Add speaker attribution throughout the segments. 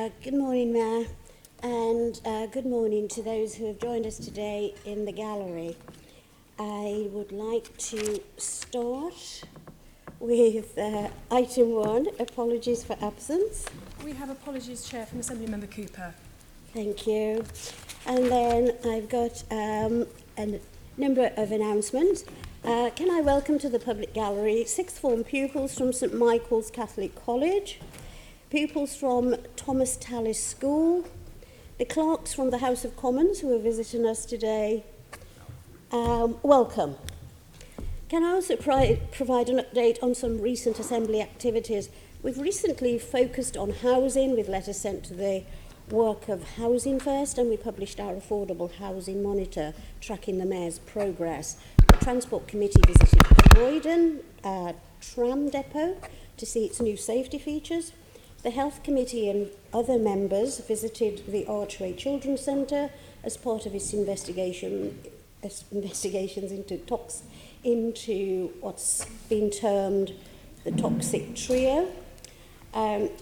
Speaker 1: Good morning, Mayor, and good morning to those who have joined us today in the gallery. I would like to start with item 1, apologies for absence.
Speaker 2: We have apologies, Chair, from Assemblymember Cooper.
Speaker 1: Thank you. And then I've got a number of announcements. Can I welcome to the public gallery sixth form pupils from St Michael's Catholic College, pupils from Thomas Tallis School, the clerks from the House of Commons who are visiting us today. Welcome. Can I also provide an update on some recent Assembly activities? We've recently focused on housing with letters sent to the work of Housing First, and we published our Affordable Housing Monitor tracking the Mayor's progress. The Transport Committee visited Croydon tram depot to see its new safety features. The Health Committee and other members visited the Archway Children's Centre as part of its investigations into what's been termed the toxic trio.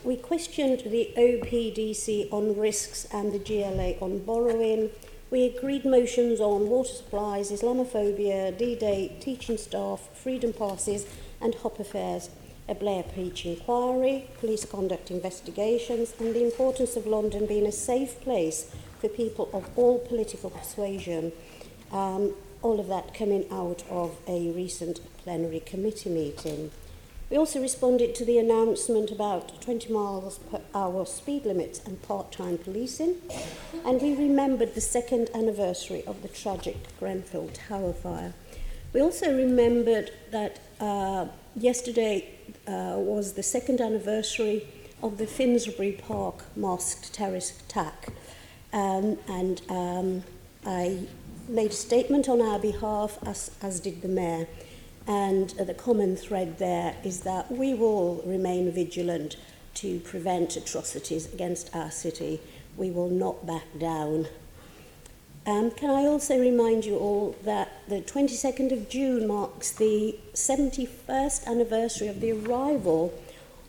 Speaker 1: We questioned the OPDC on risks and the GLA on borrowing. We agreed motions on water supplies, Islamophobia, D-Day, teaching staff, freedom passes and hop affairs, a Blair Peach inquiry, police conduct investigations, and the importance of London being a safe place for people of all political persuasion. All of that coming out of a recent plenary committee meeting. We also responded to the announcement about 20 miles per hour speed limits and part-time policing, and we remembered the second anniversary of the tragic Grenfell Tower fire. We also remembered that yesterday was the second anniversary of the Finsbury Park masked terrorist attack, and I made a statement on our behalf, as did the Mayor, and the common thread there is that we will remain vigilant to prevent atrocities against our city. We will not back down. Can I also remind you all that the 22nd of June marks the 71st anniversary of the arrival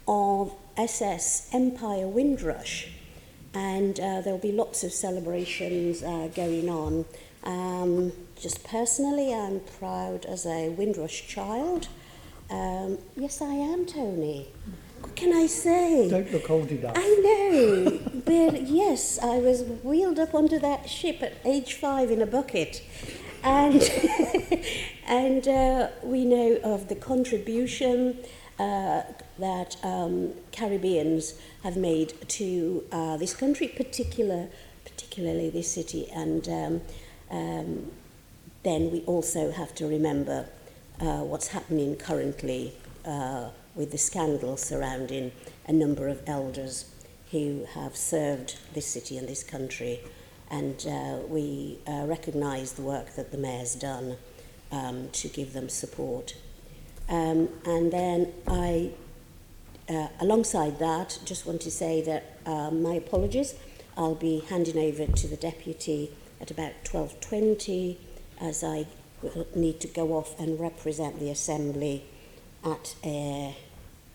Speaker 1: of SS Empire Windrush, and there'll be lots of celebrations going on. Just personally, I'm proud as a Windrush child. Yes, I am, Tony. What can I say?
Speaker 3: Don't look old enough.
Speaker 1: I know, but yes, I was wheeled up onto that ship at age 5 in a bucket. And, and we know of the contribution that Caribbeans have made to this country, particularly this city, and then we also have to remember what's happening currently with the scandal surrounding a number of elders who have served this city and this country, and we recognise the work that the Mayor's done to give them support. And then I, alongside that, just want to say that my apologies. I'll be handing over to the Deputy at about 12:20, as I will need to go off and represent the Assembly at a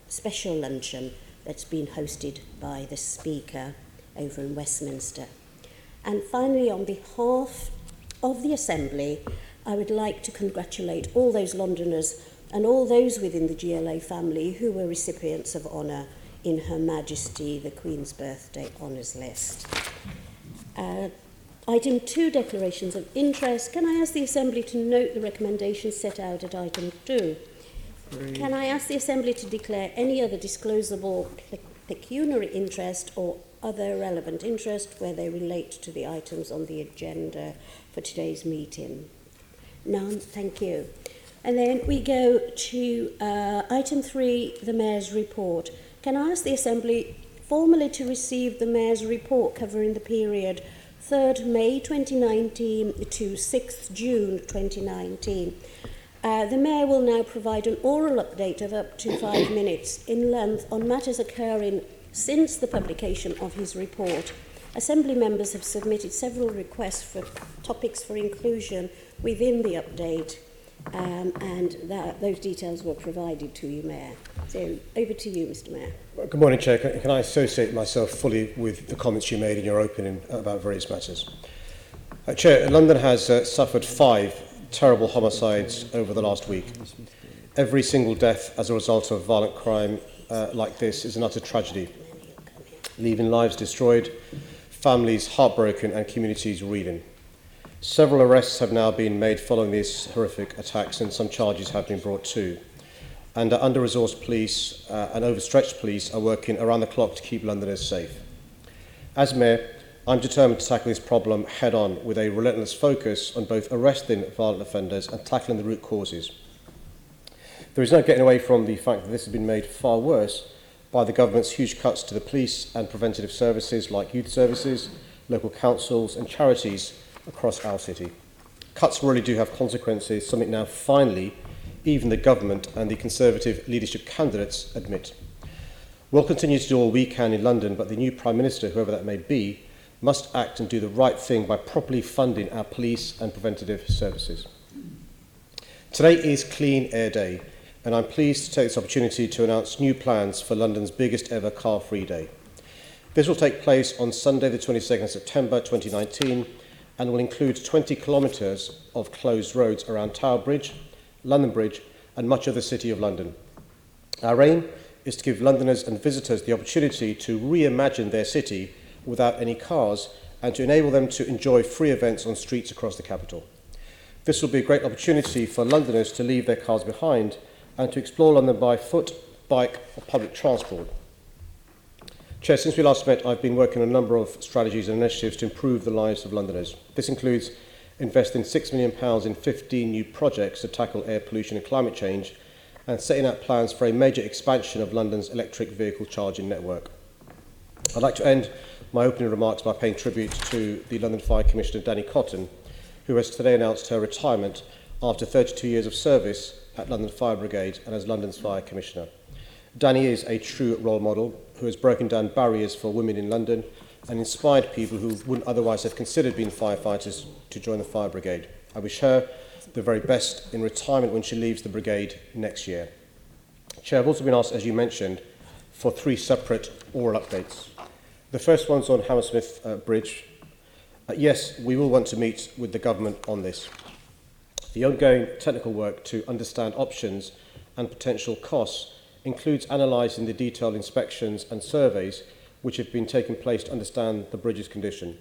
Speaker 1: special luncheon that's been hosted by the Speaker over in Westminster. And finally, on behalf of the Assembly, I would like to congratulate all those Londoners and all those within the GLA family who were recipients of honour in Her Majesty the Queen's Birthday Honours List. Item 2, declarations of interest. Can I ask the Assembly to note the recommendations set out at item 2? Can I ask the Assembly to declare any other disclosable pecuniary interest or other relevant interest where they relate to the items on the agenda for today's meeting? None, thank you. And then we go to item 3, the Mayor's report. Can I ask the Assembly formally to receive the Mayor's report covering the period 3rd May 2019 to 6th June 2019. The Mayor will now provide an oral update of up to 5 minutes in length on matters occurring since the publication of his report. Assembly members have submitted several requests for topics for inclusion within the update. and those details were provided to you, Mayor. So over to you, Mr. Mayor.
Speaker 3: Good morning, Chair. Can I associate myself fully with the comments you made in your opening about various matters? Chair, London has suffered 5 terrible homicides over the last week. Every single death as a result of violent crime like this is an utter tragedy, leaving lives destroyed, families heartbroken and communities reeling. Several arrests have now been made following these horrific attacks, and some charges have been brought too. And under-resourced police and overstretched police are working around the clock to keep Londoners safe. As Mayor, I'm determined to tackle this problem head-on with a relentless focus on both arresting violent offenders and tackling the root causes. There is no getting away from the fact that this has been made far worse by the government's huge cuts to the police and preventative services like youth services, local councils and charities across our city. Cuts really do have consequences, something now finally even the government and the Conservative leadership candidates admit. We'll continue to do all we can in London, but the new Prime Minister, whoever that may be, must act and do the right thing by properly funding our police and preventative services. Today is Clean Air Day, and I'm pleased to take this opportunity to announce new plans for London's biggest ever car-free day. This will take place on Sunday the 22nd of September 2019 and will include 20 kilometres of closed roads around Tower Bridge, London Bridge and much of the City of London. Our aim is to give Londoners and visitors the opportunity to reimagine their city without any cars and to enable them to enjoy free events on streets across the capital. This will be a great opportunity for Londoners to leave their cars behind and to explore London by foot, bike or public transport. Chair, since we last met, I've been working on a number of strategies and initiatives to improve the lives of Londoners. This includes investing £6 million in 15 new projects to tackle air pollution and climate change and setting out plans for a major expansion of London's electric vehicle charging network. I'd like to end my opening remarks by paying tribute to the London Fire Commissioner Danny Cotton, who has today announced her retirement after 32 years of service at London Fire Brigade and as London's Fire Commissioner. Danny is a true role model who has broken down barriers for women in London and inspired people who wouldn't otherwise have considered being firefighters to join the Fire Brigade. I wish her the very best in retirement when she leaves the brigade next year. Chair, I've also been asked, as you mentioned, for 3 separate oral updates. The first one's on Hammersmith Bridge. Yes, we will want to meet with the government on this. The ongoing technical work to understand options and potential costs includes analysing the detailed inspections and surveys which have been taking place to understand the bridge's condition.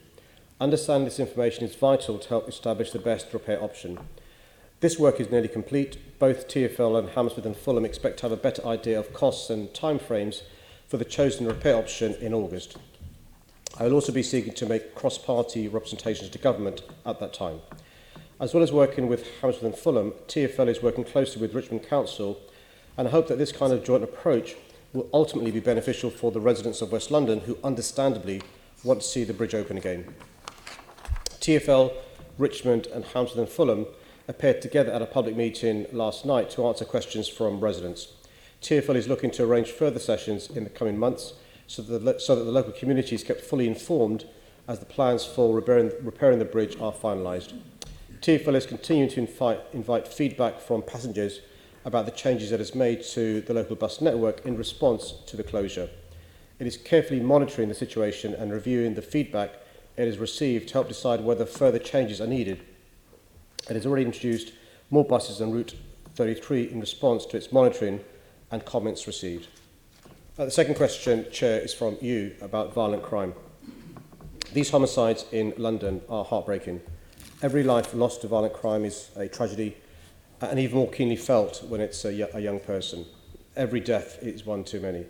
Speaker 3: Understanding this information is vital to help establish the best repair option. This work is nearly complete. Both TfL and Hammersmith and Fulham expect to have a better idea of costs and timeframes for the chosen repair option in August. I will also be seeking to make cross-party representations to government at that time. As well as working with Hammersmith and Fulham, TfL is working closely with Richmond Council, and I hope that this kind of joint approach will ultimately be beneficial for the residents of West London who understandably want to see the bridge open again. TfL, Richmond and Hammersmith and Fulham appeared together at a public meeting last night to answer questions from residents. TfL is looking to arrange further sessions in the coming months so that the local community is kept fully informed as the plans for repairing the bridge are finalised. TfL is continuing to invite feedback from passengers about the changes it has made to the local bus network in response to the closure. It is carefully monitoring the situation and reviewing the feedback it has received to help decide whether further changes are needed. It has already introduced more buses on Route 33 in response to its monitoring and comments received. The second question, Chair, is from you about violent crime. These homicides in London are heartbreaking. Every life lost to violent crime is a tragedy, and even more keenly felt when it's a young person. Every death is one too many.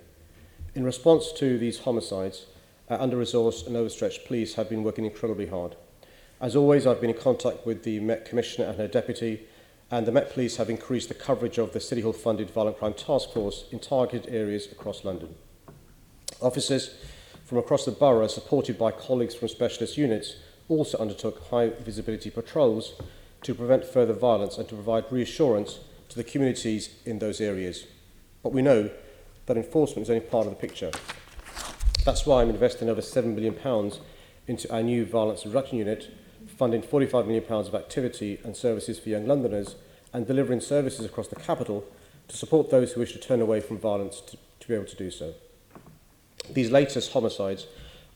Speaker 3: In response to these homicides, under-resourced and overstretched police have been working incredibly hard. As always, I've been in contact with the Met Commissioner and her deputy, and the Met Police have increased the coverage of the City Hall-funded Violent Crime Task Force in targeted areas across London. Officers from across the borough, supported by colleagues from specialist units, also undertook high-visibility patrols to prevent further violence and to provide reassurance to the communities in those areas. But we know that enforcement is only part of the picture. That's why I'm investing over £7 million into our new violence reduction unit, funding £45 million of activity and services for young Londoners, and delivering services across the capital to support those who wish to turn away from violence to be able to do so. These latest homicides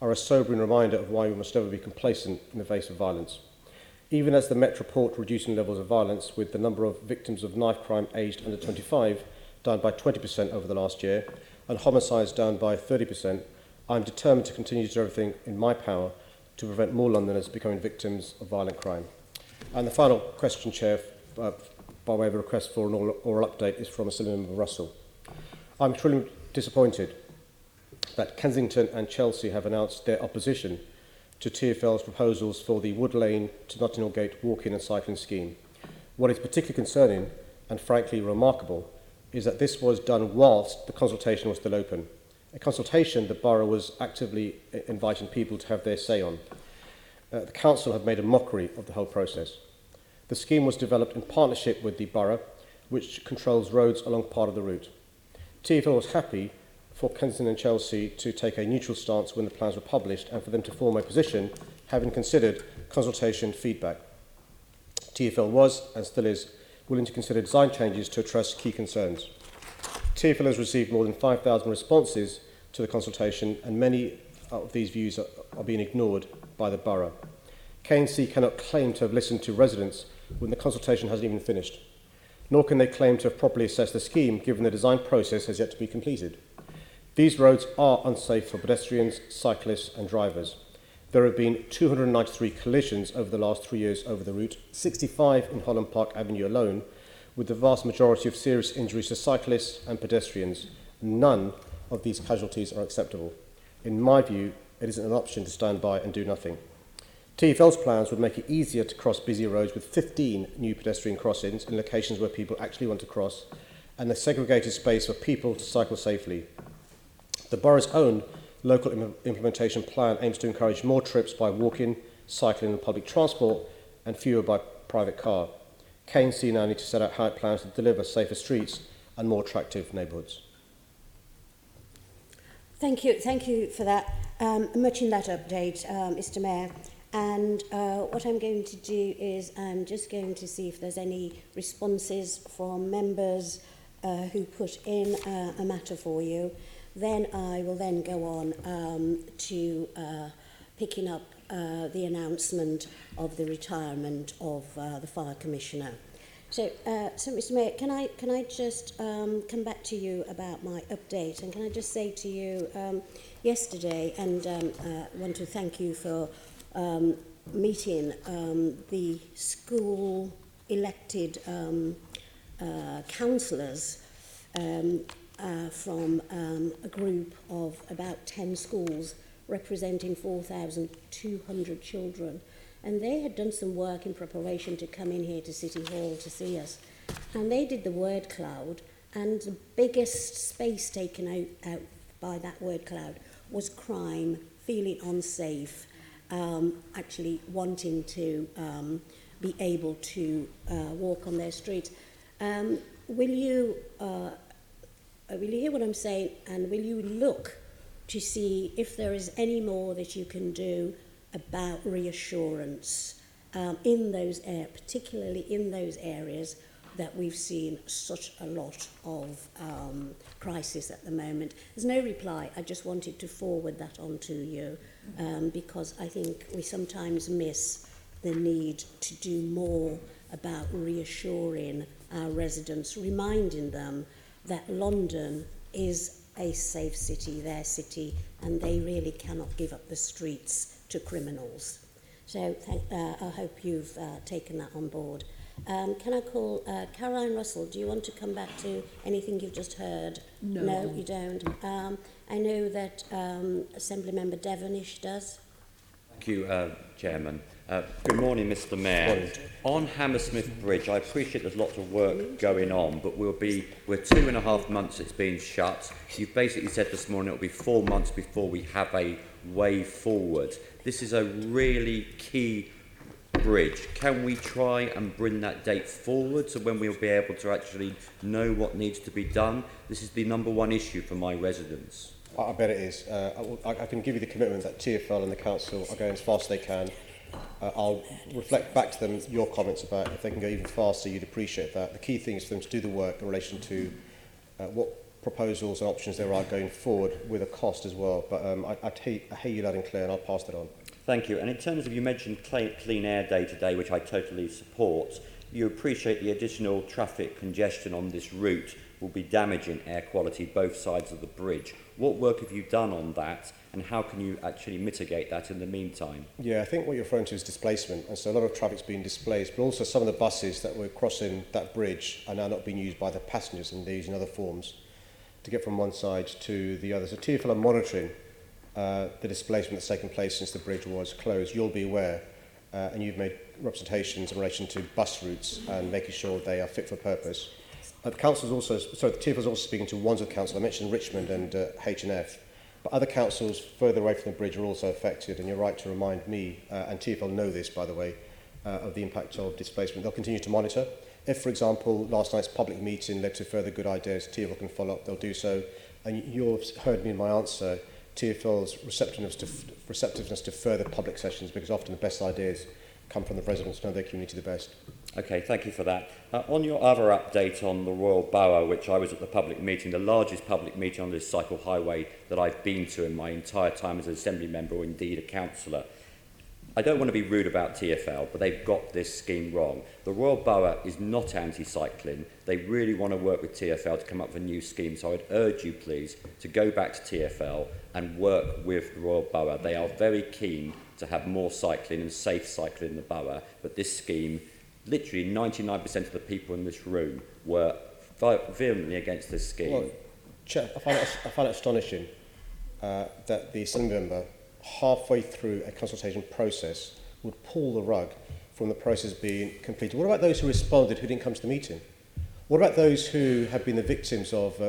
Speaker 3: are a sobering reminder of why we must never be complacent in the face of violence. Even as the Met report reducing levels of violence, with the number of victims of knife crime aged under 25 down by 20% over the last year, and homicides down by 30%, I'm determined to continue to do everything in my power to prevent more Londoners becoming victims of violent crime. And the final question, Chair, by way of a request for an oral update, is from Assembly Member Russell. I'm truly disappointed that Kensington and Chelsea have announced their opposition to TfL's proposals for the Wood Lane to Notting Hill Gate walking and cycling scheme. What is particularly concerning and frankly remarkable is that this was done whilst the consultation was still open. A consultation the borough was actively inviting people to have their say on. The council have made a mockery of the whole process. The scheme was developed in partnership with the borough, which controls roads along part of the route. TfL was happy for Kensington and Chelsea to take a neutral stance when the plans were published and for them to form a position, having considered consultation feedback. TfL was, and still is, willing to consider design changes to address key concerns. TfL has received more than 5,000 responses to the consultation, and many of these views are being ignored by the borough. KNC cannot claim to have listened to residents when the consultation hasn't even finished, nor can they claim to have properly assessed the scheme given the design process has yet to be completed. These roads are unsafe for pedestrians, cyclists and drivers. There have been 293 collisions over the last 3 years over the route, 65 in Holland Park Avenue alone, with the vast majority of serious injuries to cyclists and pedestrians. None of these casualties are acceptable. In my view, it isn't an option to stand by and do nothing. TfL's plans would make it easier to cross busy roads with 15 new pedestrian crossings in locations where people actually want to cross, and a segregated space for people to cycle safely. The borough's own local implementation plan aims to encourage more trips by walking, cycling and public transport and fewer by private car. KNC now need to set out how it plans to deliver safer streets and more attractive neighbourhoods.
Speaker 1: Thank you for that. Much in that update, Mr. Mayor. And what I'm going to do is I'm just going to see if there's any responses from members who put in a matter for you. Then I will then go on to picking up the announcement of the retirement of the Fire Commissioner. So Mr. Mayor, can I just come back to you about my update? And can I just say to you yesterday, and I want to thank you for meeting the school elected councillors from a group of about 10 schools representing 4,200 children. And they had done some work in preparation to come in here to City Hall to see us. And they did the word cloud, and the biggest space taken out by that word cloud was crime, feeling unsafe, actually wanting to be able to walk on their streets. Will you hear what I'm saying, and will you look to see if there is any more that you can do about reassurance in those particularly in those areas that we've seen such a lot of crisis at the moment? There's no reply. I just wanted to forward that on to you because I think we sometimes miss the need to do more about reassuring our residents, reminding them that London is a safe city, their city, and they really cannot give up the streets to criminals. So I hope you've taken that on board. Can I call Caroline Russell? Do you want to come back to anything you've just heard? No, you don't. I know that Assembly Member Devonish does.
Speaker 4: Thank you, Chairman. Good morning, Mr. Mayor. On Hammersmith Bridge, I appreciate there's lots of work going on, but we're 2.5 months it's been shut. You've basically said this morning it'll be 4 months before we have a way forward. This is a really key bridge. Can we try and bring that date forward so when we'll be able to actually know what needs to be done? This is the #1 issue for my residents.
Speaker 3: I bet it is. I can give you the commitment that TfL and the council are going as fast as they can. I'll reflect back to them your comments about if they can go even faster, you'd appreciate that. The key thing is for them to do the work in relation to what proposals and options there are going forward with a cost as well. But I hear you loud and clear, and I'll pass that on.
Speaker 4: Thank you. And in terms of, you mentioned Clean Air Day today, which I totally support. You appreciate the additional traffic congestion on this route will be damaging air quality both sides of the bridge. What work have you done on that, and how can you actually mitigate that in the meantime?
Speaker 3: Yeah, I think what you're referring to is displacement, and so a lot of traffic's being displaced, but also some of the buses that were crossing that bridge are now not being used by the passengers, and they're using other forms to get from one side to the other. So TfL are monitoring the displacement that's taken place since the bridge was closed. You'll be aware, and you've made representations in relation to bus routes and making sure they are fit for purpose. The council's also, sorry, the TfL is also speaking to Wandsworth Council. I mentioned Richmond and H&F, but other councils further away from the bridge are also affected, and you're right to remind me, and TfL know this, by the way, of the impact of displacement. They'll continue to monitor. If, for example, last night's public meeting led to further good ideas, TfL can follow up, they'll do so. And you've heard me in my answer, TfL's receptiveness to further public sessions, because often the best ideas come from the residents who know their community the best.
Speaker 4: Okay, thank you for that. On your other update on the Royal Borough, which I was at the public meeting, the largest public meeting on this cycle highway that I've been to in my entire time as an Assembly member or indeed a councillor. I don't want to be rude about TfL, but they've got this scheme wrong. The Royal Borough is not anti-cycling. They really want to work with TfL to come up with a new scheme. So I'd urge you, please, to go back to TfL and work with the Royal Borough. They are very keen to have more cycling and safe cycling in the borough, but this scheme, literally 99% of the people in this room were vehemently against this scheme.
Speaker 3: Well, Chair, I find it astonishing that the Assembly member, halfway through a consultation process, would pull the rug from the process being completed. What about those who responded who didn't come to the meeting? What about those who have been the victims of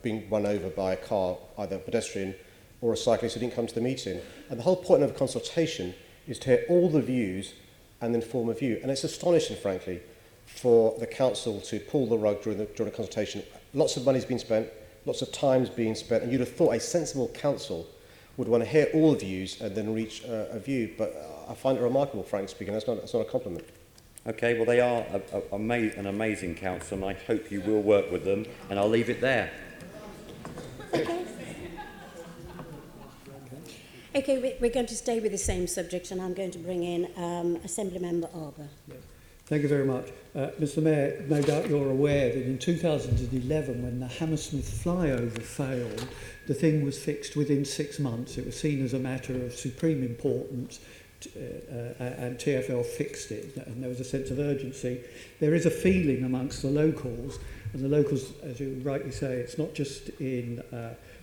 Speaker 3: being run over by a car, either a pedestrian or a cyclist who didn't come to the meeting? And the whole point of a consultation is to hear all the views and then form a view. And it's astonishing, frankly, for the council to pull the rug during the consultation. Lots of money's been spent, lots of time's been spent, and you'd have thought a sensible council would want to hear all the views and then reach a view. But I find it remarkable, frankly speaking. That's not a compliment.
Speaker 4: Okay, well, they are an amazing council, and I hope you will work with them, and I'll leave it there.
Speaker 1: Okay, we're going to stay with the same subject, and I'm going to bring in Assembly Member Arbour.
Speaker 5: Yeah. Thank you very much. Mr Mayor, no doubt you're aware that in 2011, when the Hammersmith flyover failed, the thing was fixed within 6 months. It was seen as a matter of supreme importance, and TfL fixed it, and there was a sense of urgency. There is a feeling amongst the locals, and the locals, as you rightly say, it's not just in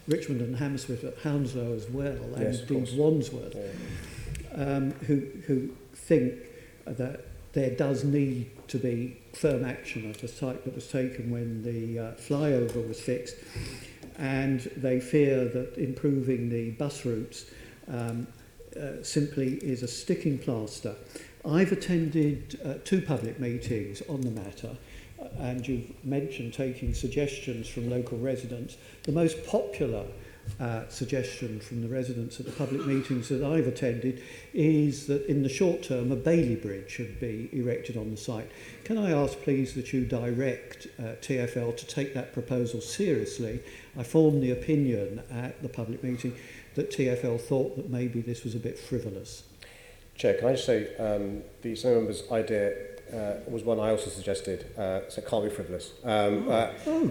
Speaker 5: Richmond and Hammersmith, but Hounslow as well, and
Speaker 3: yes,
Speaker 5: indeed Wandsworth, who think that there does need to be firm action of the type that was taken when the flyover was fixed, and they fear that improving the bus routes simply is a sticking plaster. I've attended 2 public meetings on the matter, and you've mentioned taking suggestions from local residents. The most popular suggestion from the residents at the public meetings that I've attended is that in the short term a Bailey Bridge should be erected on the site. Can I ask please that you direct TfL to take that proposal seriously? I formed the opinion at the public meeting that TfL thought that maybe this was a bit frivolous.
Speaker 3: Chair, can I just say the Assembly member's idea was one I also suggested, so it can't be frivolous.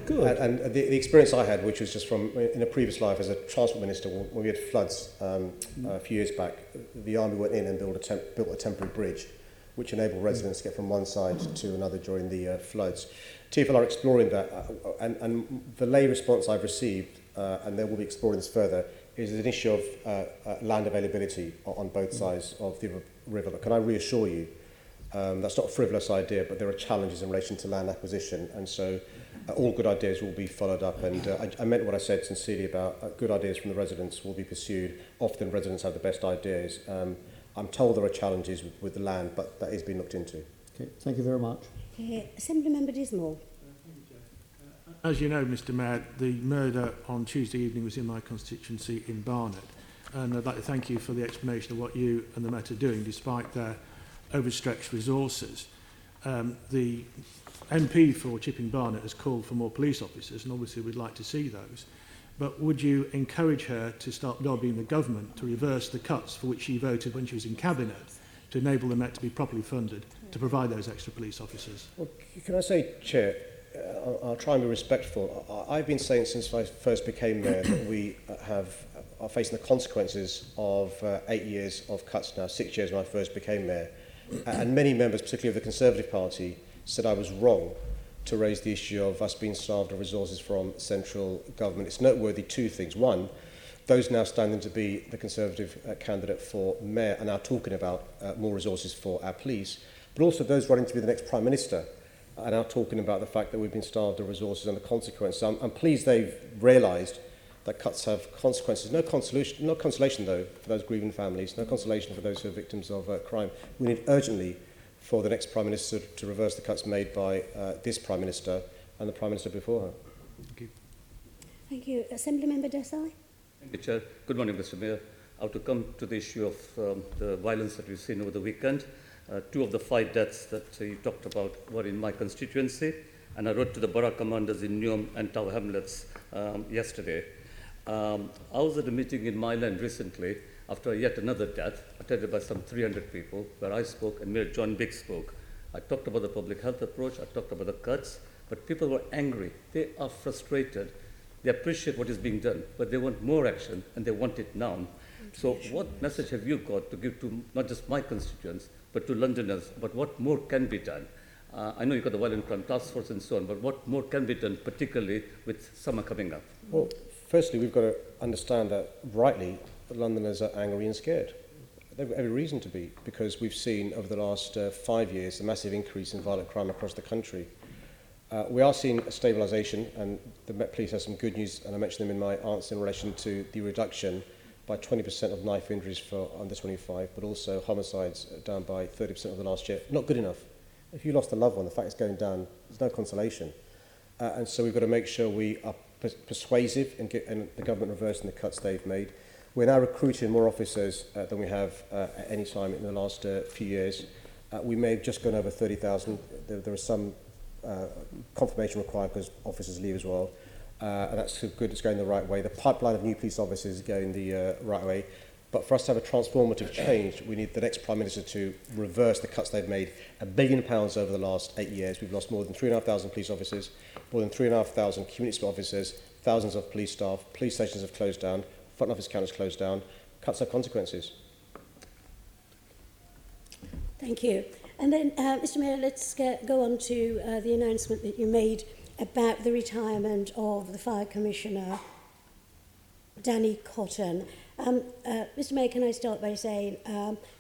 Speaker 5: Good.
Speaker 3: And the experience I had, which was just from in a previous life as a transport minister, when we had floods a few years back, the army went in and built a temporary bridge, which enabled residents to get from one side to another during the floods. TfL are exploring that, and the lay response I've received, and they will be exploring this further, is an issue of land availability on both sides of the river. Can I reassure you, that's not a frivolous idea, but there are challenges in relation to land acquisition, and so all good ideas will be followed up, and I meant what I said sincerely about good ideas from the residents will be pursued. Often residents have the best ideas. I'm told there are challenges with the land, but that is being looked into.
Speaker 5: Okay, thank you very much.
Speaker 1: Assembly Member Dismore.
Speaker 6: As you know, Mr Mayor, the murder on Tuesday evening was in my constituency in Barnet. and I'd like to thank you for the explanation of what you and the Met are doing despite their overstretched resources. The MP for Chipping Barnet has called for more police officers, and obviously we'd like to see those. But would you encourage her to start lobbying the government to reverse the cuts for which she voted when she was in Cabinet to enable the Met to be properly funded to provide those extra police officers?
Speaker 3: Well, can I say, Chair, I'll try and be respectful. I've been saying since I first became mayor that we are facing the consequences of 8 years of cuts now, 6 years when I first became mayor. And many members, particularly of the Conservative Party, said I was wrong to raise the issue of us being starved of resources from central government. It's noteworthy two things. One, those now standing to be the Conservative candidate for mayor are now talking about more resources for our police, but also those running to be the next Prime Minister are now talking about the fact that we've been starved of resources and the consequences. I'm pleased they've realised that cuts have consequences. No consolation, though, for those grieving families, no consolation for those who are victims of crime. We need urgently for the next Prime Minister to reverse the cuts made by this Prime Minister and the Prime Minister before her.
Speaker 6: Thank you.
Speaker 1: Thank you. Assembly Member Desai.
Speaker 7: Thank you, Chair. Good morning, Mr. Mayor. I have to come to the issue of the violence that we've seen over the weekend. 2 of the 5 deaths that you talked about were in my constituency, and I wrote to the borough commanders in Newham and Tower Hamlets yesterday. I was at a meeting in Myland recently after yet another death, attended by some 300 people, where I spoke and Mayor John Biggs spoke. I talked about the public health approach, I talked about the cuts, but people were angry. They are frustrated. They appreciate what is being done, but they want more action, and they want it now. So what message have you got to give to not just my constituents, but to Londoners about what more can be done? I know you've got the Violent Crime Task Force and so on, but what more can be done, particularly with summer coming up?
Speaker 3: Well, firstly, we've got to understand that, rightly, Londoners are angry and scared. They've got every reason to be, because we've seen over the last 5 years a massive increase in violent crime across the country. We are seeing a stabilisation, and the Met Police has some good news, and I mentioned them in my answer in relation to the reduction by 20% of knife injuries for under 25, but also homicides down by 30% over the last year. Not good enough. If you lost a loved one, the fact it's going down, there's no consolation. And so we've got to make sure we are persuasive and get the government reversing the cuts they've made. We're now recruiting more officers than we have at any time in the last few years. We may have just gone over 30,000. There is some confirmation required because officers leave as well. And that's good, it's going the right way. The pipeline of new police officers is going the right way. But for us to have a transformative change, we need the next Prime Minister to reverse the cuts they've made. £1 billion over the last 8 years. We've lost more than 3,500 police officers, more than 3,500 community officers, thousands of police staff, police stations have closed down, front office counters closed down. Cuts have consequences.
Speaker 1: Thank you. And then, Mr Mayor, let's go on to the announcement that you made about the retirement of the Fire Commissioner, Danny Cotton. Mr Mayor, can I start by saying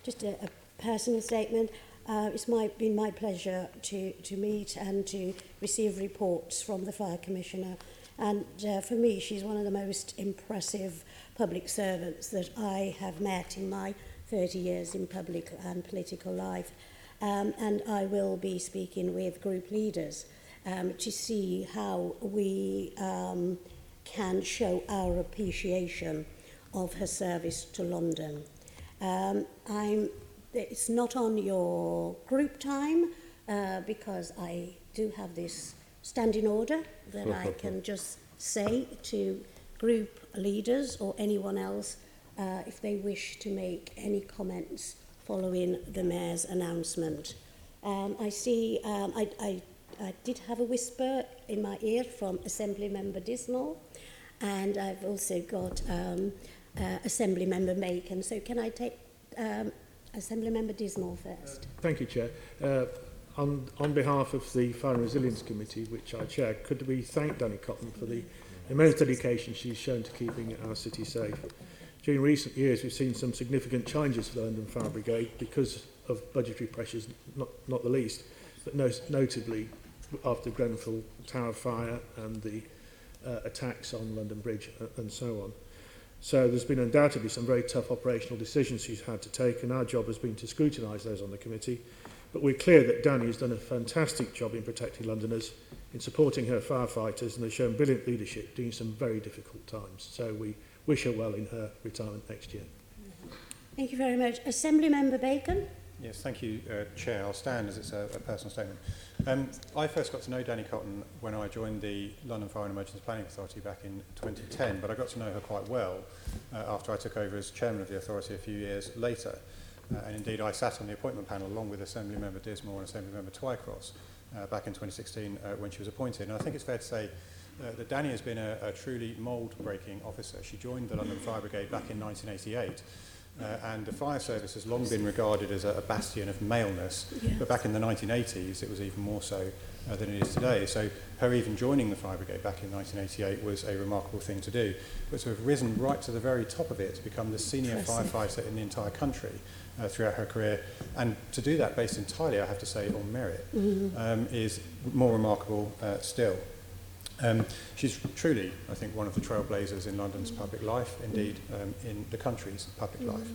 Speaker 1: just a personal statement. It's been my pleasure to meet and to receive reports from the Fire Commissioner. And for me, she's one of the most impressive public servants that I have met in my 30 years in public and political life. And I will be speaking with group leaders to see how we can show our appreciation of her service to London. It's not on your group time because I do have this standing order that I can just say to group leaders or anyone else if they wish to make any comments following the Mayor's announcement. I see, I did have a whisper in my ear from Assembly Member Dismal, and I've also got Assembly Member Macon. So can I take Assembly Member Dismal first?
Speaker 6: Thank you, Chair. On behalf of the Fire and Resilience Committee, which I chair, could we thank Danny Cotton for the immense dedication she's shown to keeping our city safe. During recent years, we've seen some significant challenges for the London Fire Brigade because of budgetary pressures, not the least, but notably after Grenfell Tower fire and the attacks on London Bridge and so on. So there's been undoubtedly some very tough operational decisions she's had to take, and our job has been to scrutinise those on the committee, but we're clear that Danny has done a fantastic job in protecting Londoners, in supporting her firefighters, and has shown brilliant leadership during some very difficult times. So we wish her well in her retirement next year.
Speaker 1: Thank you very much. Assembly Member Bacon.
Speaker 8: Yes, thank you, Chair. I'll stand as it's a personal statement. I first got to know Danny Cotton when I joined the London Fire and Emergency Planning Authority back in 2010, but I got to know her quite well after I took over as chairman of the authority a few years later. And indeed, I sat on the appointment panel along with Assembly Member Dismore and Assembly Member Twycross back in 2016 when she was appointed. And I think it's fair to say that Danny has been a truly mould-breaking officer. She joined the London Fire Brigade back in 1988. And the fire service has long been regarded as a bastion of maleness, yes. But back in the 1980s it was even more so than it is today. So her even joining the fire brigade back in 1988 was a remarkable thing to do. But to have risen right to the very top of it, to become the senior firefighter in the entire country throughout her career, and to do that based entirely, I have to say, on merit, is more remarkable still. She's truly, I think, one of the trailblazers in London's public life, indeed in the country's public life.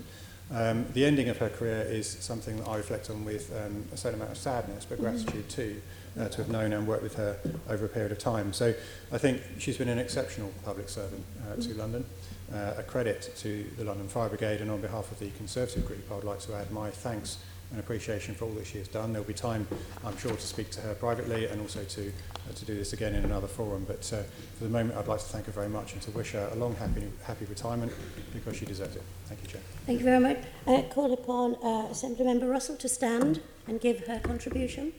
Speaker 8: The ending of her career is something that I reflect on with a certain amount of sadness, but gratitude too, to have known and worked with her over a period of time. So I think she's been an exceptional public servant to London, a credit to the London Fire Brigade, and on behalf of the Conservative Group, I would like to add my thanks and appreciation for all that she has done. There'll be time, I'm sure, to speak to her privately and also to do this again in another forum. But for the moment, I'd like to thank her very much and to wish her a long, happy retirement, because she deserves it. Thank you, Chair.
Speaker 1: Thank you very much. Call upon Assembly Member Russell to stand and give her contribution.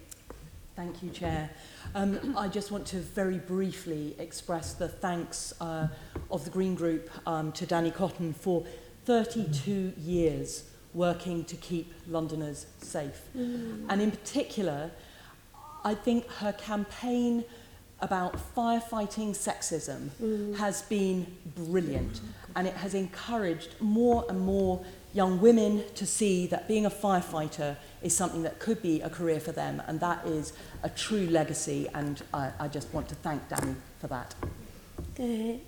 Speaker 9: Thank you, Chair. I just want to very briefly express the thanks of the Green Group to Danny Cotton for 32 years working to keep Londoners safe. And in particular, I think her campaign about firefighting sexism has been brilliant, and it has encouraged more and more young women to see that being a firefighter is something that could be a career for them, and that is a true legacy, and I just want to thank Danny for that.
Speaker 1: Okay.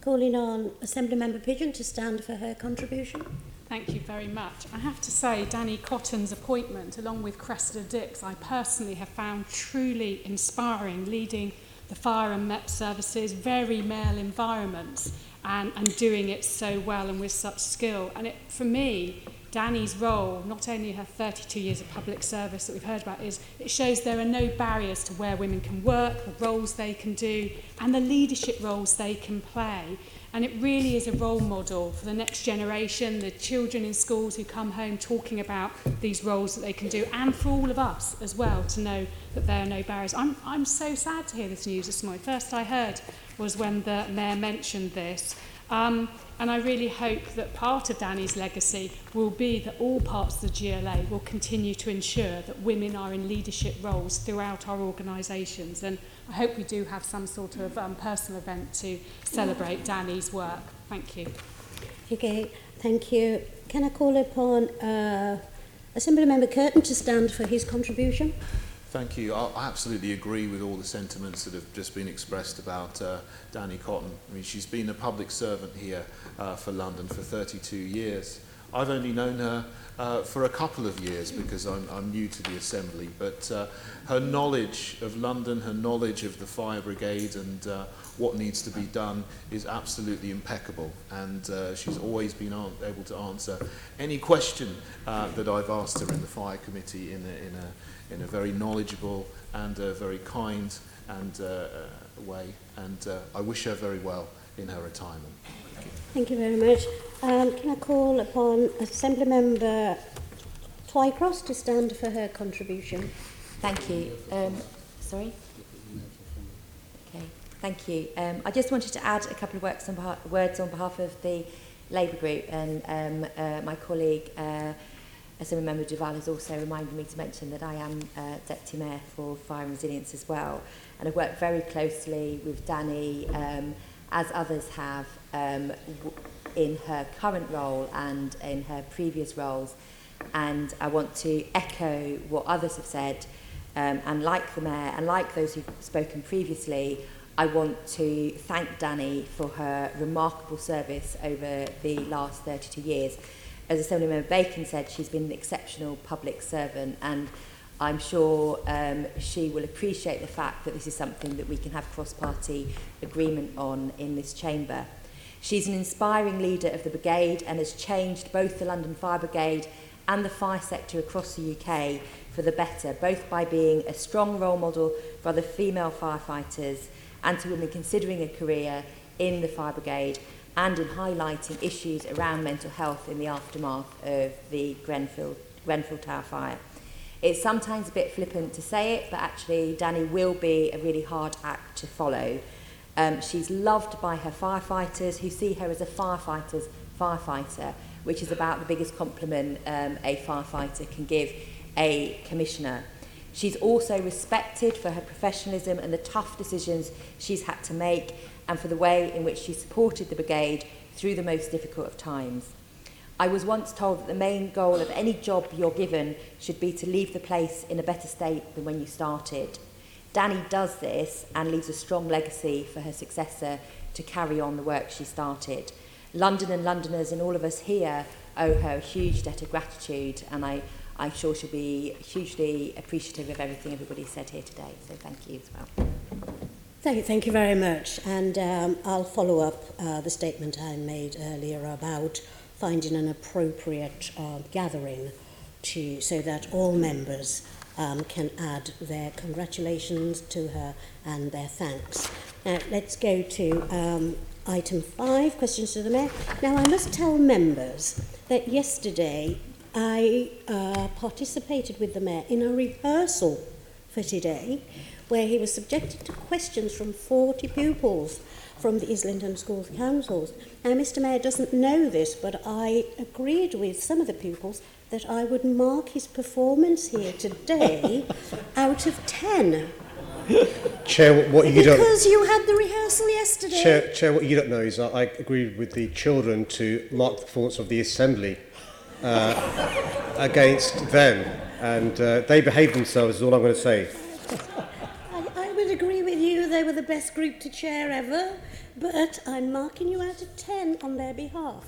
Speaker 1: Calling on Assembly Member Pigeon to stand for her contribution.
Speaker 2: Thank you very much. I have to say, Danny Cotton's appointment, along with Cressida Dix, I personally have found truly inspiring, leading the fire and MET services, very male environments, and doing it so well and with such skill. And for me, Danny's role, not only her 32 years of public service that we've heard about, is it shows there are no barriers to where women can work, the roles they can do, and the leadership roles they can play. And it really is a role model for the next generation, the children in schools who come home talking about these roles that they can do, and for all of us as well to know that there are no barriers. I'm so sad to hear this news this morning. First I heard was when the Mayor mentioned this. And I really hope that part of Danny's legacy will be that all parts of the GLA will continue to ensure that women are in leadership roles throughout our organisations. And I hope we do have some sort of personal event to celebrate Danny's work. Thank you.
Speaker 1: Okay, thank you. Can I call upon Assembly Member Curtin to stand for his contribution?
Speaker 10: Thank you. I absolutely agree with all the sentiments that have just been expressed about Danny Cotton. I mean, she's been a public servant here for London for 32 years. I've only known her for a couple of years because I'm new to the Assembly, but her knowledge of London, her knowledge of the fire brigade and what needs to be done is absolutely impeccable, and she's always been able to answer any question that I've asked her in the fire committee in a very knowledgeable and very kind and way, and I wish her very well in her retirement.
Speaker 1: Thank you very much. Can I call upon Assembly Member Twycross to stand for her contribution?
Speaker 11: Thank you. Sorry? Okay, thank you. I just wanted to add a couple of words on behalf of the Labour Group, and my colleague Assembly Member Duval has also reminded me to mention that I am Deputy Mayor for Fire and Resilience as well, and I've worked very closely with Danny, as others have, in her current role and in her previous roles, and I want to echo what others have said, and like the Mayor and like those who've spoken previously, I want to thank Danny for her remarkable service over the last 32 years. as Assemblymember Bacon said, she's been an exceptional public servant, and I'm sure she will appreciate the fact that this is something that we can have cross-party agreement on in this chamber. She's an inspiring leader of the brigade and has changed both the London Fire Brigade and the fire sector across the UK for the better, both by being a strong role model for other female firefighters and to women considering a career in the fire brigade, and in highlighting issues around mental health in the aftermath of the Grenfell Tower fire. It's sometimes a bit flippant to say it, but actually Danny will be a really hard act to follow. She's loved by her firefighters, who see her as a firefighter's firefighter, which is about the biggest compliment a firefighter can give a commissioner. She's also respected for her professionalism and the tough decisions she's had to make, and for the way in which she supported the brigade through the most difficult of times. I was once told that the main goal of any job you're given should be to leave the place in a better state than when you started. Danny does this and leaves a strong legacy for her successor to carry on the work she started. London and Londoners and all of us here owe her a huge debt of gratitude, and I'm sure she'll be hugely appreciative of everything everybody said here today. So thank you as well.
Speaker 1: Thank you very much. And I'll follow up the statement I made earlier about finding an appropriate gathering so that all members can add their congratulations to her and their thanks. Now, let's go to item 5, questions to the Mayor. Now, I must tell members that yesterday I participated with the Mayor in a rehearsal for today, where he was subjected to questions from 40 pupils from the Islington Schools Councils. Now, Mr. Mayor doesn't know this, but I agreed with some of the pupils that I would mark his performance here today out of 10.
Speaker 3: Chair, what you don't...
Speaker 1: Because you had the rehearsal yesterday.
Speaker 3: Chair, what you don't know is I agreed with the children to mark the performance of the Assembly against them, and they behaved themselves, is all I'm going to say.
Speaker 1: I would agree with you, they were the best group to chair ever, but I'm marking you out of 10 on their behalf.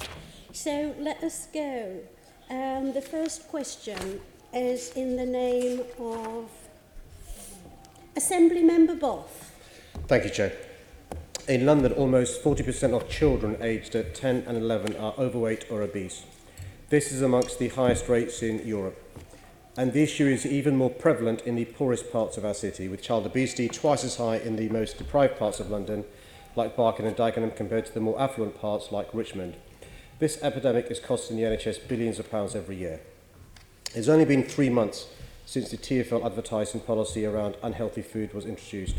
Speaker 1: So let us go. The first question is in the name of Assemblymember Boff.
Speaker 3: Thank you, Chair. In London, almost 40% of children aged at 10 and 11 are overweight or obese. This is amongst the highest rates in Europe. And the issue is even more prevalent in the poorest parts of our city, with child obesity twice as high in the most deprived parts of London, like Barking and Dagenham, compared to the more affluent parts like Richmond. This epidemic is costing the NHS billions of pounds every year. It's only been 3 months since the TfL advertising policy around unhealthy food was introduced.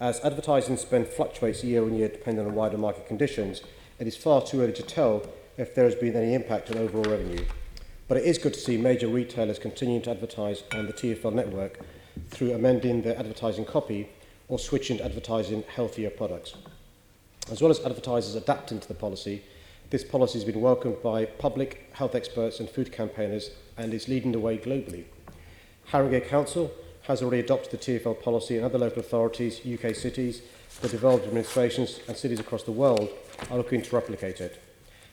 Speaker 3: As advertising spend fluctuates year on year depending on wider market conditions, it is far too early to tell if there has been any impact on overall revenue. But it is good to see major retailers continuing to advertise on the TfL network through amending their advertising copy or switching to advertising healthier products. As well as advertisers adapting to the policy, this policy has been welcomed by public health experts and food campaigners and is leading the way globally. Haringey Council has already adopted the TfL policy, and other local authorities, UK cities, the devolved administrations and cities across the world are looking to replicate it.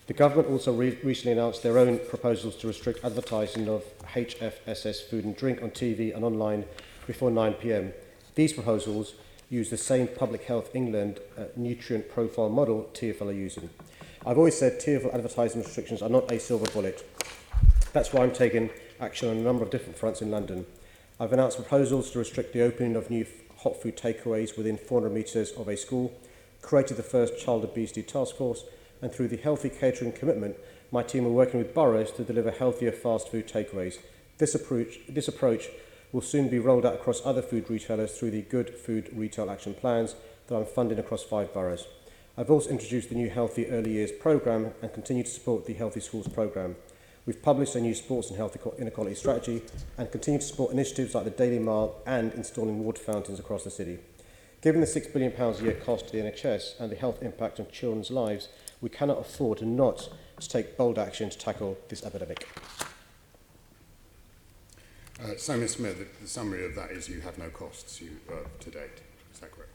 Speaker 3: The government also recently announced their own proposals to restrict advertising of HFSS food and drink on TV and online before 9 p.m. These proposals use the same Public Health England nutrient profile model TfL are using. I've always said TfL advertising restrictions are not a silver bullet. That's why I'm taking action on a number of different fronts in London. I've announced proposals to restrict the opening of new hot food takeaways within 400 metres of a school, created the first child obesity task force, and through the Healthy Catering Commitment, my team are working with boroughs to deliver healthier fast food takeaways. This approach will soon be rolled out across other food retailers through the Good Food Retail Action Plans that I'm funding across 5 boroughs. I've also introduced the new Healthy Early Years programme and continue to support the Healthy Schools programme. We've published a new sports and health inequality strategy and continue to support initiatives like the Daily Mile and installing water fountains across the city. Given the £6 billion a year cost to the NHS and the health impact on children's lives, we cannot afford not to take bold action to tackle this epidemic.
Speaker 12: So, Mr. Mayor, the summary of that is you have no costs to date. Is that correct?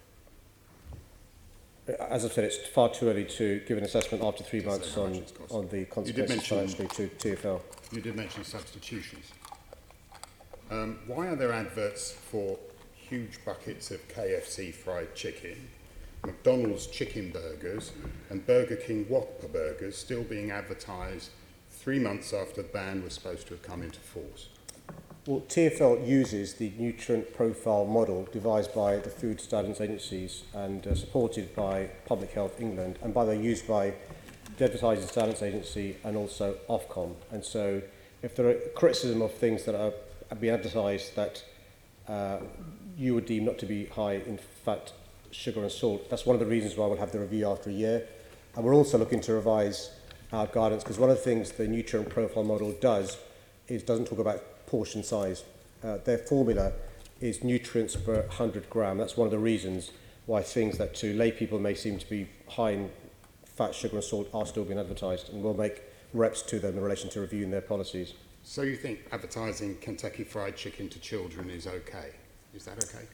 Speaker 3: As I said, it's far too early to give an assessment after 3 months on the consequences financially to TfL.
Speaker 12: You did mention substitutions. Why are there adverts for huge buckets of KFC fried chicken, McDonald's chicken burgers and Burger King Whopper burgers still being advertised 3 months after the ban was supposed to have come into force?
Speaker 3: Well, TfL uses the nutrient profile model devised by the Food Standards Agencies and supported by Public Health England, and by the way, used by the Advertising Standards Agency and also Ofcom. And so if there are criticism of things that are being advertised that you would deem not to be high in fat, sugar and salt, that's one of the reasons why we'll have the review after a year. And we're also looking to revise our guidance, because one of the things the nutrient profile model does is doesn't talk about portion size. Their formula is nutrients per 100 gram. That's one of the reasons why things that to lay people may seem to be high in fat, sugar and salt are still being advertised, and we'll make reps to them in relation to reviewing their policies.
Speaker 12: So you think advertising Kentucky Fried Chicken to children is okay? Is that okay?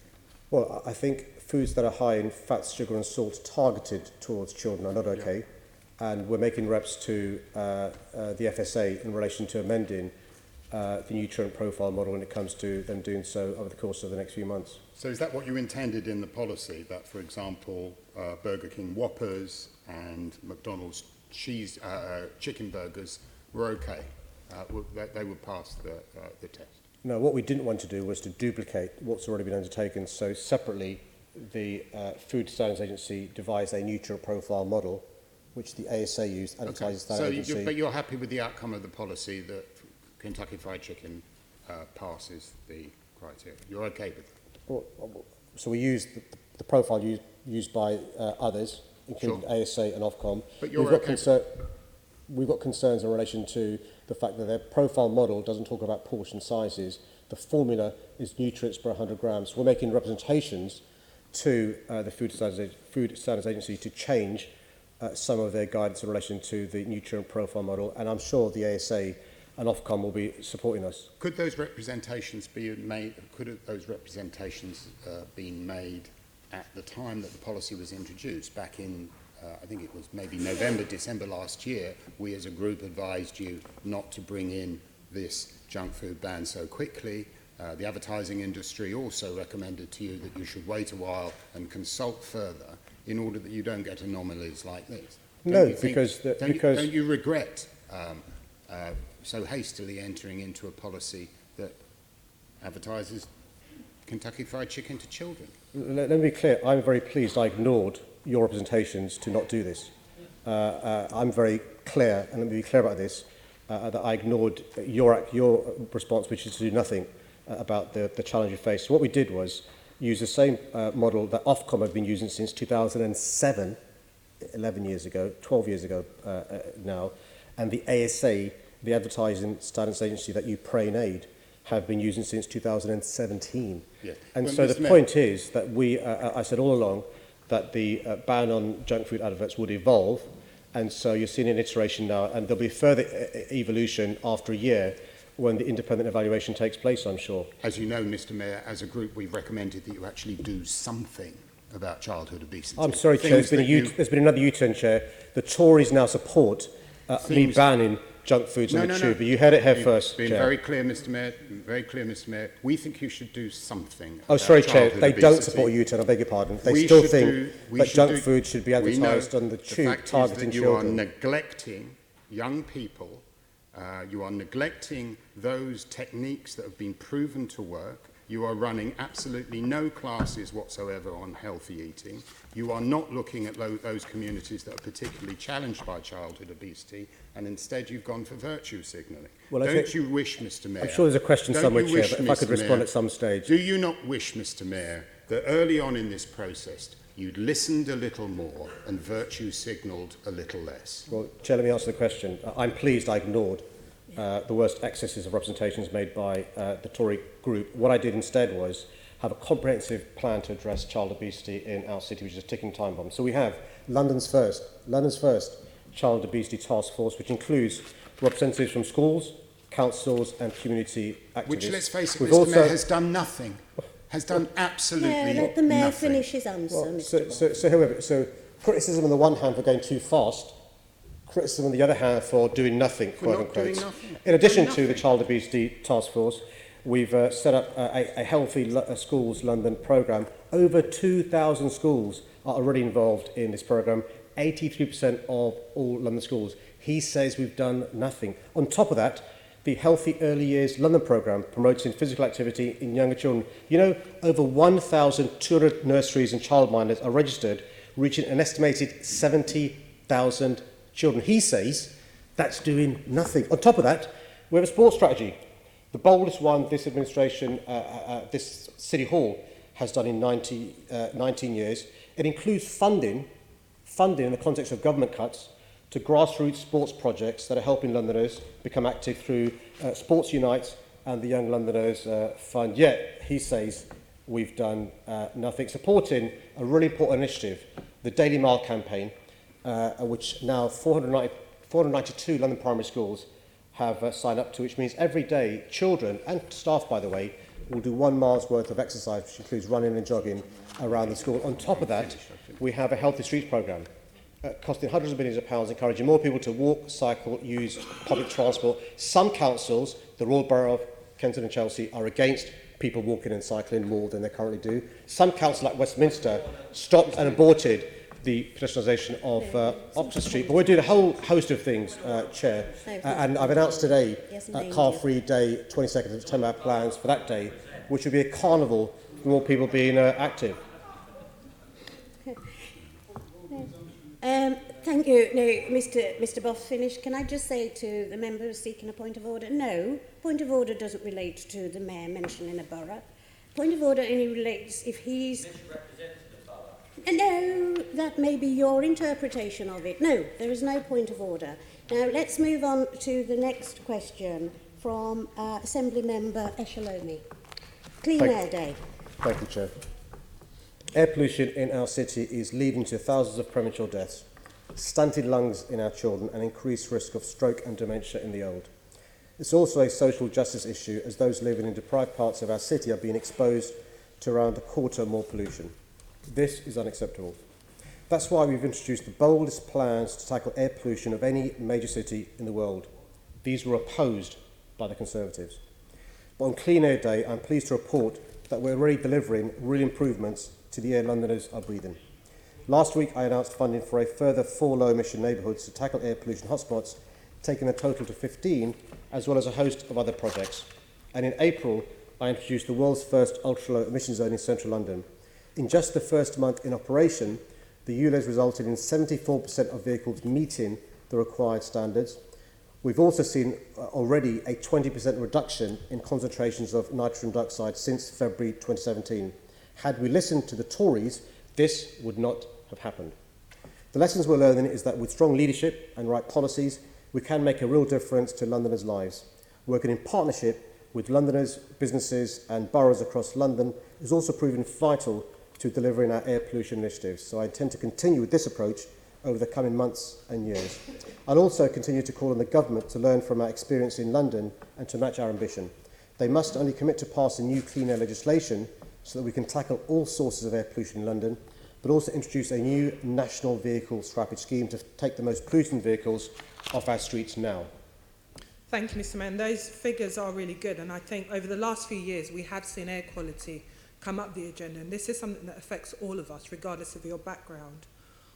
Speaker 3: Well, I think foods that are high in fat, sugar and salt targeted towards children are not okay. Yeah. And we're making reps to the FSA in relation to amending the nutrient profile model when it comes to them doing so over the course of the next few months.
Speaker 12: So is that what you intended in the policy, that, for example, Burger King Whoppers and McDonald's chicken burgers were okay? They would pass the test?
Speaker 3: No, what we didn't want to do was to duplicate what's already been undertaken. So separately, the Food Standards Agency devised a nutrient profile model, which the ASA used, Advertising Standards Agency.
Speaker 12: But you're happy with the outcome of the policy that Kentucky Fried Chicken passes the criteria? You're okay with it?
Speaker 3: Well, so we used the profile used by others, including
Speaker 12: Sure.
Speaker 3: ASA and Ofcom.
Speaker 12: But you're okay.
Speaker 3: We've got concerns in relation to the fact that their profile model doesn't talk about portion sizes. The formula is nutrients per 100 grams. We're making representations to the Food Standards Agency to change some of their guidance in relation to the nutrient profile model, and I'm sure the ASA and Ofcom will be supporting us.
Speaker 12: Could those representations be made? Could those representations been made at the time that the policy was introduced, back in I think it was maybe November, December last year? We as a group advised you not to bring in this junk food ban so quickly. The advertising industry also recommended to you that you should wait a while and consult further in order that you don't get anomalies like this. Don't you regret so hastily entering into a policy that advertises Kentucky Fried Chicken to children?
Speaker 3: Let me be clear, I'm very pleased I ignored your representations to not do this. I'm very clear, and let me be clear about this, that I ignored your response, which is to do nothing about the challenge you face. So what we did was use the same model that Ofcom have been using since 2007, 11 years ago, 12 years ago now, and the ASA, the Advertising Standards Agency that you pray and aid, have been using since 2017.
Speaker 12: Yeah.
Speaker 3: And so the point is that I said all along that the ban on junk food adverts would evolve, and so you're seeing an iteration now, and there'll be further evolution after a year when the independent evaluation takes place, I'm sure.
Speaker 12: As you know, Mr. Mayor, as a group, we've recommended that you actually do something about childhood obesity.
Speaker 3: I'm sorry, Chair, there's been another U-turn, Chair. The Tories now support me banning junk foods on the tube, but you heard it here first,
Speaker 12: Chair. Very clear, Mr. Mayor. Very clear, Mr. Mayor. We think you should do something.
Speaker 3: Oh, sorry, Chair. They don't support U-turn. I beg your pardon. They still think that junk food should be advertised on the tube, targeting children.
Speaker 12: You are neglecting young people. You are neglecting those techniques that have been proven to work. You are running absolutely no classes whatsoever on healthy eating. You are not looking at those communities that are particularly challenged by childhood obesity, and instead you've gone for virtue signalling.
Speaker 3: Well,
Speaker 12: don't you wish, Mr. Mayor...
Speaker 3: I'm sure there's a question somewhere, Chair, but if I could respond at some stage.
Speaker 12: Do you not wish, Mr. Mayor, that early on in this process you'd listened a little more and virtue signalled a little less?
Speaker 3: Well, Chair, let me answer the question. I'm pleased I ignored the worst excesses of representations made by the Tory group. What I did instead was have a comprehensive plan to address child obesity in our city, which is a ticking time bomb. So we have London's first child obesity task force, which includes representatives from schools, councils and community activists.
Speaker 12: Which, let's face it, Mr. Mayor, has done nothing. Has done absolutely nothing.
Speaker 1: Let the Mayor finish his answer,
Speaker 3: Mr. So Criticism on the one hand for going too fast, criticism on the other hand for doing nothing, quote unquote. In addition to the Child Abuse Task Force, we've set up a Healthy Schools London programme. Over 2,000 schools are already involved in this programme, 83% of all London schools. He says we've done nothing. On top of that, the Healthy Early Years London programme promoting physical activity in younger children. You know, over 1,200 nurseries and childminders are registered, reaching an estimated 70,000 children. He says that's doing nothing. On top of that, we have a sports strategy. The boldest one this administration, this City Hall has done in 19 years. It includes funding in the context of government cuts to grassroots sports projects that are helping Londoners become active through Sports Unite and the Young Londoners Fund. Yet, he says, we've done nothing. Supporting a really important initiative, the Daily Mile campaign, which now 492 London primary schools have signed up to, which means every day children and staff, by the way, will do 1 mile's worth of exercise, which includes running and jogging around the school. On top of that, we have a Healthy Streets programme, costing hundreds of millions of pounds, encouraging more people to walk, cycle, use public transport. Some councils, the Royal Borough of Kensington and Chelsea, are against people walking and cycling more than they currently do. Some councils, like Westminster, stopped and aborted the pedestrianisation of Oxford Street. But we're doing a whole host of things, Chair. And I've announced today Car-Free Day, 22nd of September, our plans for that day, which will be a carnival for more people being active.
Speaker 1: Thank you. No, Mr. Boff finished. Can I just say to the member seeking a point of order, no, point of order doesn't relate to the mayor mentioning a borough. Point of order only relates if he's... No, that may be your interpretation of it. No, there is no point of order. Now, let's move on to the next question from Assembly Member Eshalomi. Clean Air Day.
Speaker 3: Thank you, Chair. Air pollution in our city is leading to thousands of premature deaths, stunted lungs in our children, and increased risk of stroke and dementia in the old. It's also a social justice issue, as those living in deprived parts of our city are being exposed to around a quarter more pollution. This is unacceptable. That's why we've introduced the boldest plans to tackle air pollution of any major city in the world. These were opposed by the Conservatives. But on Clean Air Day, I'm pleased to report that we're already delivering real improvements to the air Londoners are breathing. Last week, I announced funding for a further 4 low-emission neighbourhoods to tackle air pollution hotspots, taking a total to 15, as well as a host of other projects. And in April, I introduced the world's first ultra-low emission zone in central London. In just the first month in operation, the ULEZ resulted in 74% of vehicles meeting the required standards. We've also seen already a 20% reduction in concentrations of nitrogen dioxide since February 2017. Had we listened to the Tories, this would not have happened. The lessons we're learning is that with strong leadership and right policies, we can make a real difference to Londoners' lives. Working in partnership with Londoners, businesses and boroughs across London is also proving vital to delivering our air pollution initiatives. So I intend to continue with this approach over the coming months and years. I'll also continue to call on the government to learn from our experience in London and to match our ambition. They must only commit to passing new clean air legislation so that we can tackle all sources of air pollution in London, but also introduce a new national vehicle scrappage scheme to take the most polluting vehicles off our streets now.
Speaker 13: Thank you, Mr. Mann. Those figures are really good, and I think over the last few years we have seen air quality come up the agenda, and this is something that affects all of us, regardless of your background.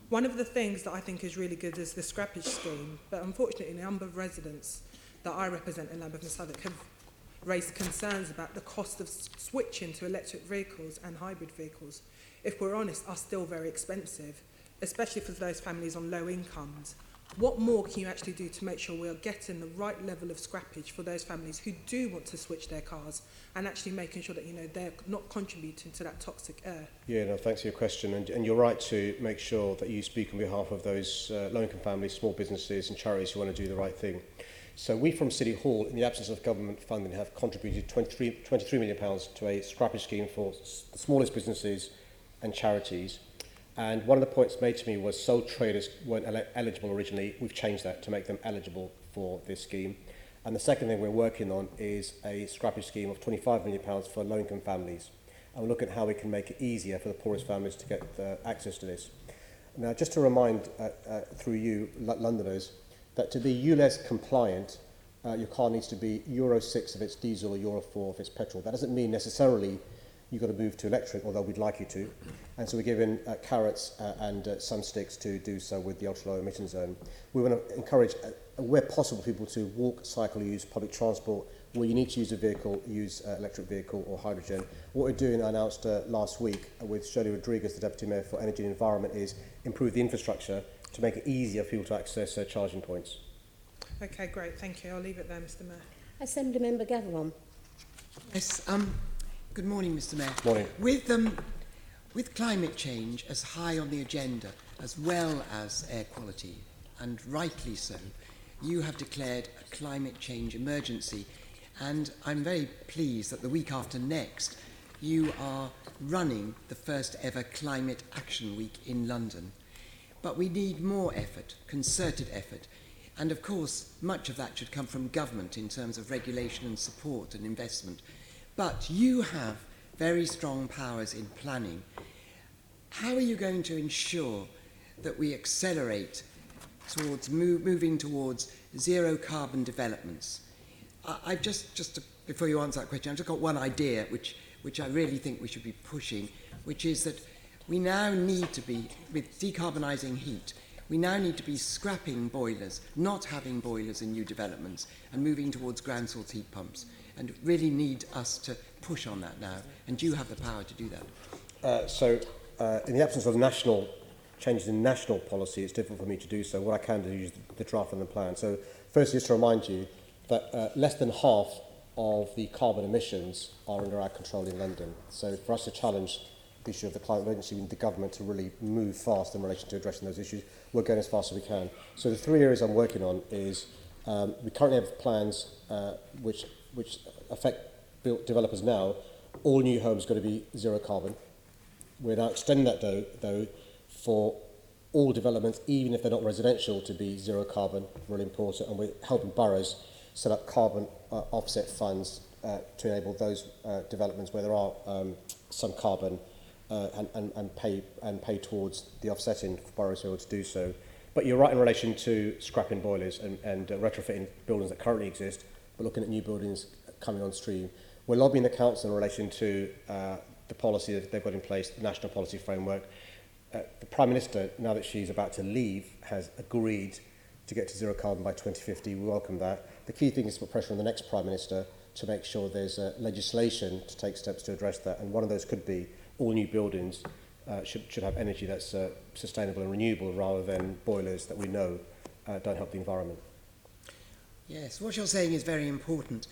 Speaker 13: One of the things that I think is really good is the scrappage scheme, but unfortunately a number of residents that I represent in Lambeth and Southwark have raised concerns about the cost of switching to electric vehicles and hybrid vehicles, if we're honest, are still very expensive, especially for those families on low incomes. What more can you actually do to make sure we are getting the right level of scrappage for those families who do want to switch their cars and actually making sure that, you know, they're not contributing to that toxic air?
Speaker 3: Yeah, no, thanks for your question. And you're right to make sure that you speak on behalf of those low-income families, small businesses and charities who want to do the right thing. So we from City Hall, in the absence of government funding, have contributed £23 million to a scrappage scheme for the smallest businesses and charities. And one of the points made to me was sole traders weren't eligible originally. We've changed that to make them eligible for this scheme. And the second thing we're working on is a scrappage scheme of £25 million for low-income families. And we're looking at how we can make it easier for the poorest families to get access to this. Now, just to remind through you, Londoners, that to be ULEZ compliant, your car needs to be Euro 6 if it's diesel or Euro 4 if it's petrol. That doesn't mean necessarily you've got to move to electric, although we'd like you to. And so we're giving carrots and some sticks to do so with the ultra-low emission zone. We want to encourage, where possible, people to walk, cycle, use public transport. Where you need to use a vehicle, use electric vehicle or hydrogen. What we're doing, I announced last week with Shirley Rodriguez, the Deputy Mayor for Energy and Environment, is improve the infrastructure to make it easier for people to access charging points.
Speaker 13: Okay, great. Thank you. I'll leave it there, Mr. Mayor.
Speaker 1: Assembly Member Gavron.
Speaker 14: Yes, good morning, Mr. Mayor.
Speaker 3: Morning.
Speaker 14: With climate change as high on the agenda as well as air quality, and rightly so, you have declared a climate change emergency, and I'm very pleased that the week after next you are running the first ever Climate Action Week in London. But we need more effort, concerted effort, and of course much of that should come from government in terms of regulation and support and investment. But you have very strong powers in planning. How are you going to ensure that we accelerate towards moving towards zero carbon developments? I've before you answer that question, I've just got one idea which I really think we should be pushing, which is that we now need to be, with decarbonising heat, we now need to be scrapping boilers, not having boilers in new developments, and moving towards ground source heat pumps. And really need us to push on that now. And you have the power to do that.
Speaker 3: In the absence of national changes in national policy, it's difficult for me to do so. What I can do is the draft and the plan. So firstly, just to remind you that less than half of the carbon emissions are under our control in London. So for us to challenge the issue of the climate emergency, we need the government to really move fast in relation to addressing those issues. We're going as fast as we can. So the 3 areas I'm working on is we currently have plans which affect developers now. All new homes are going to be zero carbon. We're now extending that though for all developments, even if they're not residential, to be zero carbon, really important. And we're helping boroughs set up carbon offset funds to enable those developments where there are some carbon and pay towards the offsetting for boroughs who are able to do so. But you're right in relation to scrapping boilers and retrofitting buildings that currently exist, but looking at new buildings coming on stream. We're lobbying the council in relation to the policy that they've got in place, the national policy framework. The Prime Minister, now that she's about to leave, has agreed to get to zero carbon by 2050. We welcome that. The key thing is to put pressure on the next Prime Minister to make sure there's legislation to take steps to address that. And one of those could be all new buildings should have energy that's sustainable and renewable rather than boilers that we know don't help the environment.
Speaker 14: Yes, what you're saying is very important.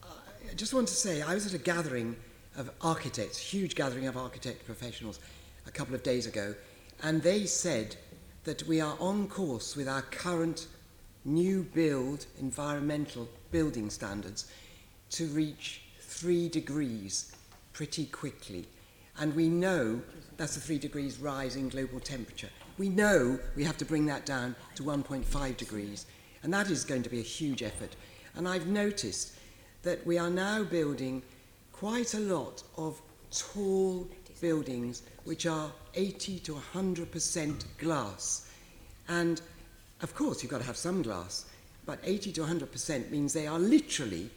Speaker 14: I just want to say, I was at a gathering of architects, huge gathering of architect professionals a couple of days ago, and they said that we are on course with our current new build environmental building standards to reach 3 degrees pretty quickly. And we know that's a 3 degrees rise in global temperature. We know we have to bring that down to 1.5 degrees, and that is going to be a huge effort. And I've noticed that we are now building quite a lot of tall buildings which are 80 to 100% glass. And of course you've got to have some glass, but 80 to 100% means they are literally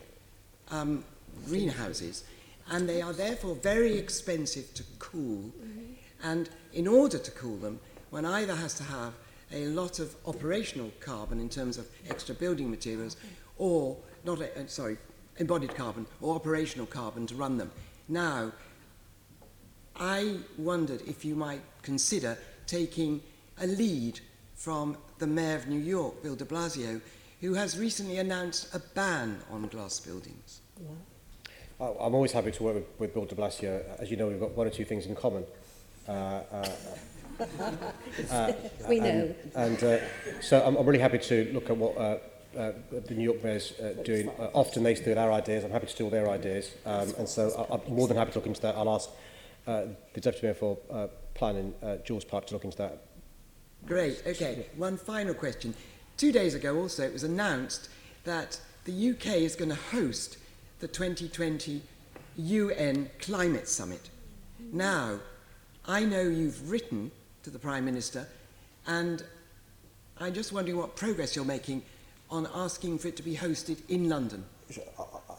Speaker 14: greenhouses, and they are therefore very expensive to cool. And in order to cool them, one either has to have a lot of operational carbon in terms of extra building materials, or embodied carbon or operational carbon to run them. Now, I wondered if you might consider taking a lead from the Mayor of New York, Bill de Blasio, who has recently announced a ban on glass buildings.
Speaker 3: Yeah. I'm always happy to work with Bill de Blasio. As you know, we've got one or two things in common.
Speaker 1: We know.
Speaker 3: So I'm really happy to look at what the New York Mayor's doing. Often they steal our ideas. I'm happy to steal their ideas. And so I'm more than happy to look into that. I'll ask the Deputy Mayor for Planning, Jules Park, to look into that.
Speaker 14: Great. Okay. One final question. 2 days ago also it was announced that the UK is going to host the 2020 UN Climate Summit. Now, I know you've written to the Prime Minister, and I'm just wondering what progress you're making on asking for it to be hosted in London.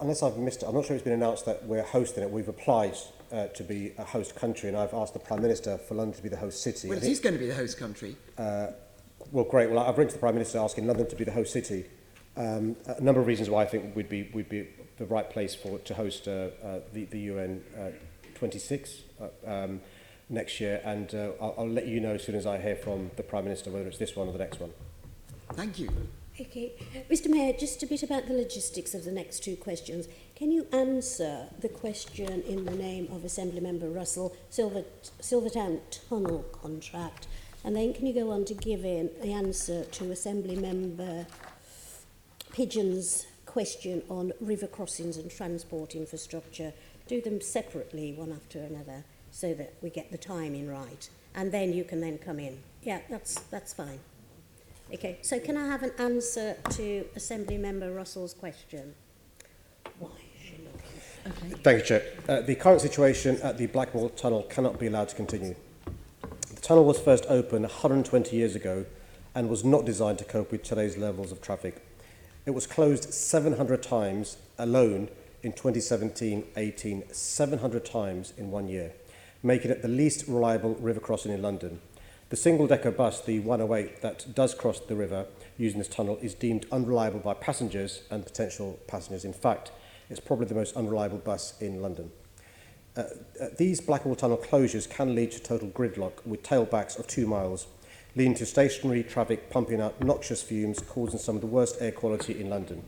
Speaker 3: Unless I've missed it, I'm not sure it's been announced that we're hosting it. We've applied to be a host country, and I've asked the Prime Minister for London to be the host city.
Speaker 14: Well, it is going to be the host country.
Speaker 3: Well, great. Well, I've written to the Prime Minister asking London to be the host city. A number of reasons why I think we'd be the right place to host the UN 26 next year, and I'll let you know as soon as I hear from the Prime Minister whether it's this one or the next one.
Speaker 14: Thank you.
Speaker 1: Okay. Mr Mayor, just a bit about the logistics of the next two questions. Can you answer the question in the name of Assembly Member Russell, Silvertown Tunnel contract? And then can you go on to give in the answer to Assembly Member Pigeon's question on river crossings and transport infrastructure? Do them separately, one after another, so that we get the timing right. And then you can then come in. Yeah, that's fine. Okay, so can I have an answer to Assembly Member Russell's question? Why is she looking?
Speaker 3: Okay. Thank you, Chair. The current situation at the Blackwall Tunnel cannot be allowed to continue. The tunnel was first opened 120 years ago and was not designed to cope with today's levels of traffic. It was closed 700 times alone in 2017-18, 700 times in 1 year, making it the least reliable river crossing in London. The single-decker bus, the 108, that does cross the river using this tunnel is deemed unreliable by passengers and potential passengers. In fact, it's probably the most unreliable bus in London. These Blackwall Tunnel closures can lead to total gridlock with tailbacks of 2 miles, leading to stationary traffic pumping out noxious fumes, causing some of the worst air quality in London.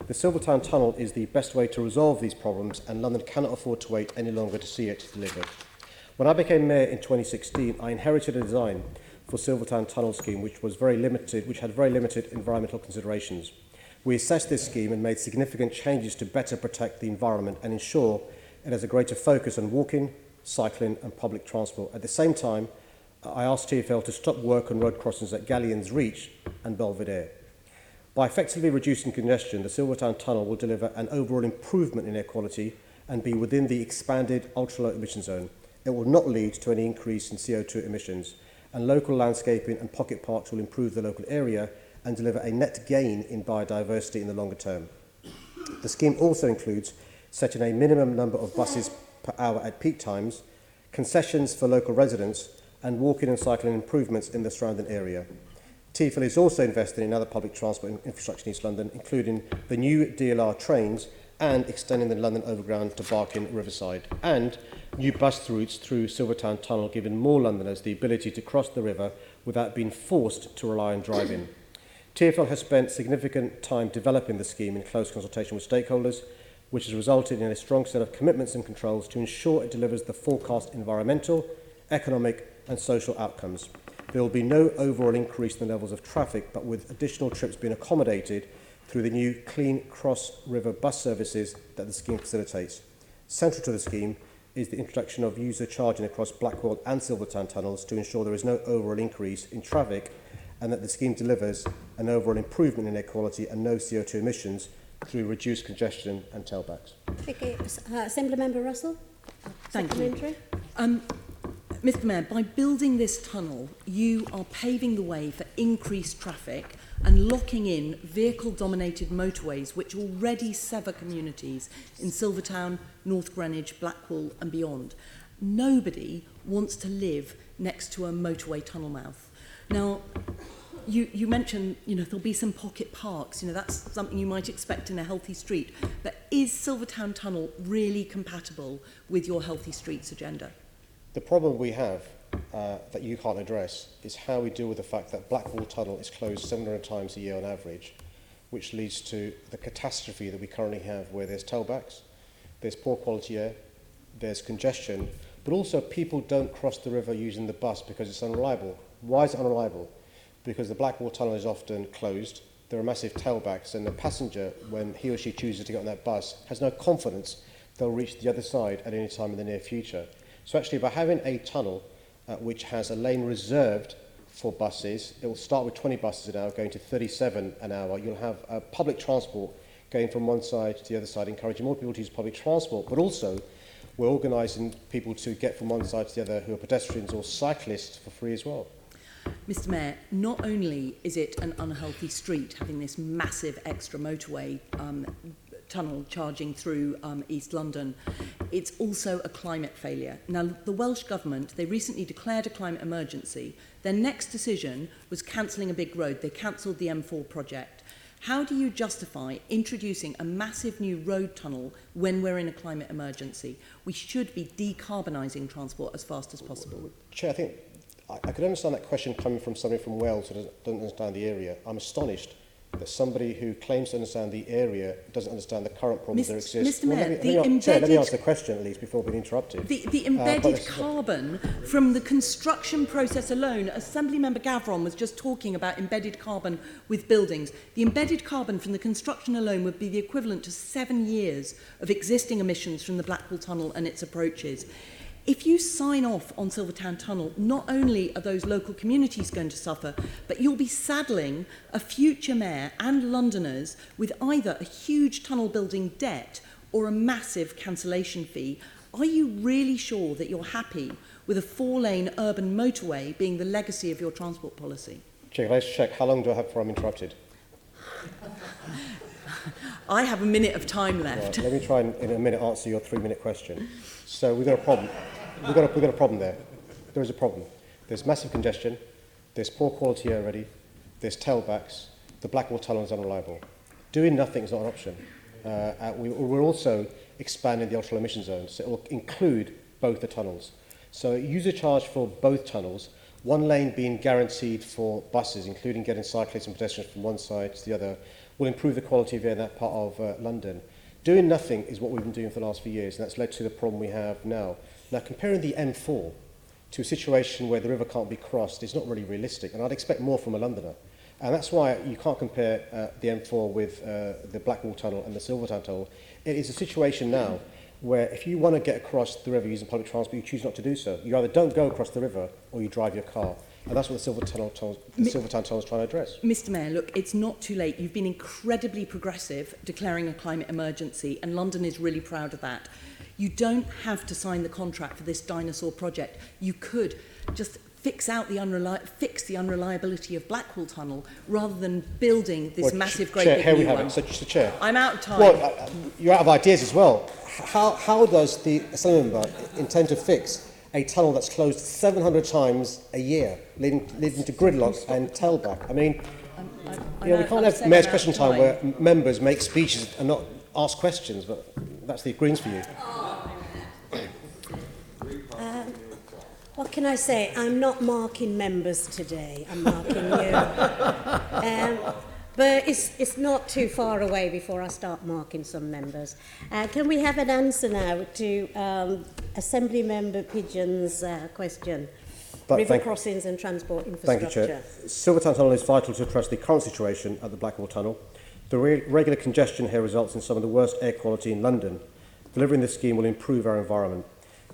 Speaker 3: The Silvertown Tunnel is the best way to resolve these problems, and London cannot afford to wait any longer to see it delivered. When I became Mayor in 2016, I inherited a design for Silvertown Tunnel scheme which had very limited environmental considerations. We assessed this scheme and made significant changes to better protect the environment and ensure it has a greater focus on walking, cycling and public transport. At the same time, I asked TfL to stop work on road crossings at Galleons Reach and Belvedere. By effectively reducing congestion, the Silvertown Tunnel will deliver an overall improvement in air quality and be within the expanded ultra-low emission zone. It will not lead to any increase in CO2 emissions, and local landscaping and pocket parks will improve the local area and deliver a net gain in biodiversity in the longer term. The scheme also includes setting a minimum number of buses per hour at peak times, concessions for local residents, and walking and cycling improvements in the surrounding area. TfL is also investing in other public transport infrastructure in East London, including the new DLR trains and extending the London Overground to Barking Riverside, and new bus routes through Silvertown Tunnel, giving more Londoners the ability to cross the river without being forced to rely on driving. TfL has spent significant time developing the scheme in close consultation with stakeholders, which has resulted in a strong set of commitments and controls to ensure it delivers the forecast environmental, economic and social outcomes. There will be no overall increase in the levels of traffic, but with additional trips being accommodated through the new clean cross-river bus services that the scheme facilitates. Central to the scheme is the introduction of user charging across Blackwall and Silvertown tunnels to ensure there is no overall increase in traffic and that the scheme delivers an overall improvement in air quality and no CO2 emissions through reduced congestion and tailbacks.
Speaker 1: Okay, Assembly Member Russell.
Speaker 9: Thank you. Mr Mayor, by building this tunnel, you are paving the way for increased traffic and locking in vehicle-dominated motorways which already sever communities in Silvertown, North Greenwich, Blackwall and beyond. Nobody wants to live next to a motorway tunnel mouth. Now, you mentioned, there'll be some pocket parks. That's something you might expect in a healthy street. But is Silvertown Tunnel really compatible with your healthy streets agenda?
Speaker 3: The problem we have that you can't address is how we deal with the fact that Blackwall Tunnel is closed 700 times a year on average, which leads to the catastrophe that we currently have where there's tailbacks, there's poor quality air, there's congestion, but also people don't cross the river using the bus because it's unreliable. Why is it unreliable? Because the Blackwall Tunnel is often closed, there are massive tailbacks, and the passenger, when he or she chooses to get on that bus, has no confidence they'll reach the other side at any time in the near future. So actually, by having a tunnel which has a lane reserved for buses, it will start with 20 buses an hour, going to 37 an hour. You'll have public transport going from one side to the other side, encouraging more people to use public transport, but also we're organising people to get from one side to the other who are pedestrians or cyclists for free as well.
Speaker 9: Mr Mayor, not only is it an unhealthy street having this massive extra motorway tunnel charging through East London, it's also a climate failure. Now, the Welsh Government, they recently declared a climate emergency. Their next decision was cancelling a big road. They cancelled the M4 project. How do you justify introducing a massive new road tunnel when we're in a climate emergency? We should be decarbonising transport as fast as possible.
Speaker 3: Chair, I think I could understand that question coming from somebody from Wales who doesn't understand the area. I'm astonished that somebody who claims to understand the area doesn't understand the current problems that exist.
Speaker 9: Mr Mayor,
Speaker 3: let me answer the question at least before being interrupted.
Speaker 9: The embedded carbon from the construction process alone, Assemblymember Gavron was just talking about embedded carbon with buildings. The embedded carbon from the construction alone would be the equivalent to 7 years of existing emissions from the Blackwall Tunnel and its approaches. If you sign off on Silvertown Tunnel, not only are those local communities going to suffer, but you'll be saddling a future mayor and Londoners with either a huge tunnel building debt or a massive cancellation fee. Are you really sure that you're happy with a 4-lane urban motorway being the legacy of your transport policy?
Speaker 3: Chair, let's check. How long do I have before I'm interrupted?
Speaker 9: I have a minute of time left.
Speaker 3: Right, let me try and in a minute answer your 3-minute question. So we've got a problem. We've got a problem there. There is a problem. There's massive congestion. There's poor quality air already. There's tailbacks. The Blackwall Tunnel is unreliable. Doing nothing is not an option. We're also expanding the ultra emission zones, so it will include both the tunnels. So user charge for both tunnels, one lane being guaranteed for buses, including getting cyclists and pedestrians from one side to the other, will improve the quality of air in that part of London. Doing nothing is what we've been doing for the last few years, and that's led to the problem we have now. Now, comparing the M4 to a situation where the river can't be crossed is not really realistic, and I'd expect more from a Londoner. And that's why you can't compare the M4 with the Blackwall Tunnel and the Silvertown Tunnel. It is a situation now where if you want to get across the river using public transport, you choose not to do so. You either don't go across the river or you drive your car. And that's what the Silvertown Tunnel is trying to address.
Speaker 9: Mr Mayor, look, it's not too late. You've been incredibly progressive declaring a climate emergency, and London is really proud of that. You don't have to sign the contract for this dinosaur project. You could just fix the unreliability of Blackwall Tunnel rather than building this massive, great big new one.
Speaker 3: So, Chair.
Speaker 9: I'm out of time.
Speaker 3: Well, you're out of ideas as well. How does the Assembly member intend to fix a tunnel that's closed 700 times a year, leading to gridlock and tailback? I mean, we can't have Mayor's question time where members make speeches and not ask questions, but that's the Greens for you.
Speaker 1: What can I say? I'm not marking members today. I'm marking you. But it's not too far away before I start marking some members. Can we have an answer now to Assembly Member Pigeon's question? River crossings and transport infrastructure.
Speaker 3: Thank you, Chair. Silvertown Tunnel is vital to address the current situation at the Blackwall Tunnel. The regular congestion here results in some of the worst air quality in London. Delivering this scheme will improve our environment.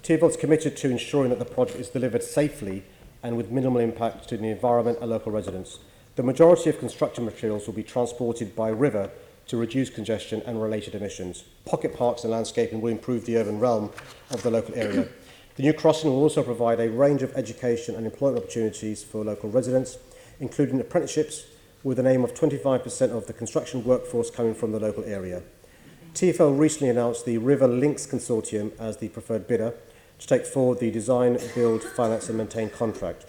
Speaker 3: TfL is committed to ensuring that the project is delivered safely and with minimal impact to the environment and local residents. The majority of construction materials will be transported by river to reduce congestion and related emissions. Pocket parks and landscaping will improve the urban realm of the local area. The new crossing will also provide a range of education and employment opportunities for local residents, including apprenticeships, with an aim of 25% of the construction workforce coming from the local area. TfL recently announced the River Links Consortium as the preferred bidder to take forward the design, build, finance and maintain contract.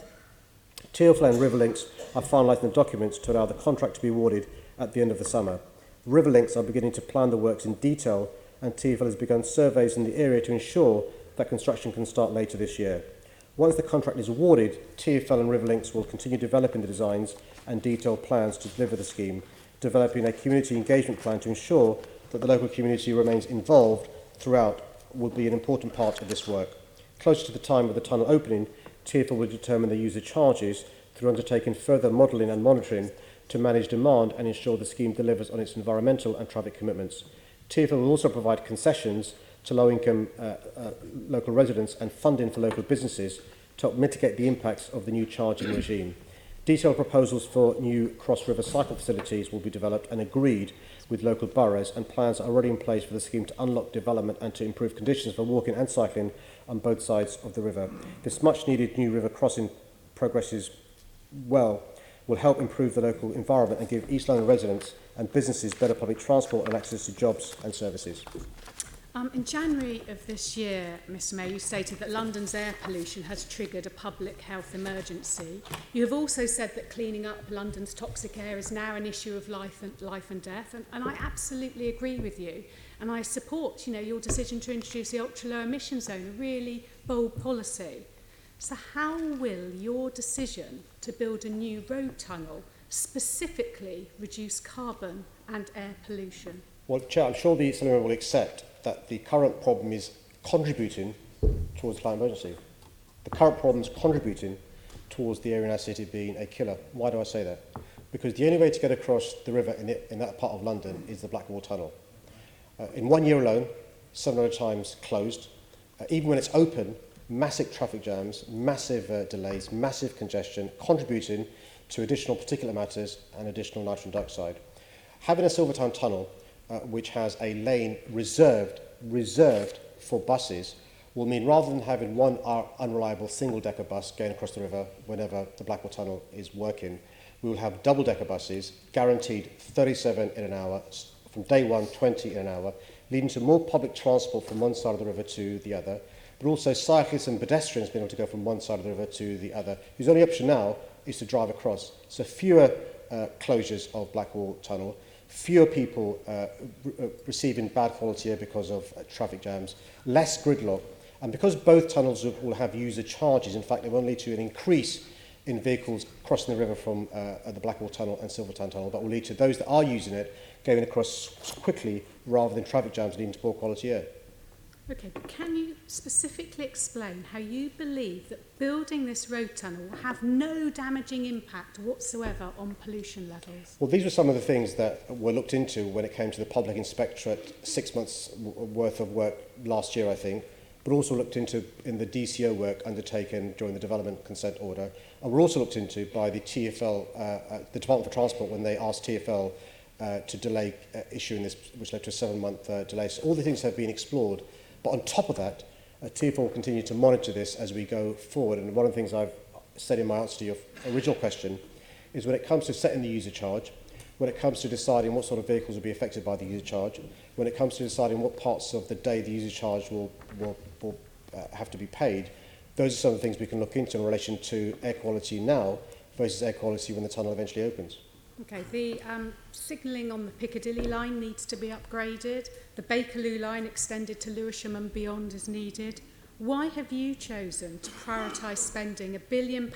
Speaker 3: TfL and River Links are finalising the documents to allow the contract to be awarded at the end of the summer. River Links are beginning to plan the works in detail, and TfL has begun surveys in the area to ensure that construction can start later this year. Once the contract is awarded, TfL and River Links will continue developing the designs and detailed plans to deliver the scheme, developing a community engagement plan to ensure that the local community remains involved throughout will be an important part of this work. Closer to the time of the tunnel opening, TfL will determine the user charges through undertaking further modelling and monitoring to manage demand and ensure the scheme delivers on its environmental and traffic commitments. TfL will also provide concessions to low-income local residents and funding for local businesses to help mitigate the impacts of the new charging regime. Detailed proposals for new cross-river cycle facilities will be developed and agreed with local boroughs, and plans are already in place for the scheme to unlock development and to improve conditions for walking and cycling on both sides of the river. This much-needed new river crossing progresses well will help improve the local environment and give East London residents and businesses better public transport and access to jobs and services.
Speaker 2: In January of this year, Mr Mayor, you stated that London's air pollution has triggered a public health emergency. You have also said that cleaning up London's toxic air is now an issue of life and death, and I absolutely agree with you. And I support, your decision to introduce the ultra-low emission zone, a really bold policy. So how will your decision to build a new road tunnel specifically reduce carbon and air pollution?
Speaker 3: Well, Chair, I'm sure the Assembly will accept that the current problem is contributing towards the climate emergency. The current problem is contributing towards the area in our city being a killer. Why do I say that? Because the only way to get across the river in that part of London is the Blackwall Tunnel. In 1 year alone, 700 times closed. Even when it's open, massive traffic jams, massive delays, massive congestion, contributing to additional particulate matters and additional nitrogen dioxide. Having a Silvertown Tunnel which has a lane reserved for buses will mean rather than having one unreliable single-decker bus going across the river whenever the Blackwall Tunnel is working, we will have double-decker buses, guaranteed 37 in an hour, from day one, 20 in an hour, leading to more public transport from one side of the river to the other, but also cyclists and pedestrians being able to go from one side of the river to the other, whose only option now is to drive across. So fewer closures of Blackwall Tunnel, fewer people receiving bad quality air because of traffic jams, less gridlock, and because both tunnels will have user charges, in fact, it won't lead to an increase in vehicles crossing the river from the Blackwall Tunnel and Silvertown Tunnel, but will lead to those that are using it going across quickly rather than traffic jams leading to poor quality air.
Speaker 2: Okay, but can you specifically explain how you believe that building this road tunnel will have no damaging impact whatsoever on pollution levels?
Speaker 3: Well, these were some of the things that were looked into when it came to the Public Inspectorate, 6 months worth of work last year, I think, but also looked into in the DCO work undertaken during the Development Consent Order, and were also looked into by the TfL, the Department for Transport, when they asked TfL to delay issuing this, which led to a 7-month delay. So all the things have been explored. But on top of that, TfL will continue to monitor this as we go forward. And one of the things I've said in my answer to your original question is when it comes to setting the user charge, when it comes to deciding what sort of vehicles will be affected by the user charge, when it comes to deciding what parts of the day the user charge will have to be paid, those are some of the things we can look into in relation to air quality now versus air quality when the tunnel eventually opens.
Speaker 2: Okay, the signalling on the Piccadilly line needs to be upgraded. The Bakerloo line extended to Lewisham and beyond is needed. Why have you chosen to prioritise spending £1 billion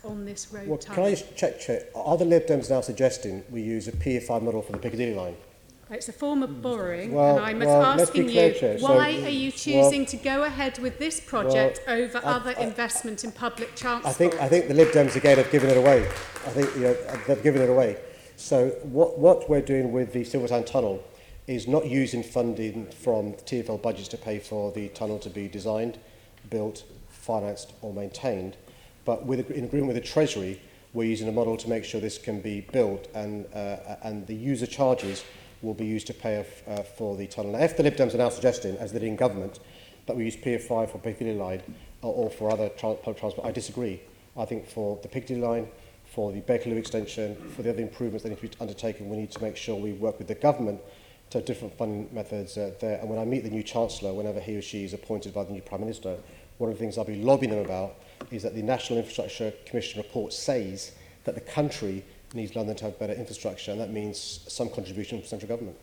Speaker 2: on this road tunnel?
Speaker 3: Can I just check? Are the Lib Dems now suggesting we use a PFI model for the Piccadilly line?
Speaker 2: It's a form of borrowing,
Speaker 3: well,
Speaker 2: and I'm
Speaker 3: let's
Speaker 2: asking
Speaker 3: be clear,
Speaker 2: you,
Speaker 3: Chair.
Speaker 2: why are you choosing to go ahead with this project over other investment in public transport?
Speaker 3: I think the Lib Dems again have given it away. I think they've given it away. So what we're doing with the Silvertown Tunnel is not using funding from the TfL budgets to pay for the tunnel to be designed, built, financed or maintained, but in agreement with the Treasury, we're using a model to make sure this can be built, and the user charges will be used to pay for the tunnel. Now, if the Lib Dems are now suggesting, as they did in government, that we use PF5 for Piccadilly line or for other public transport, I disagree. I think for the Piccadilly line, for the Bakerloo extension, for the other improvements that need to be undertaken, we need to make sure we work with the government to have different funding methods there. And when I meet the new Chancellor, whenever he or she is appointed by the new Prime Minister, one of the things I'll be lobbying them about is that the National Infrastructure Commission report says that the country needs London to have better infrastructure, and that means some contribution from central government.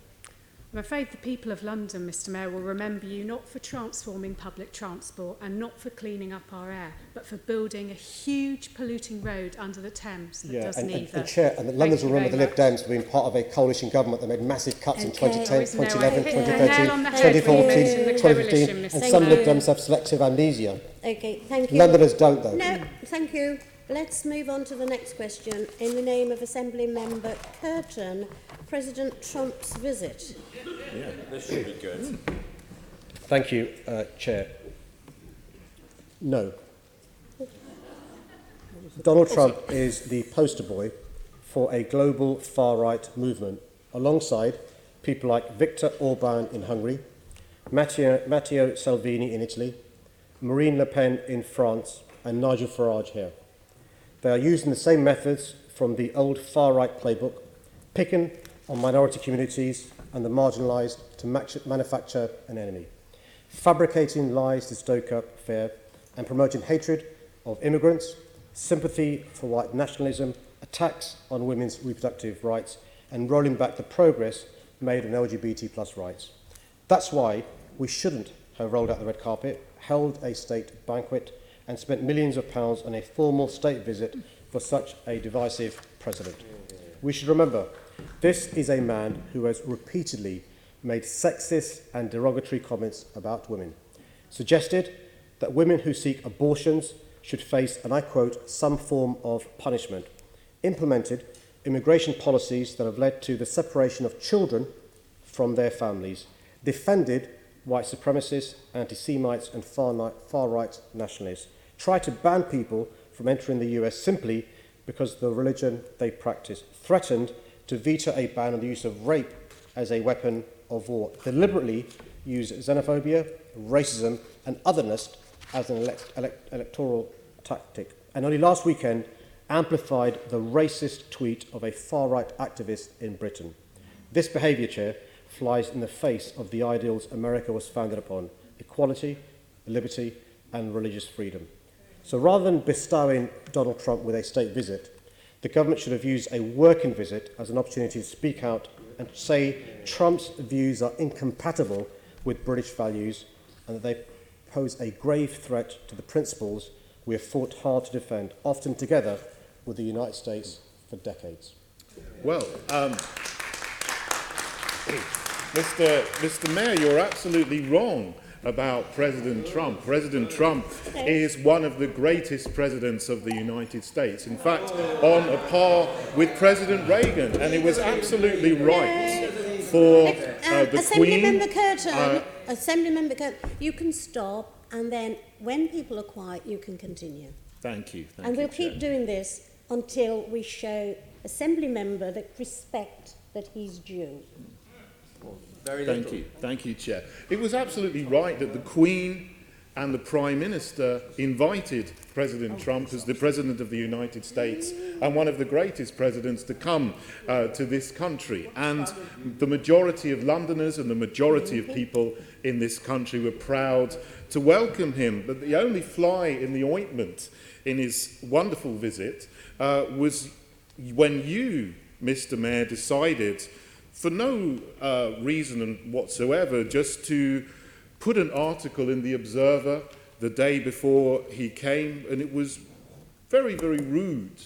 Speaker 2: I'm afraid the people of London, Mr Mayor, will remember you not for transforming public transport and not for cleaning up our air, but for building a huge polluting road under the Thames that does neither.
Speaker 3: And Chair, and the Londoners will remember the Lib Dems for being part of a coalition government that made massive cuts in 2010, 2011, 2013, 2014, 2015, and some Lib Dems have selective amnesia.
Speaker 1: Okay, thank you.
Speaker 3: Londoners don't, though.
Speaker 1: No, thank you. Let's move on to the next question. In the name of Assembly Member Curtin, President Trump's visit.
Speaker 15: Yeah, this should be good.
Speaker 3: Thank you, Chair. No. Donald Trump is the poster boy for a global far-right movement, alongside people like Viktor Orban in Hungary, Matteo Salvini in Italy, Marine Le Pen in France, and Nigel Farage here. They are using the same methods from the old far-right playbook, picking on minority communities and the marginalised to manufacture an enemy, fabricating lies to stoke up fear, and promoting hatred of immigrants, sympathy for white nationalism, attacks on women's reproductive rights, and rolling back the progress made on LGBT plus rights. That's why we shouldn't have rolled out the red carpet, held a state banquet, and spent millions of pounds on a formal state visit for such a divisive president. We should remember, this is a man who has repeatedly made sexist and derogatory comments about women, suggested that women who seek abortions should face, and I quote, some form of punishment, implemented immigration policies that have led to the separation of children from their families, defended white supremacists, anti-Semites and far-right nationalists, tried to ban people from entering the US simply because of the religion they practice, threatened to veto a ban on the use of rape as a weapon of war, deliberately used xenophobia, racism and otherness as an electoral tactic, and only last weekend amplified the racist tweet of a far-right activist in Britain. This behaviour, Chair, flies in the face of the ideals America was founded upon: equality, liberty and religious freedom. So rather than bestowing Donald Trump with a state visit, the government should have used a working visit as an opportunity to speak out and say Trump's views are incompatible with British values and that they pose a grave threat to the principles we have fought hard to defend, often together with the United States for decades.
Speaker 16: Well, Mr. Mayor, you're absolutely wrong about President Trump. President Trump is one of the greatest presidents of the United States. In fact, on a par with President Reagan. And it was absolutely right for the Queen...
Speaker 1: Assemblymember Curtin, you can stop, and then when people are quiet, you can continue.
Speaker 16: Thank you.
Speaker 1: And we'll keep doing this until we show Assembly member the respect that he's due.
Speaker 16: Thank you, Chair. It was absolutely right that the Queen and the Prime Minister invited President Trump as the President of the United States and one of the greatest presidents to come to this country. And the majority of Londoners and the majority of people in this country were proud to welcome him. But the only fly in the ointment in his wonderful visit was when you, Mr. Mayor, decided, for no reason whatsoever, just to put an article in the Observer the day before he came, and it was very, very rude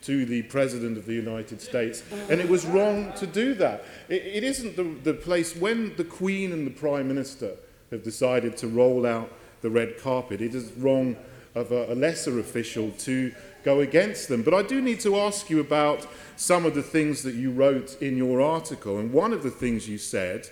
Speaker 16: to the President of the United States, and it was wrong to do that. It isn't the place, when the Queen and the Prime Minister have decided to roll out the red carpet, it is wrong of a lesser official to go against them. But I do need to ask you about some of the things that you wrote in your article. And one of the things you said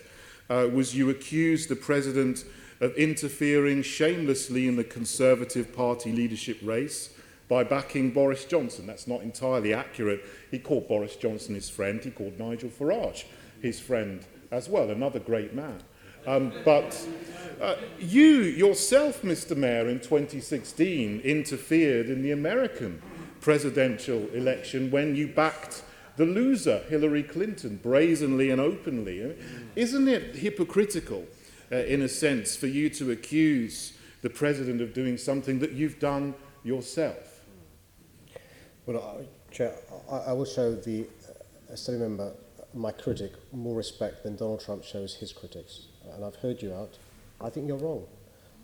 Speaker 16: was you accused the President of interfering shamelessly in the Conservative Party leadership race by backing Boris Johnson. That's not entirely accurate. He called Boris Johnson his friend. He called Nigel Farage his friend as well, another great man. But you yourself, Mr. Mayor, in 2016 interfered in the American presidential election when you backed the loser, Hillary Clinton, brazenly and openly. Isn't it hypocritical, in a sense, for you to accuse the president of doing something that you've done yourself?
Speaker 3: Well, Chair, I will show the Assembly member, my critic, more respect than Donald Trump shows his critics. And I've heard you out. I think you're wrong.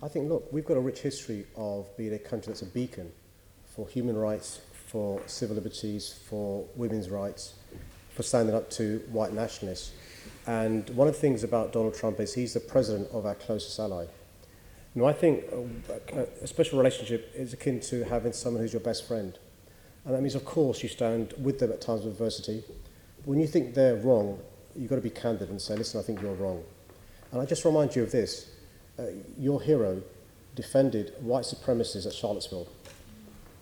Speaker 3: I think, look, we've got a rich history of being a country that's a beacon for human rights, for civil liberties, for women's rights, for standing up to white nationalists. And one of the things about Donald Trump is he's the president of our closest ally. Now, I think a special relationship is akin to having someone who's your best friend. And that means, of course, you stand with them at times of adversity. But when you think they're wrong, you've got to be candid and say, listen, I think you're wrong. And I just remind you of this. Your hero defended white supremacists at Charlottesville.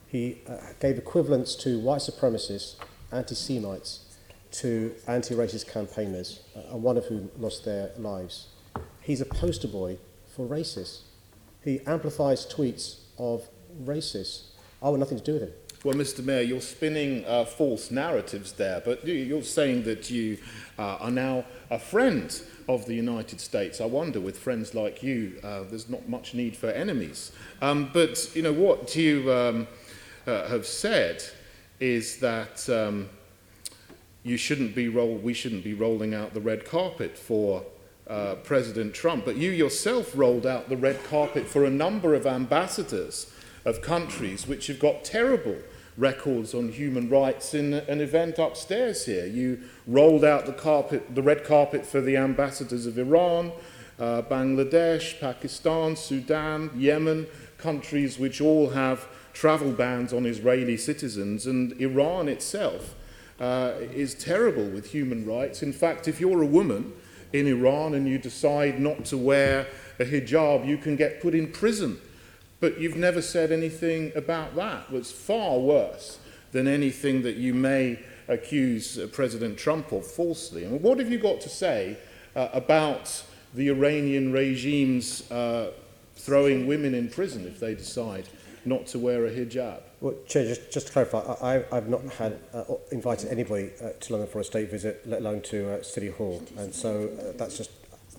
Speaker 3: He gave equivalents to white supremacists, anti-Semites, to anti-racist campaigners, and one of whom lost their lives. He's a poster boy for racists. He amplifies tweets of racists. I want nothing to do with him.
Speaker 16: Well, Mr. Mayor, you're spinning false narratives there, but you're saying that you are now a friend of the United States. I wonder, with friends like you, there's not much need for enemies. But, you know, what you have said is that we shouldn't be rolling out the red carpet for President Trump. But you yourself rolled out the red carpet for a number of ambassadors of countries which have got terrible records on human rights in an event upstairs here. You rolled out the red carpet for the ambassadors of Iran, Bangladesh, Pakistan, Sudan, Yemen, countries which all have travel bans on Israeli citizens, and Iran itself is terrible with human rights. In fact, if you're a woman in Iran and you decide not to wear a hijab, you can get put in prison. But you've never said anything about that. It's far worse than anything that you may accuse President Trump of falsely. And what have you got to say about the Iranian regime's throwing women in prison if they decide not to wear a hijab?
Speaker 3: Well, Chair, just to clarify, I've not had invited anybody to London for a state visit, let alone to City Hall, and so that's just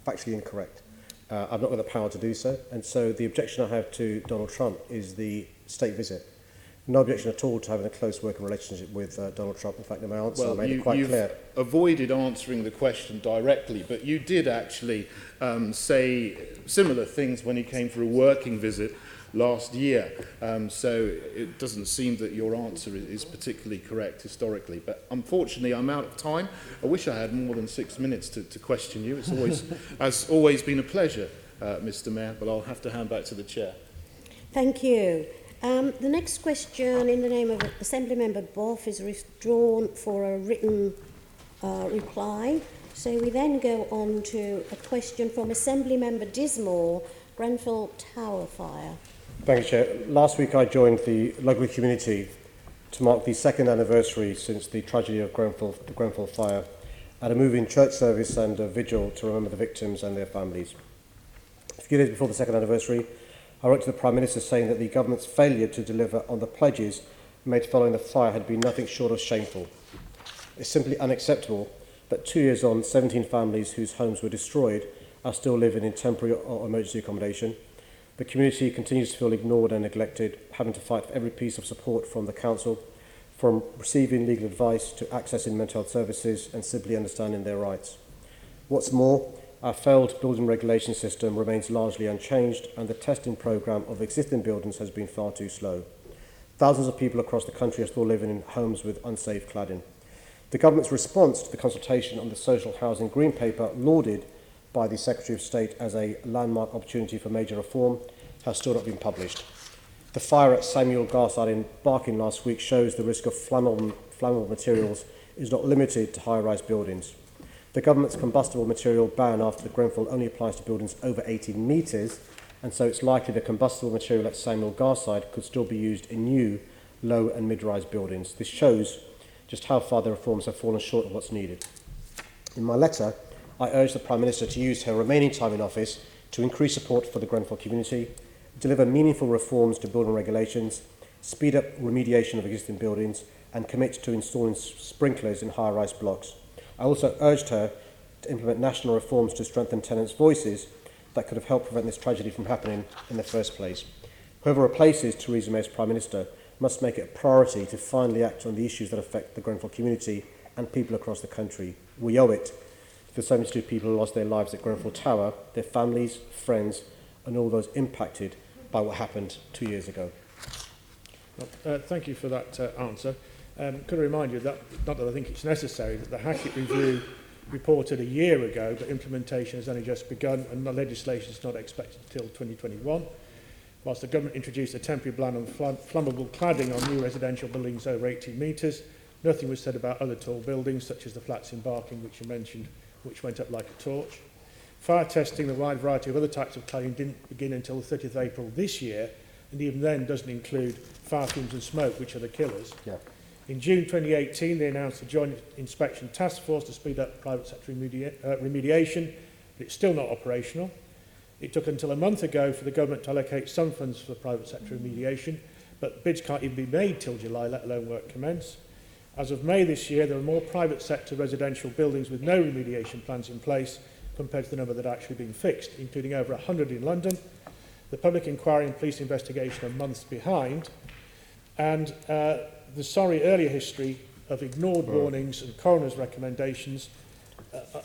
Speaker 3: factually incorrect. I've not got the power to do so, and so the objection I have to Donald Trump is the state visit. No objection at all to having a close working relationship with Donald Trump. In fact, in my answer, I made it quite clear.
Speaker 16: Avoided answering the question directly, but you did actually say similar things when he came for a working visit last year. So it doesn't seem that your answer is particularly correct historically. But unfortunately, I'm out of time. I wish I had more than 6 minutes to question you. It's always, has always been a pleasure, Mr. Mayor, but I'll have to hand back to the Chair.
Speaker 1: Thank you. The next question in the name of Assembly Member Boff is withdrawn for a written reply. So we then go on to a question from Assembly Member Dismore, Grenfell Tower Fire.
Speaker 3: Thank you, Chair. Last week I joined the local community to mark the second anniversary since the tragedy of the Grenfell fire at a moving church service and a vigil to remember the victims and their families. A few days before the second anniversary, I wrote to the Prime Minister saying that the government's failure to deliver on the pledges made following the fire had been nothing short of shameful. It's simply unacceptable that 2 years on, 17 families whose homes were destroyed are still living in temporary or emergency accommodation. The community continues to feel ignored and neglected, having to fight for every piece of support from the council, from receiving legal advice to accessing mental health services and simply understanding their rights. What's more, our failed building regulation system remains largely unchanged, and the testing programme of existing buildings has been far too slow. Thousands of people across the country are still living in homes with unsafe cladding. The government's response to the consultation on the social housing green paper, lauded by the Secretary of State as a landmark opportunity for major reform, has still not been published. The fire at Samuel Garside in Barking last week shows the risk of flammable materials is not limited to high-rise buildings. The government's combustible material ban after the Grenfell only applies to buildings over 18 metres, and so it's likely the combustible material at Samuel Garside could still be used in new low and mid-rise buildings. This shows just how far the reforms have fallen short of what's needed. In my letter, I urge the Prime Minister to use her remaining time in office to increase support for the Grenfell community, deliver meaningful reforms to building regulations, speed up remediation of existing buildings, and commit to installing sprinklers in high-rise blocks. I also urged her to implement national reforms to strengthen tenants' voices that could have helped prevent this tragedy from happening in the first place. Whoever replaces Theresa May as Prime Minister must make it a priority to finally act on the issues that affect the Grenfell community and people across the country. We owe it to the 72 people who lost their lives at Grenfell Tower, their families, friends, and all those impacted by what happened 2 years ago.
Speaker 6: Thank you for that answer. Could I remind you that, not that I think it's necessary, that the Hackett Review reported a year ago that implementation has only just begun and the legislation is not expected until 2021. Whilst the government introduced a temporary ban on flammable cladding on new residential buildings over 18 metres, nothing was said about other tall buildings, such as the flats in Barking, which you mentioned, which went up like a torch. Fire testing, the wide variety of other types of cladding didn't begin until the 30th of April this year, and even then doesn't include fire fumes and smoke, which are the killers.
Speaker 3: Yeah.
Speaker 6: In June 2018, they announced a joint inspection task force to speed up private sector remediation, but it's still not operational. It took until a month ago for the government to allocate some funds for private sector remediation, but bids can't even be made till July, let alone work commence. As of May this year, there are more private sector residential buildings with no remediation plans in place compared to the number that are actually being fixed, including over 100 in London. The public inquiry and police investigation are months behind, and the sorry earlier history of ignored warnings and coroner's recommendations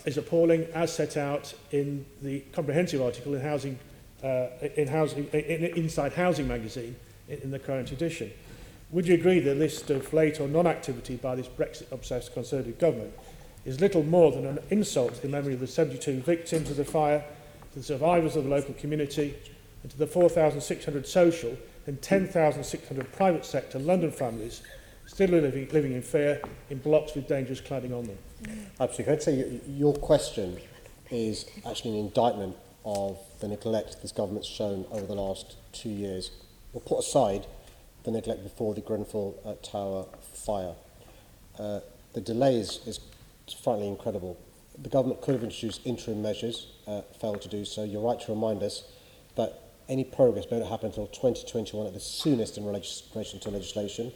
Speaker 6: is appalling, as set out in the comprehensive article in Inside Housing magazine in the current edition. Would you agree the list of late or non-activity by this Brexit-obsessed Conservative government is little more than an insult to the memory of the 72 victims of the fire, to the survivors of the local community, and to the 4,600 social and 10,600 private sector London families still living in fear in blocks with dangerous cladding on them?
Speaker 3: Absolutely. I'd say your question is actually an indictment of the neglect this government's shown over the last 2 years. We'll put aside the neglect before the Grenfell Tower fire. The delay is frankly incredible. The government could have introduced interim measures, failed to do so. You're right to remind us that any progress may not happen until 2021 at the soonest in relation to legislation.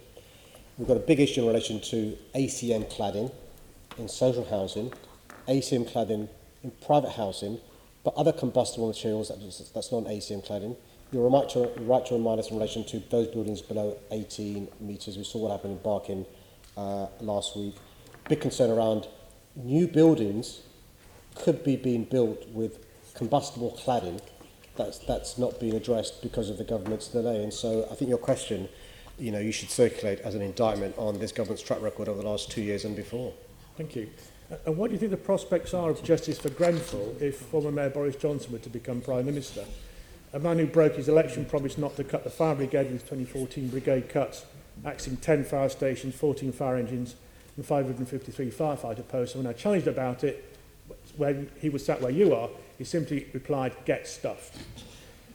Speaker 3: We've got a big issue in relation to ACM cladding in social housing, ACM cladding in private housing, but other combustible materials that's not ACM cladding. You're right to remind us in relation to those buildings below 18 metres. We saw what happened in Barking last week. Big concern around new buildings could be being built with combustible cladding that's not being addressed because of the government's delay. And so I think your question, you should circulate as an indictment on this government's track record over the last 2 years and before.
Speaker 6: Thank you. And what do you think the prospects are of justice for Grenfell if former Mayor Boris Johnson were to become Prime Minister? A man who broke his election promise not to cut the fire brigade with 2014 brigade cuts, axing 10 fire stations, 14 fire engines and 553 firefighter posts. And when I challenged about it, when he was sat where you are, he simply replied, "Get stuffed."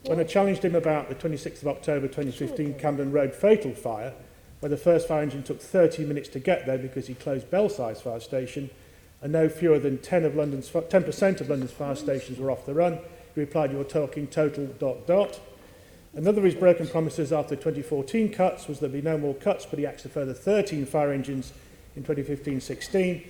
Speaker 6: When I challenged him about the 26th of October 2015 Camden Road fatal fire, where the first fire engine took 30 minutes to get there because he closed Belsize fire station, and no fewer than 10% of London's fire stations were off the run, he replied, "You're talking total ... Another of his broken promises after the 2014 cuts was there'd be no more cuts, but he axed a further 13 fire engines in 2015-16.